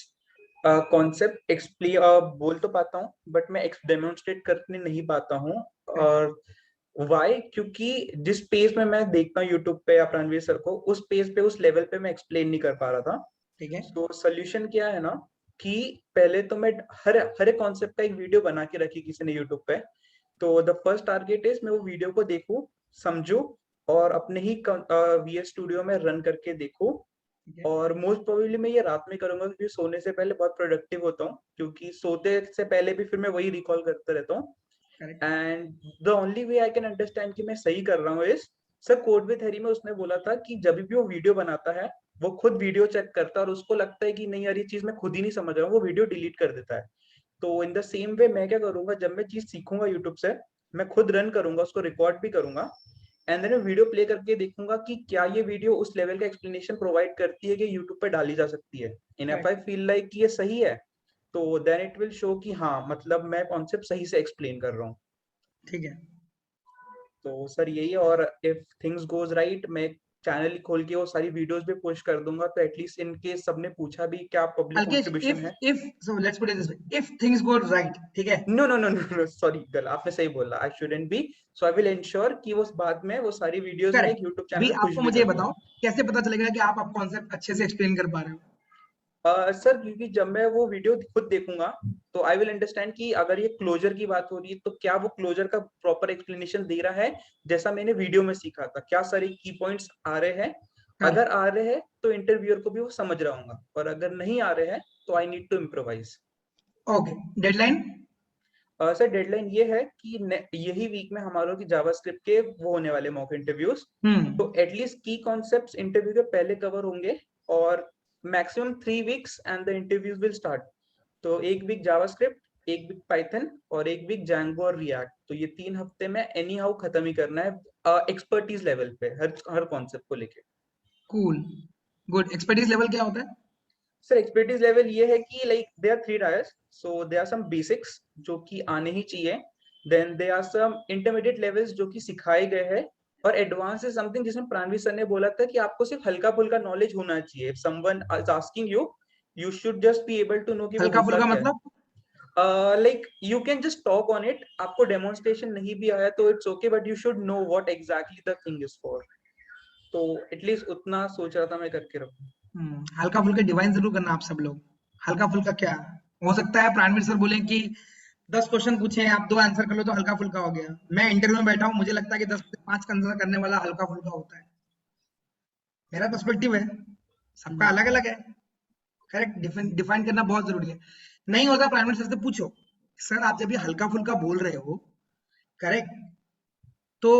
concept explain बोल तो पाता हूँ, but मैं demonstrate करने नहीं पाता हूँ. और why? क्योंकि जिस पेज में मैं देखता हूँ YouTube पे या प्रणवीर सर को, उस पेज पे उस लेवल पे मैं एक्सप्लेन नहीं कर पा रहा था. ठीक है, तो सोल्यूशन क्या है ना कि पहले तो मैं हर एक कॉन्सेप्ट का एक वीडियो बना के रखी किसी ने यूट्यूब पे। तो द फर्स्ट टारगेट इज मैं वो वीडियो को देखूं, समझूं और अपने ही VS स्टूडियो में रन करके देखूं। ठीक है, और मोस्ट प्रोबेबली मैं ये रात में करूंगा क्योंकि सोने से पहले बहुत प्रोडक्टिव होता हूँ, क्योंकि सोते से पहले भी फिर मैं वही रिकॉल करता रहता हूँ। Correct, and the only way I can understand कि मैं सही कर रहा हूँ is, sir code with Harry में उसने बोला था कि जब भी वो वीडियो बनाता है वो खुद वीडियो चेक करता है और उसको लगता है कि नहीं यार ये चीज मैं खुद ही नहीं समझ रहा हूँ, वो वीडियो डिलीट कर देता है। तो इन द सेम वे मैं क्या करूंगा, जब मैं चीज सीखूंगा यूट्यूब से, मैं खुद रन करूंगा, उसको रिकॉर्ड भी करूंगा एंड देन वीडियो प्ले करके देखूंगा कि क्या ये वीडियो उस लेवल का एक्सप्लेनेशन प्रोवाइड करती है कि यूट्यूब पे डाली जा सकती है। In if I feel like कि ये सही है तो देन इट विल शो कि हाँ मतलब मैं कॉन्सेप्ट सही से एक्सप्लेन कर रहा हूँ। ठीक है। तो सर यही है। और इफ थिंग्स गोज राइट मैं चैनल खोल के वो सारी वीडियोस भी पुश कर दूंगा, तो एटलीस्ट इन केस सबने पूछा भी क्या पब्लिक Alkesh, कंट्रीब्यूशन है। if so let's put it this way, if things go right, ठीक है, नो सॉरी गल आपने सही बोला, I shouldn't be, so I will ensure कि वो बाद में वो सारी वीडियोस में एक करेक्ट। यूट्यूब भी चैनल पुश आपको भी मुझे ये कर बताओ दूंगा। कैसे पता चलेगा कि आप कॉन्सेप्ट अच्छे से एक्सप्लेन कर पा रहे हो? सर क्योंकि जब मैं वो वीडियो खुद देखूंगा तो आई विल अंडरस्टैंड कि अगर ये क्लोजर की बात हो रही है तो क्या वो क्लोजर का प्रॉपर एक्सप्लेनेशन दे रहा है जैसा मैंने वीडियो में सीखा था, क्या सारे की पॉइंट्स आ रहे हैं। अगर आ रहे हैं तो इंटरव्यूअर को भी वो समझ रहा होगा, और अगर नहीं आ रहे हैं तो I need to improvise. Okay, deadline? Sir deadline ये है कि यही वीक में हमारों की जावास्क्रिप्ट के वो होने वाले मॉक इंटरव्यूज, तो एटलीस्ट की कॉन्सेप्ट्स इंटरव्यू के पहले कवर होंगे और maximum 3 weeks and the interviews will start. तो एक वीक जावास्क्रिप्ट, एक वीक पाइथन और एक वीक जैंगो और रिएक्ट, तो ये 3 हफ्ते में एनी हाउ खत्म ही करना है एक्सपर्टीज लेवल पे हर कॉन्सेप्ट को लेके। Cool, good. एक्सपर्टीज लेवल क्या होता है? सर एक्सपर्टीज लेवल ये है कि like they are 3 tiers, so they are some basics जो कि आने ही चाहिए, then they are some intermediate levels जो कि सिखाए गए हैं, और एडवांस इज समथिंग जिसमें प्राणवीर सर ने बोला था कि आपको सिर्फ हल्का फुल्का नॉलेज होना चाहिए। If someone is asking you, you should just be able to know कि वो हल्का होता फुल्का क्या मतलब? है। Like you can just talk on it, आपको डेमोन्स्ट्रेशन नहीं भी आया तो it's okay, but you should know what exactly the thing is for. तो एटलीस्ट उतना सोच रहा था मैं करके रखूं। हल्का फुल्का डिवाइन जरूर करना आप सब लोग। हल्का फुल्का क्या हो सकता है? प्राणवीर सर बोले कि 10 क्वेश्चन पूछे हैं, आप 2 आंसर कर लो तो हल्का फुल्का हो गया। मैं इंटरव्यू में बैठा हूँ, मुझे लगता है कि 10 से 5 आंसर करने वाला हल्का फुल्का होता है। मेरा पर्सपेक्टिव है, सबका अलग अलग है। करेक्ट, डिफाइन करना बहुत जरूरी है। नहीं होता प्राणवीर सर से पूछो, सर आप जब ये हल्का फुल्का बोल रहे हो, करेक्ट, तो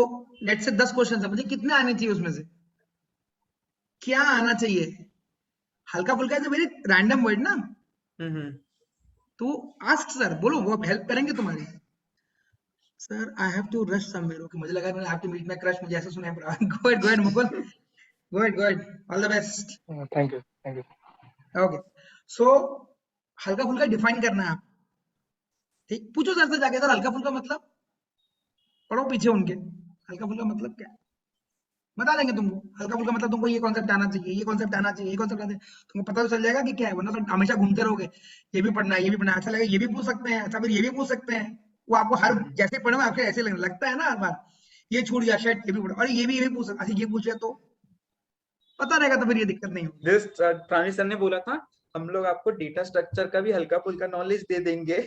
लेट्स से 10 क्वेश्चन है, मुझे कितने आने चाहिए उसमें से? क्या आना चाहिए? हल्का फुल्का is a very random word ना। तो आस्क सर, बोलो, वो हेल्प करेंगे तुम्हारी। Sir I have to rush somewhere. Okay, मुझे लगा I have to meet my crush, मुझे ऐसा सुना है। Go ahead Mukul, go ahead, all the best. Thank you. Okay, so हल्का फुल्का डिफाइन करना है आप। ठीक, पूछो सर से जाके, सर हल्का फुल्का मतलब, पढ़ो पीछे उनके, हल्का फुल्का मतलब क्या, बता देंगे तुमको। हल्का फुल्का मतलब तुमको ये कॉन्सेप्ट आना चाहिए, ये कॉन्सेप्ट आना चाहिए, ये कॉन्सेप्ट आना चाहिए, तुमको पता तो चल जाएगा कि क्या है। वरना तो हमेशा घूमते रहोगे, ये भी पढ़ना है, ये भी पढ़ना है, अच्छा लगेगा ये भी पूछ सकते हैं, अच्छा फिर ये भी पूछ सकते हैं। वो आपको हर जैसे पढ़े आपको ऐसे लगने लगता है ना, हर बार ये छूट गया शायद, ये भी पढ़ो, और ये भी पूछ सकते, अच्छा ये पूछे तो पता रहेगा, तो फिर ये दिक्कत नहीं होगी। दिस प्राणी सर ने बोला था हम लोग आपको डेटा स्ट्रक्चर का भी हल्का फुल्का नॉलेज दे देंगे।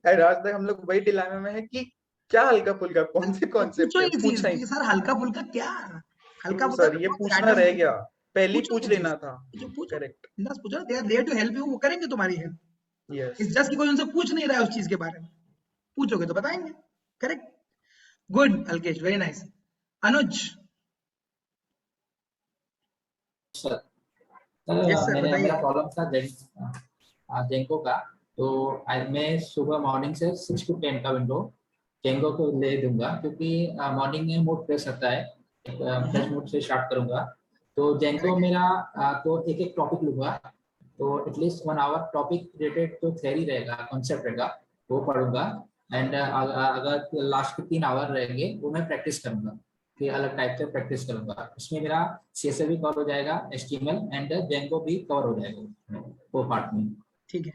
और आज तक हम लोग वही डिलेमा में है कि क्या हल्का फुल्का, कौन से तो कॉन्सेप्ट पूछो है, ये चीज पूछा ही कि सर हल्का फुल्का क्या, हल्का ट्रू फुल्का सर, ये बहुत पूछना रैंडम रह वर्ड गया, है। पहले ही पूछो पूछ ये चीज, लेना था। पूछो, करेक्ट, बस पूछो, they are there to help you, वो करेंगे तुम्हारी हेल्प। यस। इट्स जस्ट कि कोई उनसे पूछ नहीं रहा है उस चीज के बारे में, पूछोगे तो बताएंगे। Correct, good Alkesh, very nice. Anuj? Sir yes sir, मेरा बताइए। प्रॉब्लम था जेंको का। तो आज मैं सुबह मॉर्निंग से 6 to 10 का विंडो जेंको को ले दूंगा, क्योंकि मॉर्निंग में मूड फ्रेश रहता है, फ्रेश मूड से स्टार्ट करूंगा। तो जेंको मेरा तो एक एक टॉपिक लूंगा, तो एटलीस्ट 1 आवर टॉपिक रिलेटेड जो थ्योरी रहेगा, कॉन्सेप्ट रहेगा, वो पढ़ूंगा। एंड अगर लास्ट के 3 आवर रहेंगे वो मैं प्रैक्टिस करूंगा, कि अलग टाइप से प्रैक्टिस करूंगा। उसमें मेरा CSS भी कवर हो जाएगा, HTML एंड जेंको भी कवर हो जाएगा वो पार्ट में। ठीक है,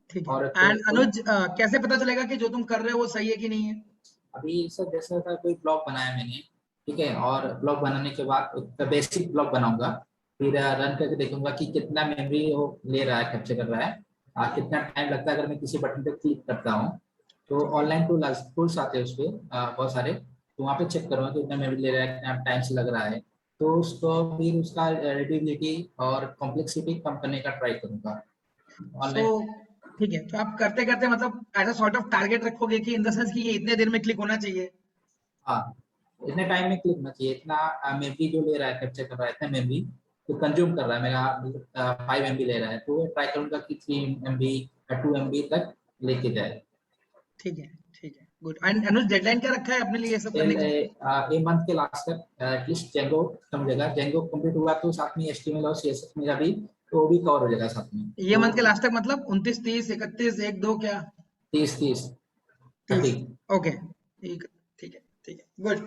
ठीक है। और एंड अनुज, कैसे पता चलेगा कि जो तुम कर रहे हो वो सही है कि नहीं है? अभी सर जैसा था कोई ब्लॉग बनाया मैंने, ठीक है, और ब्लॉग बनाने के बाद बेसिक ब्लॉग बनाऊंगा, फिर रन करके देखूंगा कि कितना मेमोरी वो ले रहा है, कैप्चर कर रहा है, कितना टाइम लगता है अगर मैं किसी बटन पे क्लिक करता हूँ। तो ऑनलाइन टूल्स आते हैं उस पर बहुत सारे, तो वहाँ पे चेक करूँगा कि कितना मेमोरी ले रहा है, कितना टाइम से लग रहा है। तो उसको फिर उसका रीडेबिलिटी और कॉम्प्लेक्सिटी कम करने का ट्राई करूँगा ऑनलाइन। ठीक है, तो आप करते करते मतलब ऐसा सॉर्ट ऑफ टारगेट रखोगे कि इन द सेंस कि ये इतने देर में क्लिक होना चाहिए। हाँ, इतने टाइम में क्लिक होना चाहिए, इतना मेमोरी जो ले रहा है, कैप्चर कर रहा है, इतना मेमोरी तो कंज्यूम कर रहा है मेरा, 5 MB ले रहा है, तो ट्राई करूंगा कि 3 MB या 2 MB तक लेके जाए। ठीक है, ठीक है, गुड। एंड अनुज डेडलाइन क्या रखा है अपने लिए ये सब करने का? ए मंथ के लास्ट तक एटलीस्ट जेंगो खत्म हो जाएगा। जेंगो कंप्लीट हुआ तो साथ में HTML और CSS मेरा भी, तो वो भी कवर हो जाएगा साथ में। ये तो मंथ के लास्ट तक मतलब 29, 30, 31, 1, 2 क्या? 30 30। 30। ओके, ठीक ठीक है, ठीक है, गुड,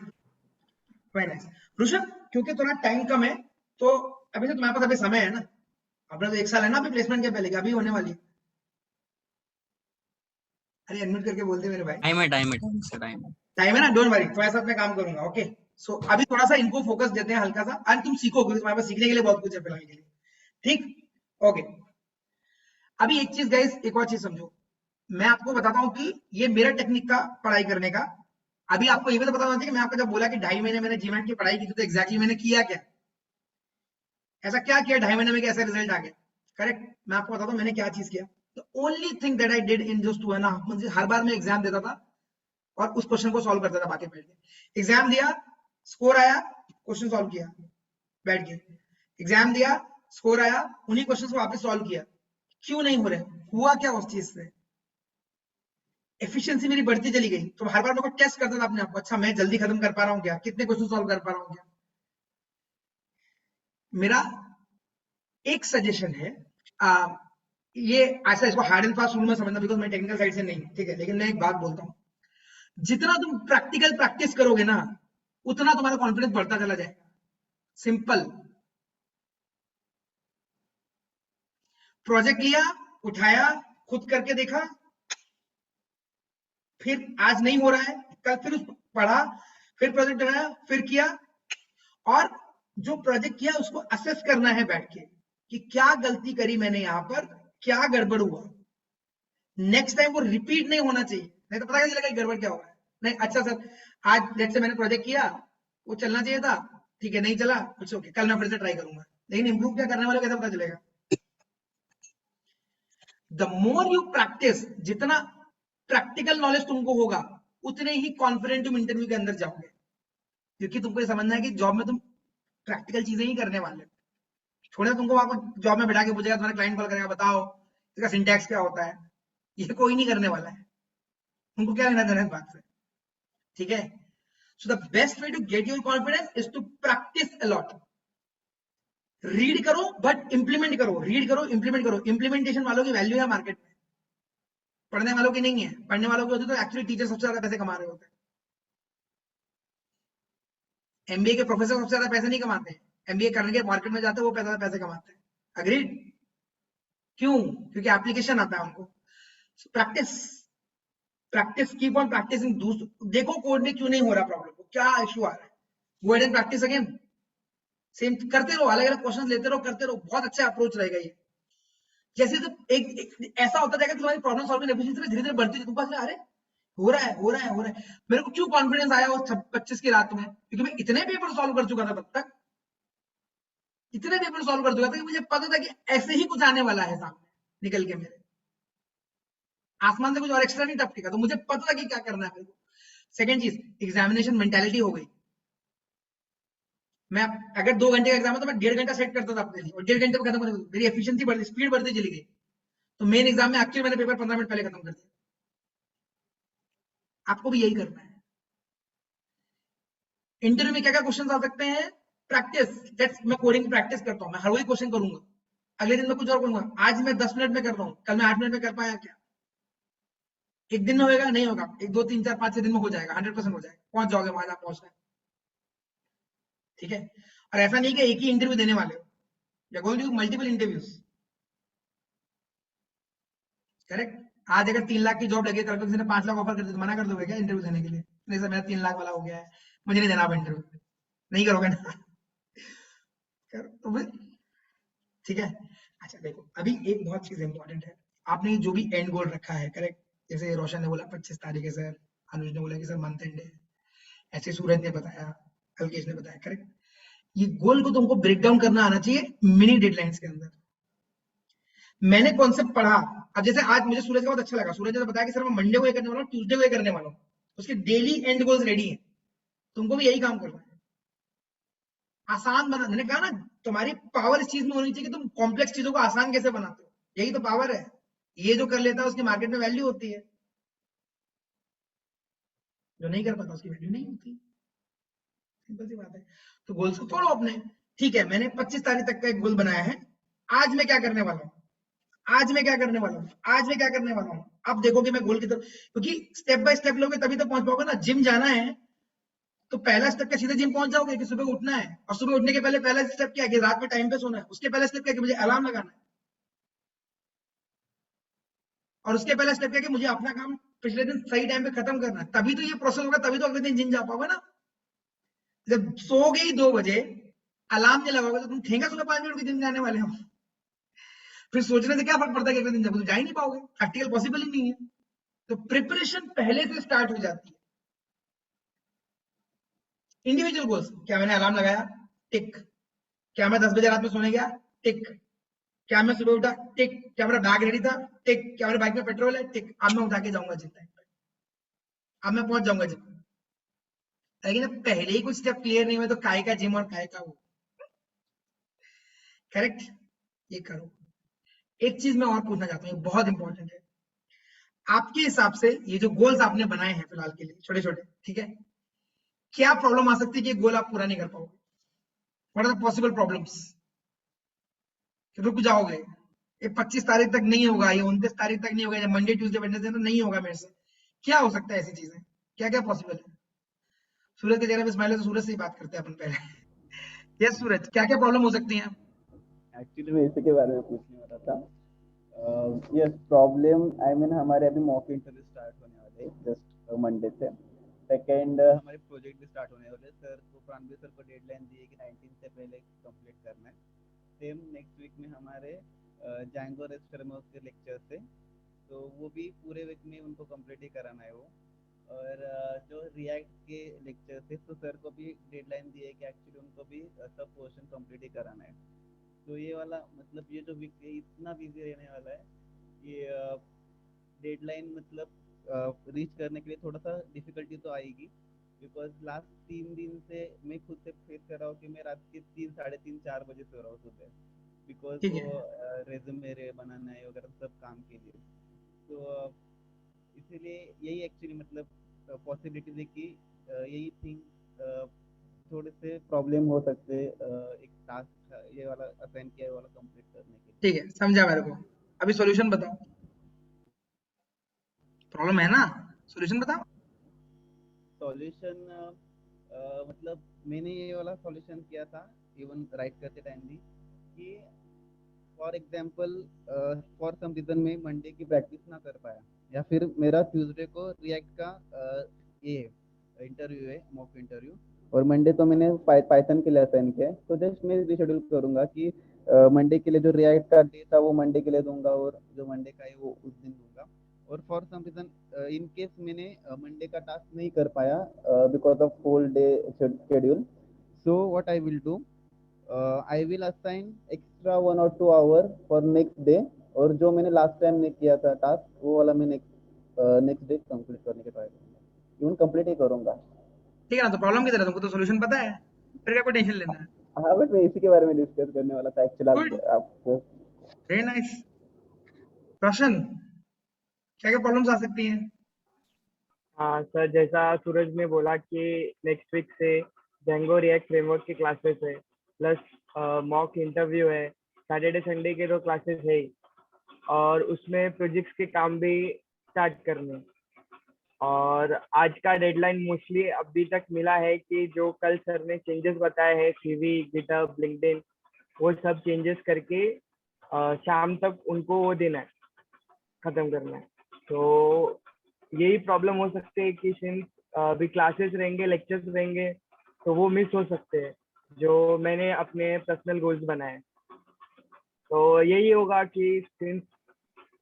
वेरी नाइस। ऋषभ, क्योंकि थोड़ा टाइम कम है, तो अभी तो तुम्हारे पास अभी समय है ना, अपना तो 1 साल है ना अभी प्लेसमेंट के पहले, अभी होने वाली है। अरे अनम्यूट करके बोलते मेरे भाई। टाइम है ना, डोंट वरी, थोड़ा सा मैं काम करूंगा। ओके, सो अभी थोड़ा सा इनको फोकस देते हैं हल्का सा, और तुम सीखोगे, तुम्हारे पास सीखने के लिए बहुत कुछ है फिलहाल के लिए। ठीक, ओके। अभी एक चीज गाइस, एक और चीज समझो, मैं आपको बताता हूँ कि ये मेरा टेक्निक का पढ़ाई करने का। अभी आपको ये भी तो पता होना चाहिए कि मैं आपको जब बोला कि 2.5 महीने मैंने जीमेट की पढ़ाई की थी, तो एग्जैक्टली मैंने किया क्या, ऐसा क्या किया 2.5 महीने में, कैसे रिजल्ट आ गया। करेक्ट, मैं आपको बताता हूँ मैंने क्या चीज किया। The only thing that I did in those 2.5 months, हर बार मैं एग्जाम देता था और उस क्वेश्चन को सॉल्व करता था बाकी बैठ के। एग्जाम दिया, स्कोर आया, क्वेश्चन सॉल्व किया बैठ के। एग्जाम दिया, स्कोर आया, उन्हीं क्वेश्चन को वापस सॉल्व किया। क्यों नहीं हो रहे, हुआ क्या उस चीज से? एफिशिएंसी मेरी बढ़ती चली गई। तो हर बार मेरे को टेस्ट करता था अपने आप को, अच्छा मैं जल्दी खत्म कर पा रहा हूँ क्या, कितने क्वेश्चन सॉल्व कर पा रहा हूँ क्या। मेरा एक सजेशन है, ये ऐसा इसको हार्ड एंड फास्ट रूल में समझना, बिकॉज मैं टेक्निकल साइड से नहीं, ठीक है, लेकिन मैं एक बात बोलता हूँ, जितना तुम प्रैक्टिकल प्रैक्टिस करोगे ना, उतना तुम्हारा कॉन्फिडेंस बढ़ता चला जाएगा। सिंपल, प्रोजेक्ट लिया, उठाया, खुद करके देखा, फिर आज नहीं हो रहा है, कल फिर पढ़ा, फिर प्रोजेक्ट बनाया, फिर किया, और जो प्रोजेक्ट किया उसको असेस करना है बैठ के कि क्या गलती करी मैंने यहां पर, क्या गड़बड़ हुआ। नेक्स्ट टाइम वो रिपीट नहीं होना चाहिए, नहीं तो पता कैसे चलेगा गड़बड़ क्या हुआ है। नहीं, अच्छा सर आज लेट से मैंने प्रोजेक्ट किया, वो चलना चाहिए था, ठीक है नहीं चला, कुछ ओके, कल मैं फिर से ट्राई करूंगा, लेकिन इंप्रूव क्या करने वाले कैसे पता चलेगा। द मोर यू प्रैक्टिस, जितना प्रैक्टिकल नॉलेज तुमको होगा, उतने ही कॉन्फिडेंट तुम इंटरव्यू के अंदर जाओगे, क्योंकि तुमको ये समझना है कि जॉब में तुम प्रैक्टिकल चीजें ही करने वाले हो। थोड़ा तुमको वहां पर जॉब में बैठा के पूछेगा, तुम्हारा क्लाइंट कॉल करेगा, बताओ इसका सिंटैक्स क्या होता है, ये कोई नहीं करने वाला है, उनको क्या लेना देना है इस बात से। ठीक है, so the best way to get your confidence is to practise a lot. Read करो बट इंप्लीमेंट करो, रीड करो इंप्लीमेंट करो। इंप्लीमेंटेशन वालों की वैल्यू है मार्केट में, पढ़ने वालों की नहीं है। पढ़ने वालों की होती तो एक्चुअली टीचर सबसे ज्यादा पैसे कमा रहे होते हैं। एमबीए के प्रोफेसर सबसे ज्यादा पैसे नहीं कमाते हैं, एमबीए करने के मार्केट में जाते हैं वो पैसे कमाते हैं। अग्रीड? क्यों? क्योंकि एप्लीकेशन आता है उनको। Practice, practice, keep on practising. देखो कोड में क्यों नहीं हो रहा प्रॉब्लम को, क्या इशू आ रहा है, go ahead and practice again. Same करते रहो, अलग अलग क्वेश्चन लेते रहो, करते रहो, बहुत अच्छा अप्रोच रहेगा ये। जैसे तो एक ऐसा होता जाएगा कि तुम्हारी प्रॉब्लम सॉल्विंग एफिशिएंसी धीरे धीरे बढ़ती है, तुमको अरे हो रहा है हो रहा है हो रहा है। मेरे को क्यों कॉन्फिडेंस आया उस 25 की रात में, क्योंकि मैं इतने पेपर सॉल्व कर चुका था तब तक, इतने पेपर सॉल्व कर चुका था कि मुझे पता था कि ऐसे ही कुछ आने वाला है सामने निकल के, मेरे आसमान से कुछ और एक्स्ट्रा नहीं टपकेगा, तो मुझे पता था कि क्या करना है मेरे को। सेकंड चीज, एग्जामिनेशन मेंटालिटी हो गई। मैं अगर 2 घंटे का एग्जाम है तो मैं 1.5 घंटा सेट करता था अपने लिए, और 1.5 घंटे में खत्म करने, मेरी एफिशिएंसी बढ़ती, स्पीड बढ़ती चली गई। तो मेन एग्जाम में एक्चुअली मैंने पेपर 15 मिनट पहले खत्म कर दिया। आपको भी यही करना है। इंटरव्यू में क्या क्या क्वेश्चन आ सकते हैं, प्रैक्टिस। मैं कोडिंग प्रैक्टिस करता हूँ, मैं हर वही क्वेश्चन करूंगा, अगले दिन में कुछ और करूंगा। आज मैं 10 मिनट में कर रहा हूँ, कल मैं 8 मिनट में कर पाया क्या? एक दिन में होगा नहीं होगा, 1 2 3 4 5 6 दिन में हो जाएगा, 100% हो जाएगा, पहुंच जाओगे वहां जहां पहुंचना है। ठीक है, और ऐसा नहीं कि एक ही इंटरव्यू देने वाले हो, you are going to do multiple interviews. Correct, आज अगर 3 लाख की जॉब लगे, कल किसी ने 5 लाख ऑफर कर दिया तो मना कर दोगे क्या इंटरव्यू देने के लिए? नहीं सर मेरा 3 लाख वाला हो गया है, मुझे नहीं देना अब इंटरव्यू, नहीं करोगे ना? तो ठीक है। अच्छा देखो, अभी एक बहुत चीज इंपॉर्टेंट है, आपने जो भी एंड गोल रखा है, करेक्ट, जैसे रोशन ने बोला 25 तारीख है सर, अनुज ने बोला कि सर मंथ एंड है, ऐसे सूरज ने बताया, कल्केश ने बताया, करेक्ट। ये गोल को तुमको ब्रेक डाउन करना आना चाहिए मिनी डेडलाइंस के अंदर। मैंने कॉन्सेप्ट पढ़ा, अब जैसे आज मुझे सूरज का बहुत अच्छा लगा, सूरज ने बताया कि सर मैं मंडे को ये करने वाला हूँ, ट्यूसडे को ये करने वाला हूँ, उसके डेली एंड गोल्स रेडी है। तुमको भी यही काम करना है, आसान बना। मैंने कहा ना, तुम्हारी पावर इस चीज में होनी चाहिए कि तुम कॉम्प्लेक्स चीजों को आसान कैसे बनाते हो, यही तो पावर है। ये जो कर लेता है उसकी मार्केट में वैल्यू होती है, जो नहीं कर पाता उसकी वैल्यू नहीं होती। सिंपल सी बात है। तो गोल्स को तोड़ो अपने। ठीक है, मैंने 25 तारीख तक का एक गोल बनाया है, आज मैं क्या करने वाला हूँ, आज मैं क्या करने वाला हूँ, आज मैं क्या करने वाला हूँ। अब देखो कि मैं गोल की तरफ, क्योंकि स्टेप बाय स्टेप लोगे तभी तो पहुंच पाओगे ना। जिम जाना है तो पहला स्टेप क्या सीधे जिम पहुंच जाओगे, कि सुबह उठना है, और सुबह उठने के पहले पहला स्टेप क्या है कि रात में टाइम पे सोना है, उसके पहला स्टेप क्या है कि मुझे अलार्म लगाना है, और उसके पहला स्टेप क्या है कि मुझे अपना काम पिछले दिन सही टाइम पे खत्म करना है। तभी तो ये प्रोसेस होगा, तभी तो अगले दिन जिम जा पाओगे ना। जब सोओगे ही 2 बजे, अलार्म नहीं लगाओगे, तो तुम ठेंगा सुबह 5 मिनट के जिम जाने वाले हो, फिर सोचने से क्या फर्क पड़ता है कि अगले दिन जब तुम जा ही नहीं पाओगे, प्रैक्टिकल पॉसिबल ही नहीं है। तो प्रिपरेशन पहले से स्टार्ट हो जाती है। इंडिविजुअल गोल्स, क्या मैंने अलार्म लगाया, टिक। क्या मैं 10 बजे रात में सोने गया, टिक। क्या मैं सुबह उठा, टिक। क्या मेरा बैग रेडी था, टिक। क्या मेरे बाइक में पेट्रोल है, टिक। अब मैं उठा के जाऊंगा जिम टाइम पे, अब मैं पहुंच जाऊंगा जिम। लेकिन पहले ही कुछ स्टेप क्लियर नहीं हुए तो काय का जिम और काय का वो, करेक्ट। ये करो। एक चीज मैं और पूछना चाहता हूँ, बहुत इंपॉर्टेंट है। आपके हिसाब से ये जो गोल्स आपने बनाए हैं फिलहाल के लिए छोटे छोटे, ठीक है, क्या प्रॉब्लम आ सकती है कि ये गोल आप पूरा नहीं कर पाओगे? What are the possible problems कि रुक जाओगे, ये 25 तारीख तक नहीं होगा, ये 29 तारीख तक नहीं होगा, मंडे ट्यूसडे वेडनेसडे तो नहीं होगा मेरे से? क्या हो सकता है ऐसी चीजें, क्या क्या पॉसिबल है? सूरज के चेहरे पे स्माइल है तो सूरज से ही बात करते हैं अपन पहले। यस सूरज, क्या क्या प्रॉब्लम हो सकती है? एक्चुअली मैं इसी के बारे में पूछने वाला था। यस प्रॉब्लम, आई मीन हमारे अभी मॉक इंटरव्यू स्टार्ट होने वाले हैं जस्ट मंडे से। सेकेंड हमारे प्रोजेक्ट भी स्टार्ट होने वाले। सर को प्राणवीर सर को डेडलाइन दी है कि 19 से पहले कंप्लीट करना है। सेम नेक्स्ट वीक में हमारे जैंगो रेस्ट फ्रेमवर्क के लेक्चर्स है, तो वो भी पूरे वीक में उनको कंप्लीट ही कराना है वो। और जो रिएक्ट के लेक्चर्स है, तो सर को भी डेडलाइन दी है कि एक्चुअली उनको भी सब पोर्शन कंप्लीट ही कराना है। तो ये वाला मतलब ये जो वीक है इतना बिजी रहने वाला है कि डेडलाइन मतलब रीच करने के लिए थोड़ा सा डिफिकल्टी तो आएगी। बिकॉज लास्ट 3 दिन से मैं खुद से फेस कर रहा हूँ कि मैं रात के 3, साढ़े 3, 4 बजे सो रहा हूँ सुबह, बिकॉज ठीक वो है, रेज्यूमे बनाना है वगैरह सब काम के लिए। तो इसीलिए यही एक्चुअली मतलब पॉसिबिलिटीज है कि यही थिंग थोड़े से प्रॉब्लम हो सकते एक टास्क ये वाला असाइन किया वाला कंप्लीट करने के लिए। ठीक है, समझा मेरे को। अभी सॉल्यूशन बताओ, प्रॉब्लम है ना, सॉल्यूशन बताओ। सॉल्यूशन मतलब मैंने ये वाला सॉल्यूशन किया था इवन राइट करते टाइम भी कि for example for some reason में मंडे की प्रैक्टिस ना कर पाया, या फिर मेरा ट्यूसडे को रिएक्ट का ये इंटरव्यू है, मॉक इंटरव्यू, और मंडे तो मैंने पाइथन के लिए असाइन किया है, तो जस्ट मैं रिशेड्यूल करूंगा कि मंडे के लिए जो रिएक्ट का डे था वो मंडे के लिए दूंगा, और जो मंडे का है वो उस दिन दूंगा। और for some reason in case मैंने मंडे का टास्क नहीं कर पाया because of whole day schedule, so what I will do, I will assign extra 1 or 2 hour for next day, और जो मैंने लास्ट टाइम में किया था टास्क वो वाला मैं नेक्स्ट डे कंप्लीट करने के ट्राई करूंगा, इवन कंप्लीट ही करूंगा। ठीक है ना, तो प्रॉब्लम किधर है, तुमको तो सॉल्यूशन पता है, फिर क्या कोई टेंशन लेना है? हाँ बट मैं इसी के बारे में डिस्कस करने वाला था गुड, एक्चुअली आपको। Very nice. रोशन, क्या क्या प्रॉब्लम्स आ सकती हैं? हाँ सर, जैसा सूरज ने बोला कि नेक्स्ट वीक से जेंगो रिएक्ट फ्रेमवर्क की क्लासेस है, प्लस मॉक इंटरव्यू है, सैटरडे संडे के 2 क्लासेस है ही, और उसमें प्रोजेक्ट्स के काम भी स्टार्ट करने। और आज का डेडलाइन मोस्टली अभी तक मिला है कि जो कल सर ने चेंजेस बताए हैं सीवी, गिटहब, लिंक्डइन, वो सब चेंजेस करके शाम तक उनको वो देना है, खत्म करना है। तो यही प्रॉब्लम हो सकते हैं कि सिंस अभी क्लासेस रहेंगे, लेक्चर्स रहेंगे, तो वो मिस हो सकते हैं जो मैंने अपने पर्सनल गोल्स बनाए। तो यही होगा कि सिंस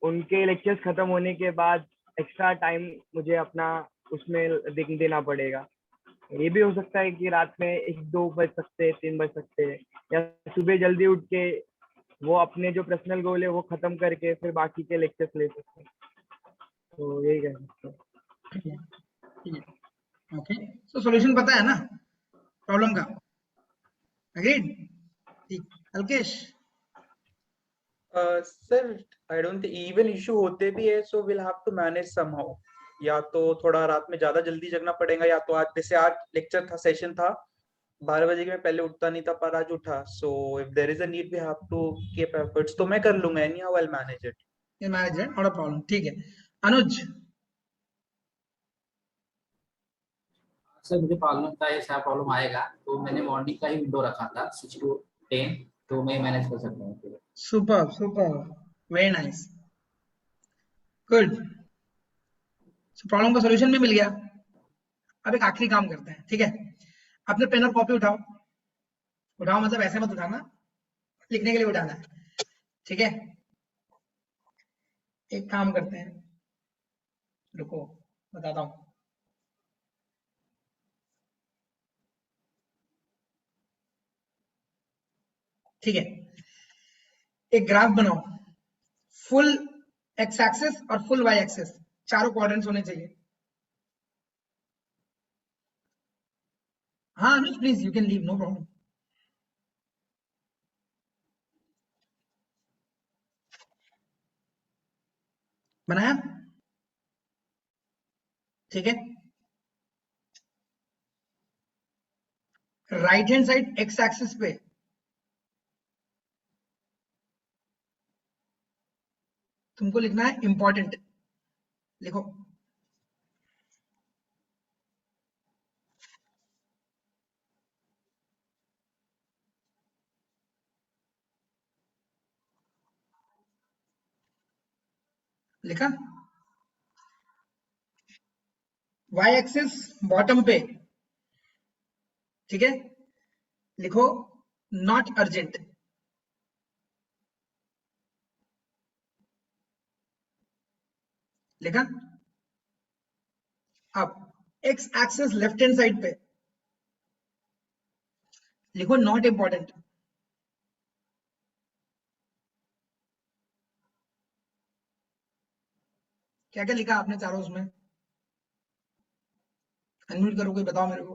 उनके लेक्चर्स खत्म होने के बाद एक्स्ट्रा टाइम मुझे अपना उसमें देना पड़ेगा। ये भी हो सकता है कि रात में 1-2 बज सकते हैं, 3 बज सकते हैं, या सुबह जल्दी उठ के वो अपने जो पर्सनल गोल है वो खत्म करके फिर बाकी के लेक्चर्स ले सकते हैं। तो यही कह सकते हैं। ठीक है, ओके। सो सॉल्यूशन पता है ना प्रॉब्लम का? अग्रीड? ठीक, Alkesh? Sir I don't think even issue होते भी है, so will have to manage somehow. या तो थोड़ा रात में ज्यादा जल्दी जगना पड़ेगा, या तो आज जैसे आज लेक्चर था, सेशन था 12 बजे के, मैं पहले उठता नहीं था पर आज उठा। So if there is a need we have to keep efforts, तो मैं कर लूंगा, anyhow I will manage it. ये मैनेज है, नॉट अ प्रॉब्लम। ठीक है, अनुज? सर मुझे प्रॉब्लम था, ऐसा प्रॉब्लम आएगा तो मैंने मॉर्निंग का ही विंडो रखा था 6 to 10, तो मैं मैनेज कर सकता हूँ। Super super, very nice, good. Problem का सॉल्यूशन भी मिल गया। अब एक आखिरी काम करते हैं, ठीक है? अपने पेन और कॉपी उठाओ। उठाओ मतलब ऐसे मत उठाना, लिखने के लिए उठाना है, ठीक है? एक काम करते हैं, रुको बताता हूँ। ठीक है, एक ग्राफ बनाओ, फुल एक्स एक्सिस और फुल वाई एक्सिस, चारों क्वाड्रेंट्स होने चाहिए। हाँ Anuj please, you can leave, no problem. बनाया? ठीक है, right hand side X axis पे तुमको लिखना है इंपॉर्टेंट। लिखो, लिखा? वाई एक्सिस बॉटम पे, ठीक है, लिखो नॉट अर्जेंट। लिखा? अब x axis left hand side पे लिखो नॉट इंपॉर्टेंट। क्या क्या लिखा आपने चारों उसमें? अनम्यूट करो, कोई बताओ मेरे को।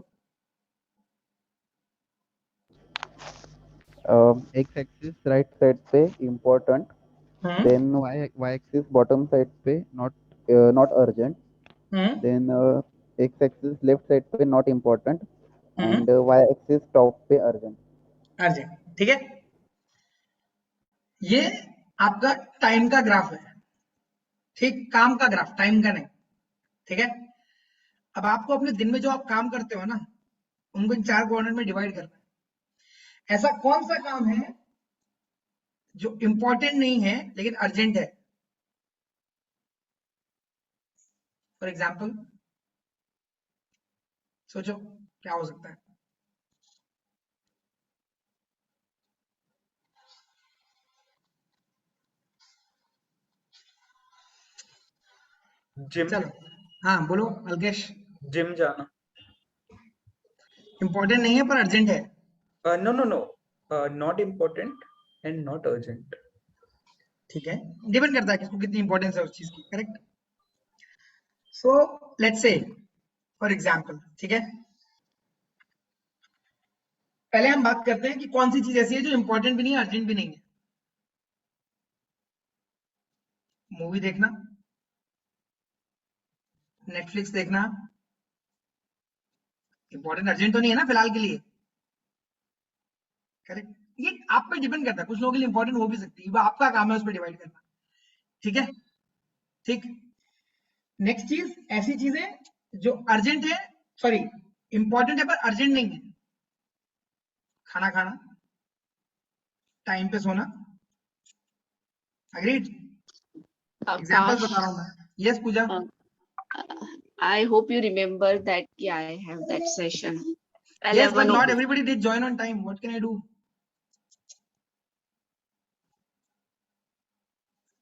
एक्स एक्सिस राइट साइड पे important, then Y axis bottom side पे not urgent, then X axis left side पे not important, and Y axis top पे अर्जेंट। अर्जेंट, ठीक है? ये आपका टाइम का ग्राफ है, ठीक? काम का ग्राफ, टाइम का नहीं, ठीक है? अब आपको अपने दिन में जो आप काम करते हो ना, उनको इन चार क्वाड्रेंट में डिवाइड करना है। ऐसा कौन सा काम है जो इंपॉर्टेंट नहीं है लेकिन अर्जेंट है? फॉर एग्जाम्पल सोचो क्या हो सकता है? जिम। चलो हाँ बोलो अल्केश। जिम जाना। इंपॉर्टेंट नहीं है पर अर्जेंट है। No no no, not important and not urgent. ठीक है, डिपेंड करता है किसको कितनी इंपॉर्टेंस है उस चीज की, correct? So let's say for example, ठीक है, पहले हम बात करते हैं कि कौन सी चीज ऐसी है जो इंपॉर्टेंट भी नहीं है अर्जेंट भी नहीं है। मूवी देखना, नेटफ्लिक्स देखना, इंपॉर्टेंट अर्जेंट तो नहीं है ना फिलहाल के लिए, करेक्ट? ये आप पे डिपेंड करता है, कुछ लोगों के लिए इंपॉर्टेंट हो भी सकती है, वो आपका काम है उस पर डिवाइड करना, ठीक है? ठीक, नेक्स्ट चीज, ऐसी चीजें जो अर्जेंट है, सॉरी इंपॉर्टेंट है पर अर्जेंट नहीं है। खाना खाना, टाइम पे सोना, अग्रीड? एग्जांपल्स बता रहा हूं मैं। Yes Pooja? I hope you remember that I have that session. Yes, but 11 not everybody did join on time. What can I do?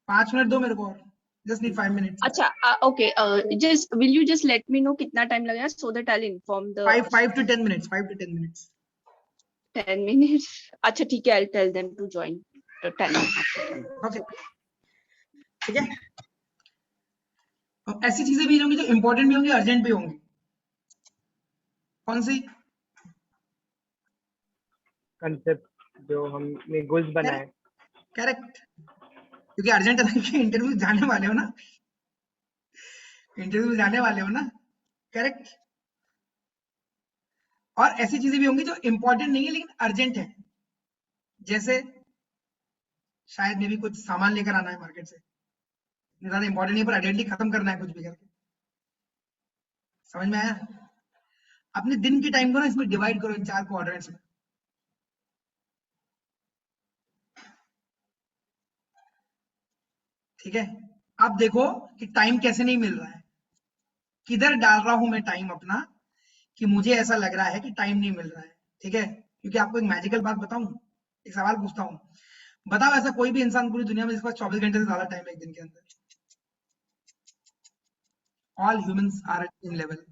5 minute दो मेरे को और, जस्ट नीड 5 मिनट्स. अच्छा, okay, just will you just let me know कितना time लगेगा so that I'll inform the 5 to 10 minutes. 5 to 10 minutes. 10 minutes. अच्छा ठीक है, I'll tell them to join the 10 Okay. ठीक है. ऐसी चीजें भी होंगी जो इंपॉर्टेंट भी होंगी, अर्जेंट भी होंगी. कौन सी? कंसेप्ट जो हमने गोल्स बनाए. करेक्ट. क्योंकि अर्जेंट है कि इंटरव्यू जाने वाले हो ना, इंटरव्यू जाने वाले हो ना. करेक्ट. और ऐसी चीजें भी होंगी जो इंपॉर्टेंट नहीं है लेकिन अर्जेंट है, जैसे शायद मे भी कुछ सामान लेकर आना है मार्केट से, ज्यादा इंपॉर्टेंट नहीं पर अर्जेंटली खत्म करना है कुछ भी करके. समझ में आया? अपने दिन के टाइम को ना इसमें डिवाइड करो इन 4 क्वाड्रेंट्स में. ठीक है. अब देखो कि टाइम कैसे नहीं मिल रहा है, किधर डाल रहा हूं मैं टाइम अपना, कि मुझे ऐसा लग रहा है कि टाइम नहीं मिल रहा है. ठीक है. क्योंकि आपको एक मैजिकल बात बताऊं, एक सवाल पूछता हूं, बताओ ऐसा कोई भी इंसान पूरी दुनिया में जिसके पास 24 घंटे से ज्यादा टाइम है एक दिन के अंदर? All humans are at same level.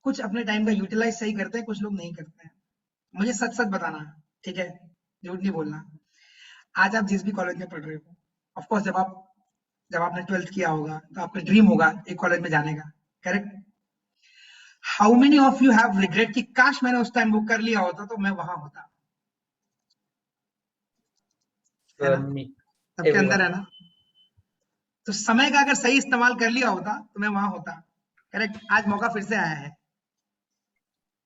कुछ अपने टाइम का यूटिलाइज सही करते हैं, कुछ लोग नहीं करते हैं. मुझे सच सच बताना, ठीक है, झूठ नहीं बोलना. आज आप जिस भी कॉलेज में पढ़ रहे हो, ऑफकोर्स जब आपने 12th किया होगा तो आपका ड्रीम होगा एक कॉलेज में जाने का. Correct. How many of you have regret कि काश मैंने उस टाइम वो कर लिया होता तो मैं वहां होता? है ना? सबके अंदर है ना? तो समय का अगर सही इस्तेमाल कर लिया होता तो मैं वहां होता. करेक्ट. आज मौका फिर से आया है.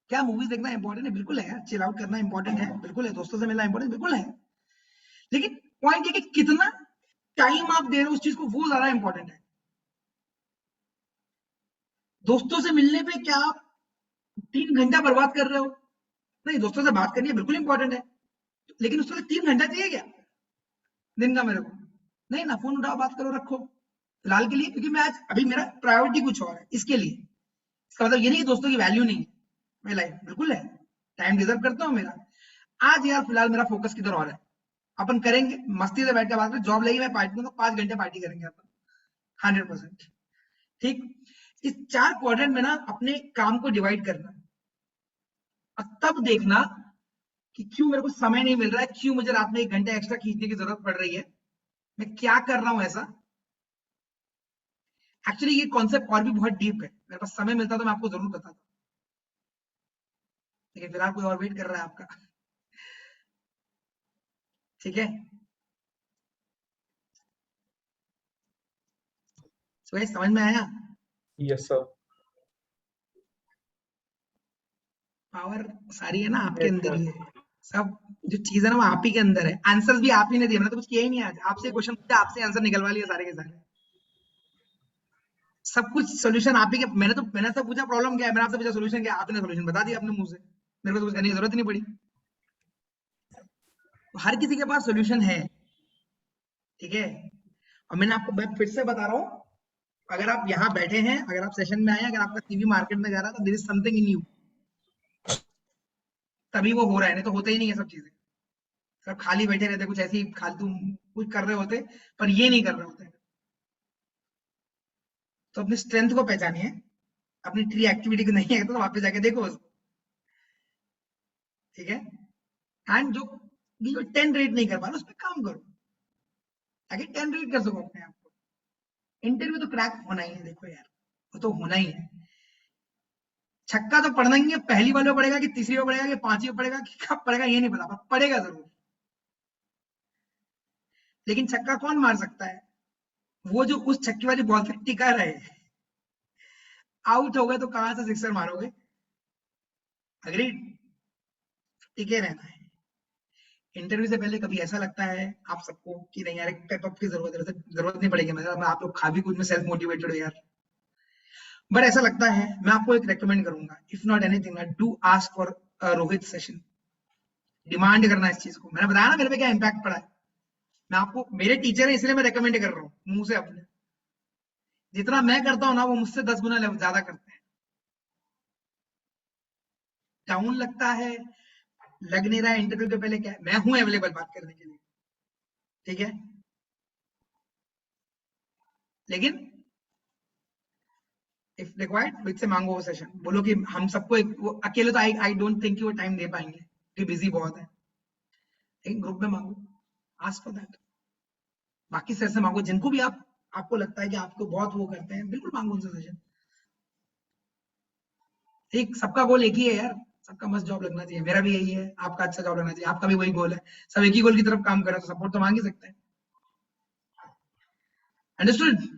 क्या मूवीज देखना इंपॉर्टेंट है? बिल्कुल है. चिल आउट करना इंपॉर्टेंट है, बिल्कुल है. दोस्तों से मिलना इंपॉर्टेंट, बिल्कुल है. लेकिन पॉइंट ये कि कितना टाइम आप दे रहे हो उस चीज को, वो ज्यादा इंपॉर्टेंट है. दोस्तों से मिलने पे क्या आप 3 घंटा बर्बाद कर रहे हो? नहीं, दोस्तों से बात करनी है, बिल्कुल इंपॉर्टेंट है, लेकिन उसके लिए 3 घंटा चाहिए क्या दिन का मेरे को? नहीं ना, फोन उठाओ, बात करो, रखो फिलहाल के लिए, क्योंकि मैं आज अभी मेरा प्रायोरिटी कुछ और है इसके लिए. इसका मतलब ये नहीं कि दोस्तों की वैल्यू नहीं है मेरी लाइफ, बिल्कुल है. टाइम डिजर्व करता हूँ मेरा. आज यार फिलहाल मेरा फोकस किधर और है, अपन करेंगे मस्ती से बैठ के बात करें. जॉब लगी मैं पार्टी दूंगा, 5 घंटे पार्टी करेंगे अपन 100%. ठीक. इस 4 क्वाड्रेंट में ना अपने काम को डिवाइड करना, और तब देखना कि क्यों मेरे को समय नहीं मिल रहा है, क्यों मुझे रात में 1 घंटा एक्स्ट्रा खींचने की जरूरत पड़ रही है, मैं क्या कर रहा हूं ऐसा. एक्चुअली ये कॉन्सेप्ट और भी बहुत डीप है, मेरे पास समय मिलता तो मैं आपको जरूर बताता, लेकिन फिलहाल कोई और वेट कर रहा है आपका. ठीक है. तो समझ में आया? Yes sir. पावर सारी है ना आपके अंदर ही है. सब जो चीज है ना वो आप ही के अंदर है. आंसर्स भी आप ही ने दिए, मैंने तो कुछ किया ही नहीं. आज आपसे क्वेश्चन पूछा, आपसे आंसर निकलवा लिए सारे के सारे. सब कुछ सोल्यूशन आप ही के. मैंने तो पूछा प्रॉब्लम क्या है, मैंने आपसे पूछा सोल्यूशन क्या है, आपने सोल्यूशन बता दिया अपने मुंह से. मेरे को तो कुछ करने की जरूरत नहीं पड़ी. तो हर किसी के पास सोल्यूशन है. ठीक है. और मैं फिर से बता रहा हूँ, अगर आप यहाँ बैठे हैं, अगर आप सेशन में आए, अगर आपका सीवी मार्केट में जा रहा है, तो there is something in you, तभी वो हो रहा है. नहीं तो होते ही नहीं है सब चीजें. सब खाली बैठे रहते, कुछ ऐसी फालतू कुछ कर रहे होते, पर ये नहीं कर रहे होते. तो अपनी स्ट्रेंथ को पहचानिए, अपनी ट्री एक्टिविटी को नहीं है तो वापस जाके देखो उसको. ठीक है. एंड जो 10 रेट नहीं कर पा रहा उस पर काम करो, ताकि 10 रेट कर सको अपने आप को. इंटरव्यू तो क्रैक होना ही है, देखो यार, वो तो होना ही है. छक्का तो पढ़ना ही है, पहली बार में पड़ेगा कि तीसरी बार पड़ेगा कि 5वीं बार पड़ेगा कि कब पड़ेगा ये नहीं पता, पर पड़ेगा जरूर. लेकिन छक्का कौन मार सकता है? वो जो उस छक्के वाली बॉल से टिका रहे. आउट हो गए तो कहां से सिक्सर मारोगे? अग्रीड. टिके रहना है. इंटरव्यू से पहले कभी ऐसा लगता है आप सबको कि नहीं यार एक पेप अप की जरूरत नहीं पड़ेगी, मतलब आप लोग खा भी कुछ में सेल्फ मोटिवेटेड हो यार, बट ऐसा लगता है, मैं आपको एक रेकमेंड करूंगा, if not anything do ask for Rohit session. Demand करना इस चीज को. मैंने बताया ना मेरे पे क्या इम्पैक्ट पड़ा है. मैं आपको, मेरे टीचर है इसलिए मैं रेकमेंड कर रहा हूँ मुंह से अपने. जितना मैं करता हूँ ना वो मुझसे 10 गुना ज्यादा करते हैं. डाउन लगता है, लग नहीं रहा है इंटरव्यू के पहले, क्या मैं हूं अवेलेबल बात करने के लिए. ठीक है, लेकिन इफ रिक्वायर्ड मुझसे मांगो वो सेशन, बोलो कि हम सबको वो अकेले तो आई डोंट थिंक कि वो टाइम दे पाएंगे कि बिजी बहुत है, लेकिन ग्रुप में मांगो, आस्क फॉर दैट। बाकी सर से मांगो, जिनको भी आपको लगता है कि आपको बहुत वो करते हैं, बिल्कुल मांगो उनसे सेशन। ठीक, सबका गोल एक ही है यार, सबका मस्त जॉब लगना चाहिए, मेरा भी यही है, आपका अच्छा जॉब लगना चाहिए, आपका भी वही गोल है, सब एक ही गोल की तरफ काम कर रहे हैं, तो सपोर्ट तो मांग ही सकते हैं। अंडरस्टूड?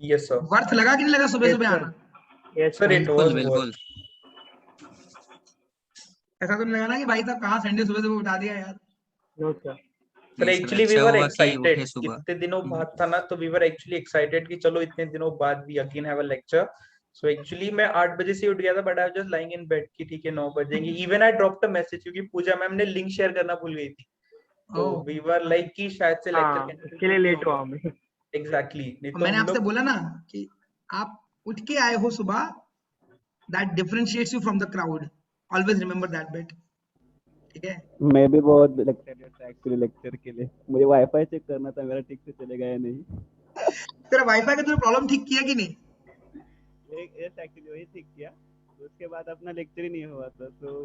Yes, sir. वर्थ लगा कि नहीं लगा सुबह Yes, सुबह sir. आना? Yes, Sir, sir. it बिल्कुल was बिल्कुल। ऐसा तो नहीं लगा ना कि भाई साहब कहाँ संडे सुबह सुबह उठा दिया यार? No, sir. Sir, नहीं सर, actually we अच्छा were हुआ कि excited. उठे सुबह। इतने दिनों बाद था ना, तो we were actually excited कि चलो इतने दिनों बाद we again have a lecture. So actually मैं 8 बजे से उठ गया था, but I was just lying in bed कि ठीक है 9 बजेंगे. Even I dropped a message क्योंकि पूजा मैम ने लिंक शेयर करना भूल गई थी. तो ओह, we were like कि शायद से lecture हाँ, cancel उसके लिए नहीं लेट हुआ होगा. मैं। Exactly. नहीं और तो मैंने हम आपसे लोग बोला ना कि आप उठ के आए हो सुबह, that differentiates you from the crowd, always remember that bit, ठीक है? मैं भी बहुत एक्साइटेड था एक्चुअली लेक्चर के लिए, मुझे वाईफाई चेक करना था मेरा ठीक से चलेगा या नहीं। तेरा वाईफाई का तूने प्रॉब्लम ठीक किया कि नहीं? एक्चुअली वही ठीक किया, उसके बाद अपना लेक्चर ही नहीं हुआ था, तो